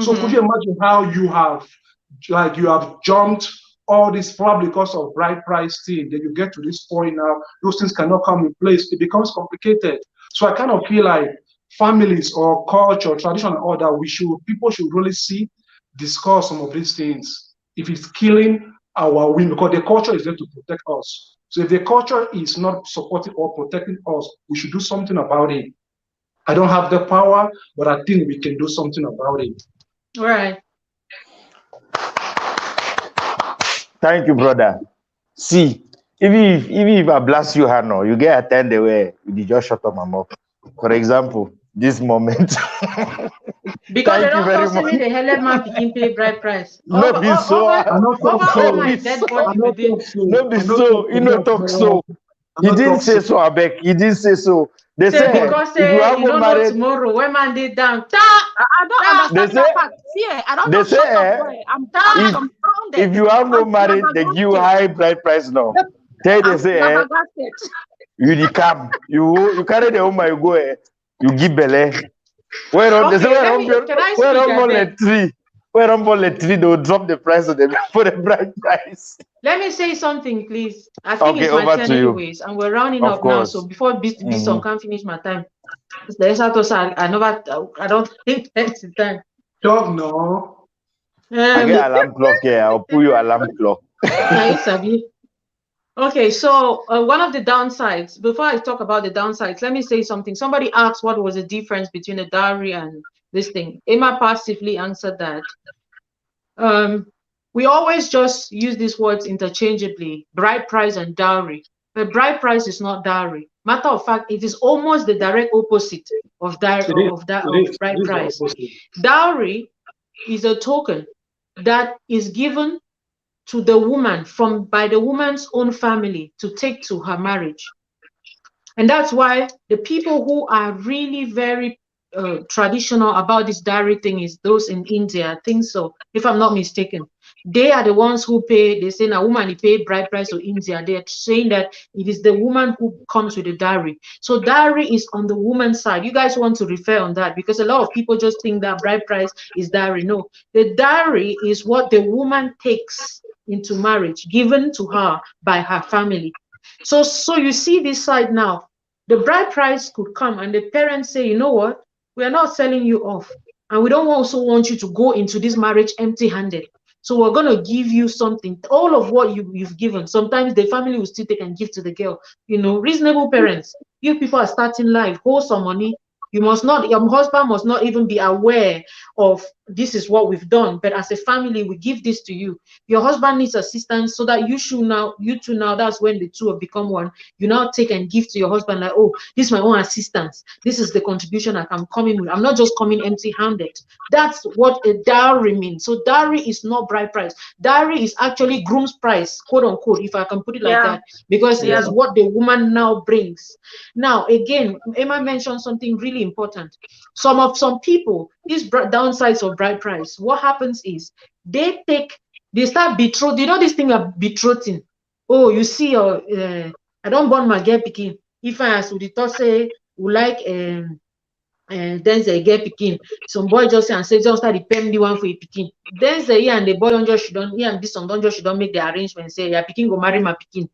So could you imagine how you have jumped all this probably because of bride price thing? Then you get to this point now, those things cannot come in place. It becomes complicated. So I kind of feel like families or culture, tradition, and all that, people should really discuss some of these things. If it's killing our women, because the culture is there to protect us. So if the culture is not supporting or protecting us, we should do something about it. I don't have the power, but I think we can do something about it. Right. Thank you, brother. See, even if I blast you, Hano, you get attended where you just shut up my mouth. For example, this moment. Because they Thank you don't very also much. say the hell man picking pay bride price. No be so. Over my dead body within. No be so. You know talk so. He didn't say so, Abek. He didn't say so. They Say say because if you have you don't know married, tomorrow when man did down. I don't they understand say that part. See, I don't they know. Shut up, say boy. I'm if dumbfounded. you have no I'm married, they give you flabbergasted. high bride price now. Tell they I'm say flabbergasted. you the cam. You carry the woman, you go you give belly. Where on they say Okay, can I where speak on a bit? tree. Where on tree, they will drop the price of the for the bride price. Let me say something, please. I think Okay, it's my over turn to you. anyways, and we're rounding Of up now. So course. before this song can't finish my time, there's I don't think that's the time. Don't know. I get alarm clock here. I'll pull you alarm clock. Okay, so one of the downsides, before I talk about the downsides, let me say something. Somebody asked what was the difference between the dowry and this thing. Emma passively answered that. We always just use these words interchangeably, bride price and dowry. But bride price is not dowry. Matter of fact, it is almost the direct opposite of bride price. Dowry is a token that is given to the woman by the woman's own family to take to her marriage. And that's why the people who are really very traditional about this dowry thing is those in India, I think so, if I'm not mistaken. They are the ones who pay. They say a woman pay bride price to India. They're saying that it is the woman who comes with the dowry. So dowry is on the woman's side. You guys want to refer on that because a lot of people just think that bride price is dowry. No, the dowry is what the woman takes into marriage, given to her by her family. So you see this side now. The bride price could come and the parents say, you know what? We are not selling you off. And we don't also want you to go into this marriage empty-handed. So we're going to give you something, all of what you've given. Sometimes the family will still take and give to the girl. You know, reasonable parents. If people are starting life, hold some money. Your husband must not even be aware of this is what we've done. But as a family, we give this to you. Your husband needs assistance so that you two now, that's when the two have become one. You now take and give to your husband like, oh, this is my own assistance. This is the contribution I can come in with. I'm not just coming empty-handed. That's what a dowry means. So dowry is not bride price. Dowry is actually groom's price, quote unquote, if I can put it like that, because it is what the woman now brings. Now, again, Emma mentioned something really important. Some people, these downsides of bride price, what happens is they start betrothing. You know this thing of betrothing. Oh, you see, I don't burn my girl picking. If I ask, would the thought say who like and then they get picking. Some boy just say and say just start the paying the one for a picking. Then say yeah, and the boy don't just she don't yeah, and this one don't just she don't make the arrangement. Say yeah, picking go marry my picking.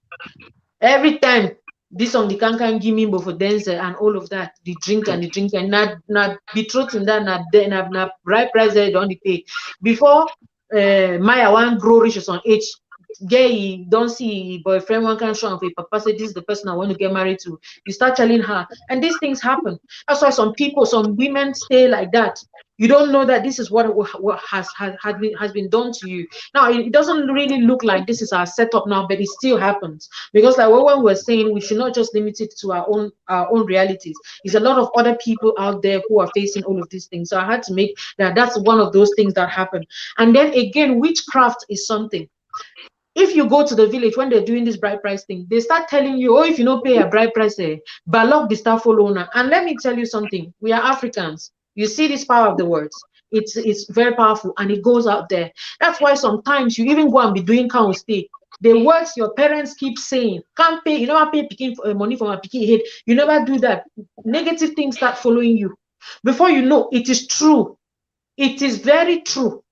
Every time this on the can give me both for dance and all of that, the drink and not betrothing that na right price there don't pay. Before Maya one grow rich on age. Gay, don't see boyfriend one can show and papa say this is the person I want to get married to. You start telling her, and these things happen. That's why some women stay like that. You don't know that this is what has been done to you. Now it doesn't really look like this is our setup now, but it still happens because like what we're saying, we should not just limit it to our own realities. There's a lot of other people out there who are facing all of these things. So I had to make that's one of those things that happen. And then again, witchcraft is something. If you go to the village when they're doing this bride price thing, they start telling you, oh, if you don't pay a bride price, balok be start following. And let me tell you something, we are Africans. You see this power of the words. It's very powerful and it goes out there. That's why sometimes you even go and be doing count stay. The words your parents keep saying, can't pay, you never pay picking money from a picking head. You never do that. Negative things start following you. Before you know, it is true. It is very true.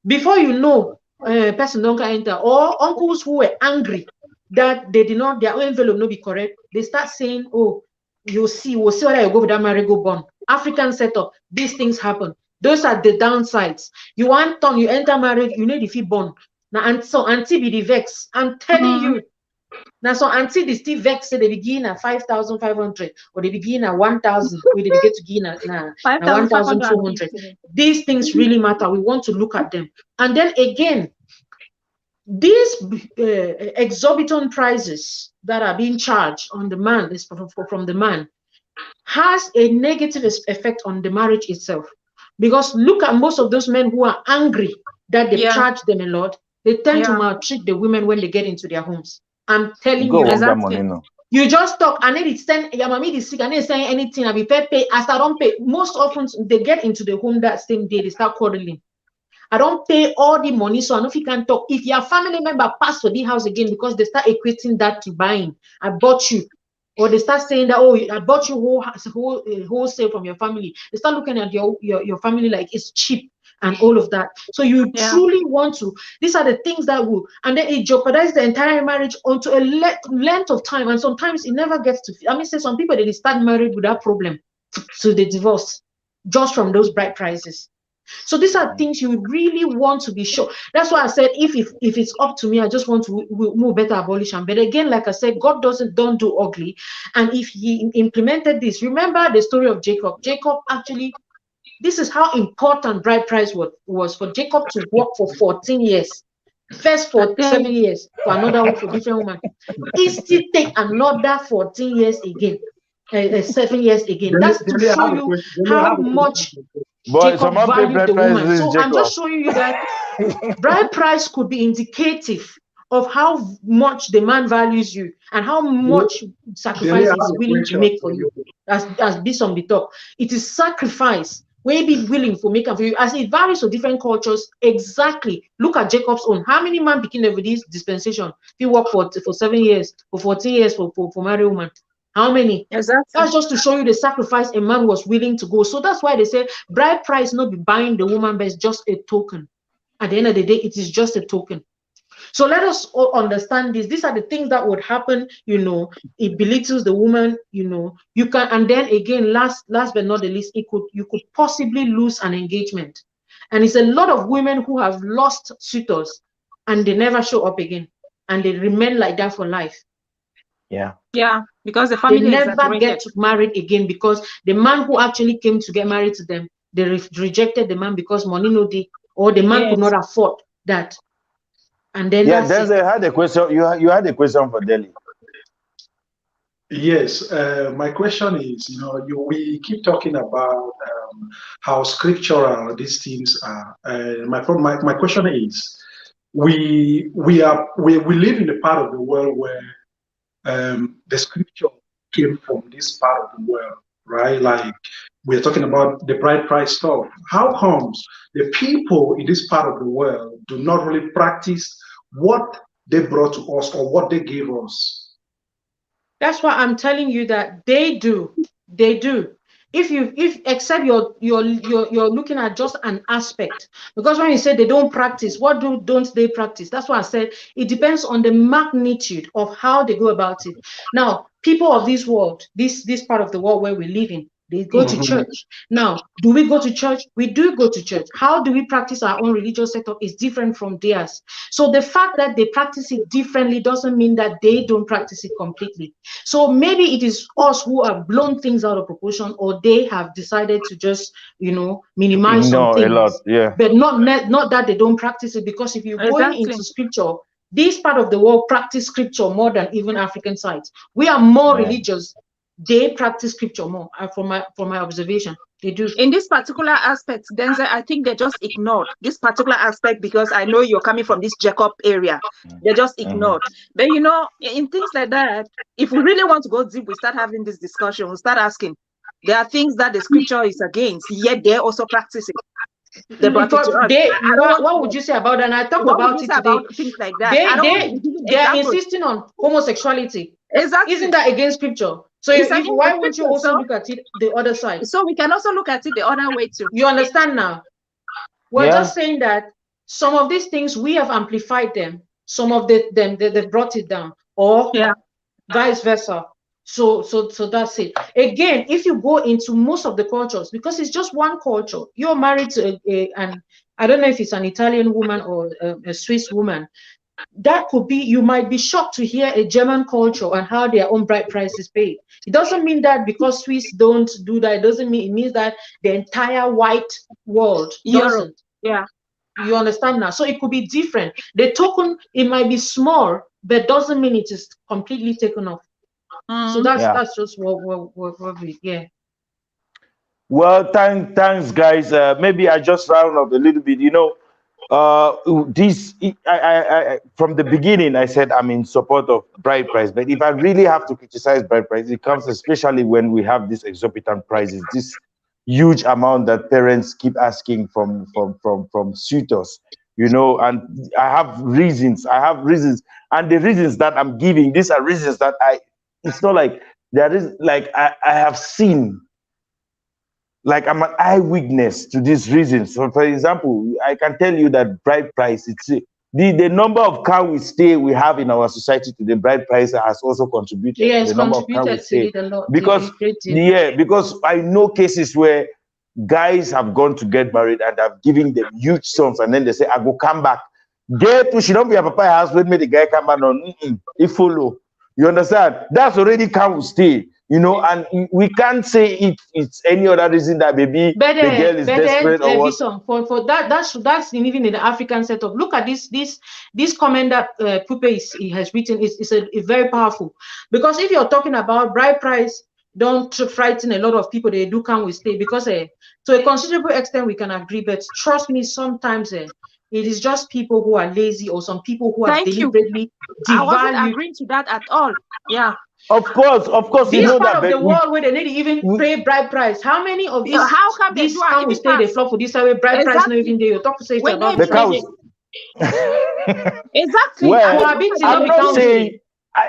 Before you know, person don't enter, or uncles who were angry that they did not, their envelope not be correct, they start saying, oh, we'll see whether you go with that marry go born. African setup, these things happen. Those are the downsides. You want turn, you enter marriage, you need if you born. Now, and so auntie be the vex. I'm telling you. Now, so auntie the still vex say they begin at 5,500 or they begin at 1,000, or they begin to begin at 1,200. These things really matter. We want to look at them. And then again, these exorbitant prices that are being charged on the man is from the man has a negative effect on the marriage itself. Because look at most of those men who are angry that they charge them a lot, they tend to maltreat the women when they get into their homes. I'm telling you, exactly. You just talk, and then it's send your mommy is sick, and then saying anything, I be pay. As I don't pay, most often they get into the home that same day, they start quarreling. I don't pay all the money, so I know if you can talk. If your family member pass for the house again because they start equating that to buying, I bought you. Or they start saying that, oh, I bought you wholesale from your family. They start looking at your family like it's cheap and all of that. So you truly want to, these are the things that will, and then it jeopardizes the entire marriage onto a length of time. And sometimes it never gets to, I mean, say some people, they start married without problem to the divorce just from those bride prices. So these are things you really want to be sure. That's why I said, if it's up to me, I just want to move better abolition. But again, like I said, God don't do ugly. And if he implemented this, remember the story of Jacob. Jacob actually, this is how important bride price was for Jacob to work for 14 years. First for 7 years, for another one, for different woman. He still take another 14 years again, 7 years again. That's to show you how much Jacob valued the woman. So I'm just showing you that bride price could be indicative of how much the man values you and how much sacrifice he's willing to make for you. As this on the top, it is sacrifice. Will be willing for making for you, as it varies for different cultures. Exactly. Look at Jacob's own. How many men begin over this dispensation? He worked for 7 years, for 14 years for married woman. How many? Exactly. That's just to show you the sacrifice a man was willing to go. So that's why they say bride price not be buying the woman, but it's just a token. At the end of the day, it is just a token. So let us all understand this. These are the things that would happen, it belittles the woman, you can, and then again, last but not the least, you could possibly lose an engagement. And it's a lot of women who have lost suitors and they never show up again and they remain like that for life. Yeah, because the family they never get married again because the man who actually came to get married to them, they rejected the man because money no day, or the man could not afford that. And then Denzel had a question. You had a question for Delhi. Yes, my question is, we keep talking about how scriptural these things are. My question is, we live in a part of the world where the scripture came from this part of the world, right? Like we're talking about the bride price stuff. How comes the people in this part of the world do not really practice what they brought to us or what they gave us? That's why I'm telling you that they do. They do. If except you're looking at just an aspect, because when you say they don't practice, what don't they practice? That's why I said it depends on the magnitude of how they go about it. Now, people of this world, this part of the world where we live in, they go to church. Now, do we go to church? We do go to church. How do we practice our own religious setup is different from theirs. So the fact that they practice it differently doesn't mean that they don't practice it completely. So maybe it is us who have blown things out of proportion, or they have decided to just, minimize some things. A lot, yeah. But not that they don't practice it, because if you're going into scripture, this part of the world practice scripture more than even African sites. We are more religious. They practice scripture more, from my observation. They do. In this particular aspect, Denzel, I think they just ignored this particular aspect, because I know you're coming from this Jacob area. They just ignored. But in things like that, if we really want to go deep, we start having this discussion. We start asking. There are things that the scripture is against, yet they're also practicing. What would you say about that? And I talk about it today. About things like that. They are insisting on homosexuality. Exactly. Isn't that against scripture? So why won't you also look at it the other side? So we can also look at it the other way too. You understand now? We're just saying that some of these things we have amplified them. Some of them they brought it down, or vice versa. So that's it. Again, if you go into most of the cultures, because it's just one culture, you're married to and I don't know if it's an Italian woman or a Swiss woman. That could be, you might be shocked to hear a German culture and how their own bride price is paid. It doesn't mean that because Swiss don't do that, it means that the entire white world doesn't. Yeah. You understand now? So it could be different. The token, it might be small, but doesn't mean it is completely taken off. So that's just what we Well, thanks guys. Maybe I just round up a little bit. I from the beginning I said I'm in support of Brideprice, but if I really have to criticize Brideprice, it comes especially when we have these exorbitant prices, this huge amount that parents keep asking from suitors, and I have reasons, and the reasons that I'm giving, these are reasons that it's not like there is, like I have seen, like I'm an eyewitness to these reasons. So for example, I can tell you that Brideprice, it's the number of cows we have in our society to the Brideprice has also contributed. Yes, the number contributed of to it a lot. Because I know cases where guys have gone to get married and have given them huge sums, and then they say, I go come back. Get to, she don't be a papa house when the guy come back on it follow. You understand? That's already cow stay. And we can't say it's any other reason that maybe the girl is desperate or what. For that's even in the African setup. Look at this comment that Pupe has written is a very powerful, because if you're talking about bride price, don't frighten a lot of people. They do come with stay, because to a considerable extent we can agree, but trust me, sometimes it is just people who are lazy, or some people who are deliberately devalued. I wasn't agreeing to that at all. Yeah. Of course. This part of the world where they need to even pay bride price. How many of these? How come this can we stay? They flop for this way. Bride price not even there. You talk to say about the cows. Exactly. Well, I'm not saying.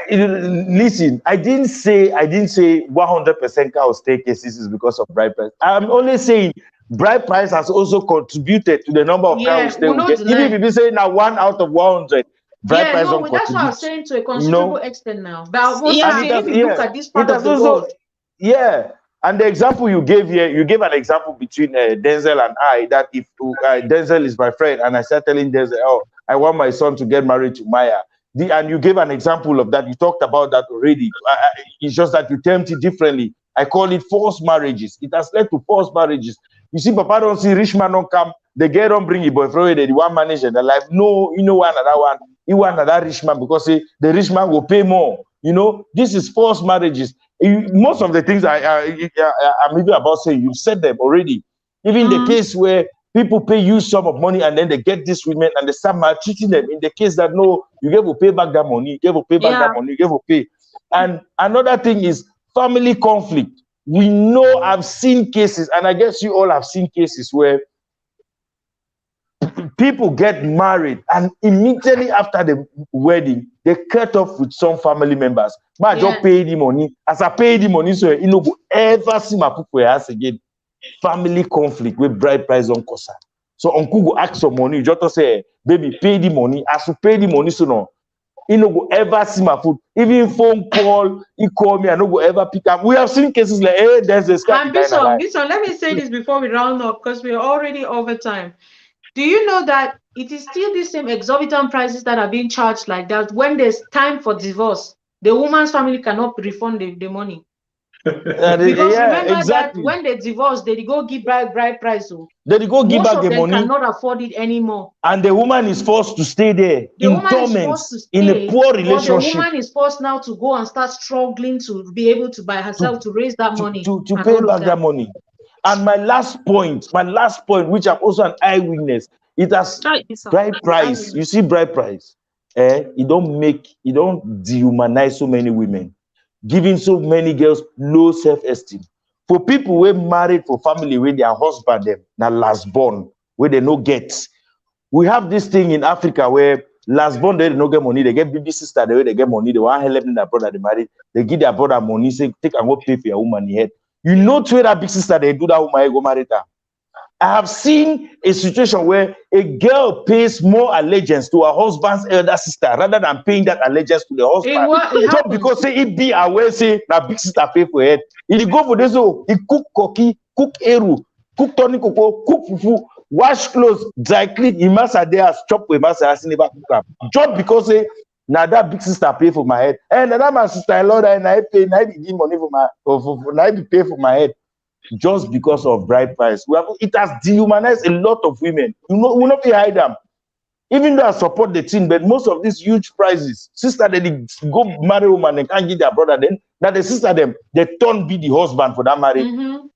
Listen, I didn't say 100% cow stay cases is because of bride price. I'm only saying bride price has also contributed to the number of cows stay. Even if you say now 1 out of 100. That's what I'm saying, to a considerable extent now. But if you look at this part of the world. Yeah. And the example you gave here, you gave an example between Denzel and I, that if Denzel is my friend and I start telling Denzel, oh, I want my son to get married to Maya. And you gave an example of that. You talked about that already. It's just that you termed it differently. I call it forced marriages. It has led to forced marriages. You see, Papa don't see rich man don't come. The girl don't bring your boyfriend. They want manage their life. No, another one. You want another rich man because the rich man will pay more. This is forced marriages. Most of the things I'm even about saying, you've said them already. Even the case where people pay huge sum of money and then they get these women and they start maltreating them. In the case that no, you have to pay back that money. You have to pay back that money. You have to pay. And another thing is family conflict. We know, I've seen cases, and I guess you all have seen cases where people get married and immediately after the wedding, they cut off with some family members. But I just pay the money. As I pay the money, so you know, ever see my people house again. Family conflict with bride price on Kosa. So uncle go ask for money, you just say, baby, pay the money. As you pay the money, so no, you no go ever see my food. Even phone call, he call me, I no go ever pick up. We have seen cases like, hey, there's a scam. And Bison, let me say this before we round up, because we're already over time. Do you know that it is still the same exorbitant prices that are being charged like that when there's time for divorce? The woman's family cannot refund the money. Because remember that when they divorce, they go give bride price. So they go give back the money. Cannot afford it anymore. And the woman is forced to stay there in torments, in a poor relationship. The woman is forced now to go and start struggling to be able to buy herself to raise that money. To pay back that money. And my last point, which I'm also an eyewitness, it has bride price. You see, bride price. It don't dehumanize so many women, giving so many girls low self-esteem. For people who are married for family where their husband them now last born, where they no get. We have this thing in Africa where last born they no get money, they get baby sister, they get money, they want help them their brother they married, they give their brother money, say take and go pay for your woman head. You know, to that big sister, they do that woman go marry her. I have seen a situation where a girl pays more allegiance to her husband's elder sister rather than paying that allegiance to the husband. Just because say it be aware, say that big sister pay for it. If you go for this, he cook koki, cook eru, cook tony coco, cook fufu, wash clothes, dry clean, he must have there chop with must have never cook up. Just because say now that big sister pay for my head, and now my sister-in-law and I pay, now they give money for my, now they pay for my head. Just because of bride price. It has dehumanized a lot of women. You know, we not hide them. Even though I support the team, but most of these huge prices, sister, they go marry a woman and can't give their brother, then that the sister them, they don't be the husband for that marriage. Mm-hmm.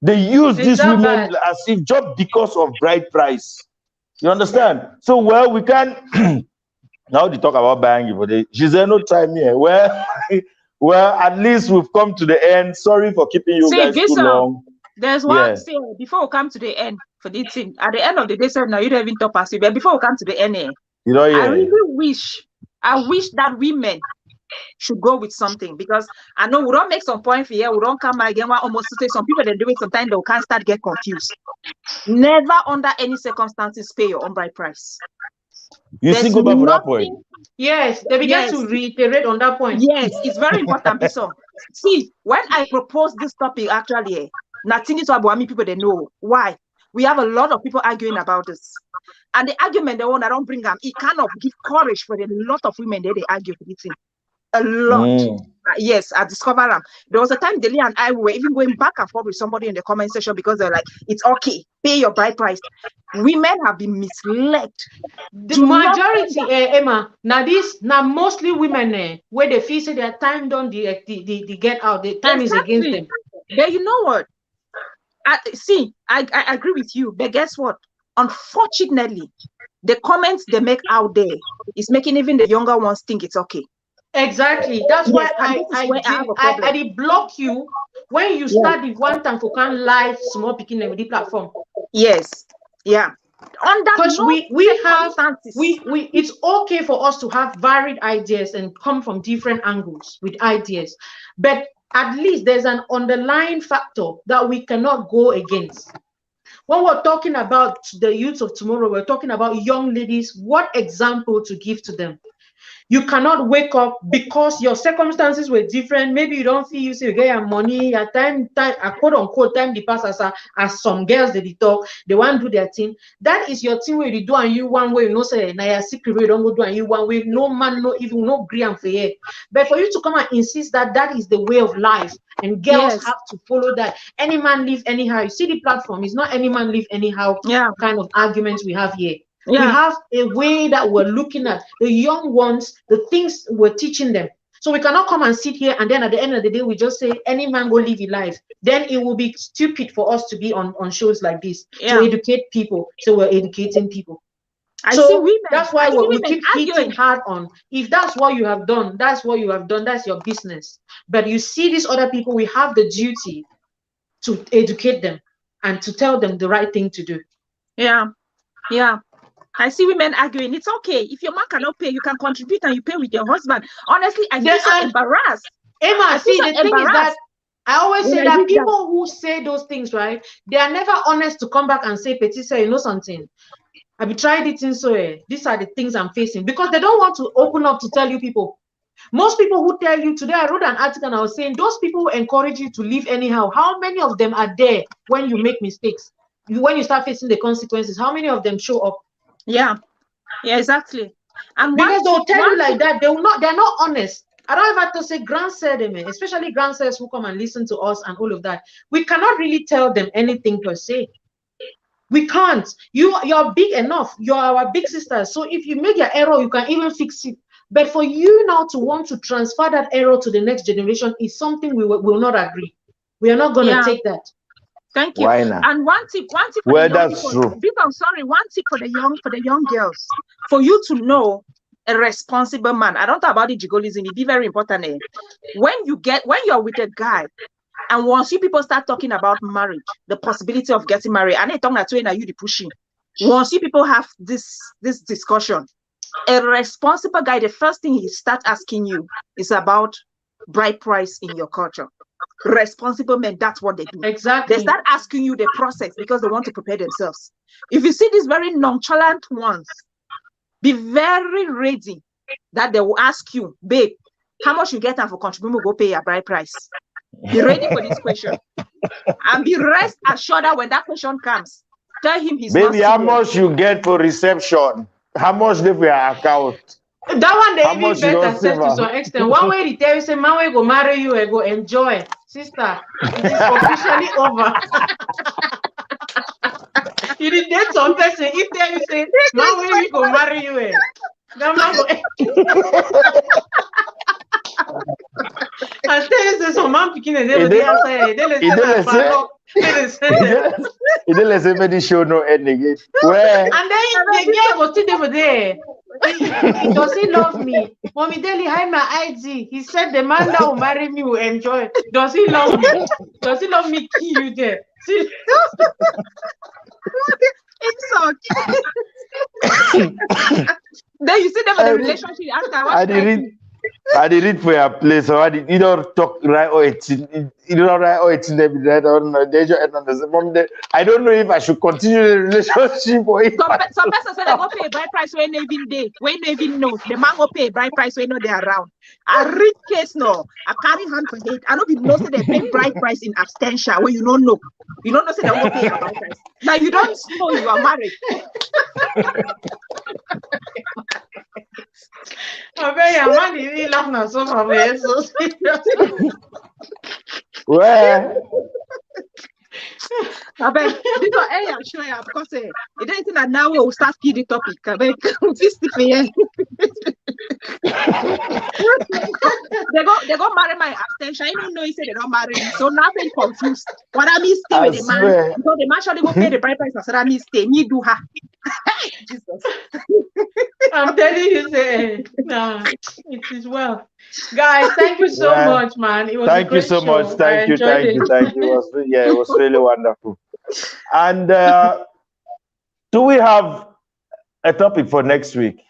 They use these women as if just because of bride price. You understand? So, well, we can now they talk about buying for the she said no time here. Well, at least we've come to the end. Sorry for keeping you guys too long. There's one thing before we come to the end for this thing. At the end of the day, sir, now you don't even talk passive. But before we come to the end, I really wish that women should go with something, because I know we don't make some point here. We don't come again. We almost say some people they do it sometimes they can't start get confused. Never under any circumstances pay your own bride price. You still go back for that point. Yes, they begin to reiterate on that point. Yes, it's very important. So, see, when I proposed this topic, actually, nothing is about me people they know why. We have a lot of people arguing about this, and the argument the one I don't bring them, it kind of give courage for a lot of women that they argue for this thing. A lot. Yes, I discovered them. There was a time Deli and I were even going back and forth with somebody in the comment section because they're like, it's okay, pay your bride price. Women have been misled. The majority, Emma, now mostly women where they feel say their time done, the get out, the time is against them. But you know what? I agree with you, but guess what? Unfortunately, the comments they make out there is making even the younger ones think it's okay. Exactly. That's why I did block you when you start the one time for can live small picking with the platform. Yes. Yeah. Because we it's okay for us to have varied ideas and come from different angles with ideas, but at least there's an underlying factor that we cannot go against. When we're talking about the youth of tomorrow, we're talking about young ladies. What example to give to them? You cannot wake up because your circumstances were different. Maybe you don't feel you say you get your money, your time, a quote unquote time the pass as some girls they talk, they want to do their thing. That is your thing where you do and you one way, you know, say now your secret way, don't go do and you one way, no man, no even no agree and for it. But for you to come and insist that is the way of life and girls have to follow that. Any man live anyhow. You see the platform, it's not any man live anyhow kind of arguments we have here. We have a way that we're looking at the young ones, the things we're teaching them. So we cannot come and sit here and then at the end of the day, we just say, any man go live his life. Then it will be stupid for us to be on shows like this to educate people. So we're educating people. That's why we keep hitting hard on. If that's what you have done, that's what you have done. That's your business. But you see these other people, we have the duty to educate them and to tell them the right thing to do. Yeah. Yeah. I see women arguing. It's okay. If your man cannot pay, you can contribute and you pay with your husband. Honestly, I feel so embarrassed. Emma, see, the thing is that I always say that people that. who say those things, right, they are never honest to come back and say, Petisa, you know something? Have you tried it in so these are the things I'm facing, because they don't want to open up to tell you people. Most people who tell you today, I wrote an article and I was saying those people who encourage you to live anyhow, how many of them are there when you make mistakes? When you start facing the consequences, how many of them show up? Yeah, exactly. And because they'll tell you like that, they're not honest. I don't have to say grandsaid them, especially grandsairs who come and listen to us and all of that. We cannot really tell them anything per se. We can't. You're big enough. You're our big sisters. So if you make your error, you can even fix it. But for you now to want to transfer that error to the next generation is something we will not agree. We are not going to take that. Thank you. Why not? And one tip for well, the young that's people. True. I'm sorry. One tip for the young girls, for you to know a responsible man. I don't talk about the jigolism. It be very important. When you're with a guy, and once you people start talking about marriage, the possibility of getting married, and they talk that way, now you the pushing. Once you people have this discussion, a responsible guy, the first thing he start asking you is about bride price in your culture. Responsible men, that's what they do. Exactly. They start asking you the process because they want to prepare themselves. If you see these very nonchalant ones, be very ready that they will ask you, babe, how much you get and for contributing, go pay your bride price. Be ready for this question. And be rest assured that when that question comes, tell him he's baby, not how much you get for reception? How much they for your account? That one they how even better said to some extent. One way they tell you, say, man, we go marry you and go enjoy. Sister, it is officially over. You did date some person. If they say, man, we go marry you, that man go. And tell you say some man picking and they say, it didn't say any show no end again. Where? And then the girl was still over there. Does he love me? Mommy Deli, hide my ID. He said the man that will marry me will enjoy. Does he love me? Does he love me? Kill you there. See? Insult. Then you see them in a relationship after. I did it for your place, so you don't talk right or it's you don't right or it's never right on I don't know if I should continue the relationship or if some person say they go pay bride price when they even day, when they even know the man go pay bride price when they're around. I read case no, I carry hand for head. I don't even know say they pay bride price in absentia when you don't know. You don't know say they go pay a bride price. Now you don't know you are married. Man, you really laugh now so from here, so serious. Where? I beg, this one area sure yeah, because it ain't that now we'll start feed the topic. I beg, they go marry my abstention. I don't know he said they don't marry me, so nothing confused. What I mean stay with the man. Because the man surely go pay the bride price. I said I mean stay, me do her. Jesus. I'm telling you, say, nah, it is well. Guys, thank you so much, man. It was thank you so much. Thank you. It was really wonderful. And do we have a topic for next week?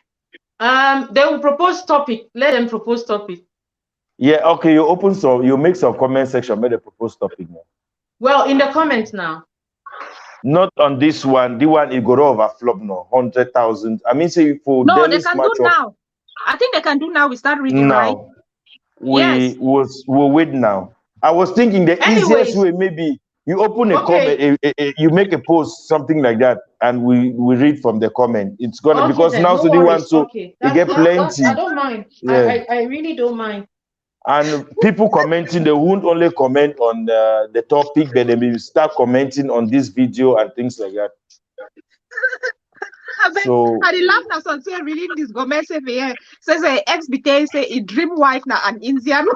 They will propose topic. Let them propose topic. Yeah, okay. You make some comment section, make a proposed topic now. Well, in the comments now. Not on this one. The one it got over flop now, 100,000. I mean, say for no, they can do now. I think they can do now. We start reading right. We'll wait now. I was thinking the easiest way maybe you open a comment, you make a post, something like that, and we read from the comment. It's gonna because then, now so they want to get plenty. I don't mind. Yeah. I really don't mind. And people commenting, they won't only comment on the topic, but they will start commenting on this video and things like that. So I laugh now. So say reading this comment say says ex BT say a dream wife now an Indian.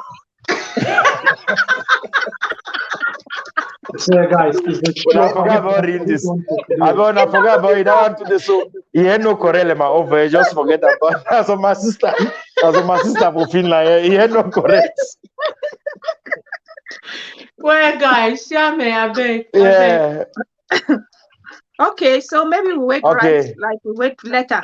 So guys, I forgot about reading this. I forgot about it. I want to do so. He had no correlate my over. Just forget about that. So my sister for Finland. He had no correct. Well, guys, yeah, me, I beg. Yeah. Okay, so maybe we wait, Okay. right? Like we wait later.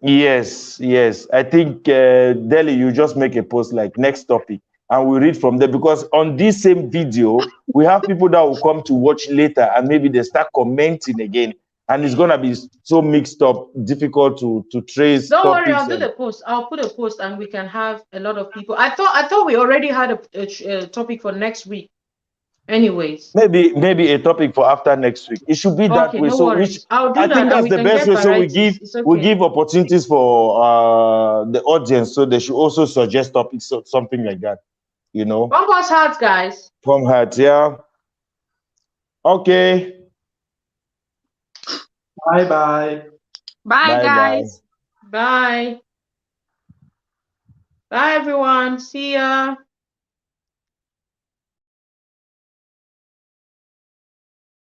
Yes, yes. I think Delhi, you just make a post like next topic, and we read from there, because on this same video we have people that will come to watch later, and maybe they start commenting again, and it's gonna be so mixed up, difficult to trace. Don't worry, I'll topics do and- the post. I'll put a post, and we can have a lot of people. I thought we already had a topic for next week. Anyways. Maybe a topic for after next week. It should be that Okay, way. no So which worries. I'll do I that, think and that's we the can best get way. So varieties. It's we okay. give opportunities for the audience, so they should also suggest topics, so something like that. You know. One boss hearts, guys. From heart, yeah. Okay. Bye. Bye, Bye guys. Bye. Bye, everyone. See ya.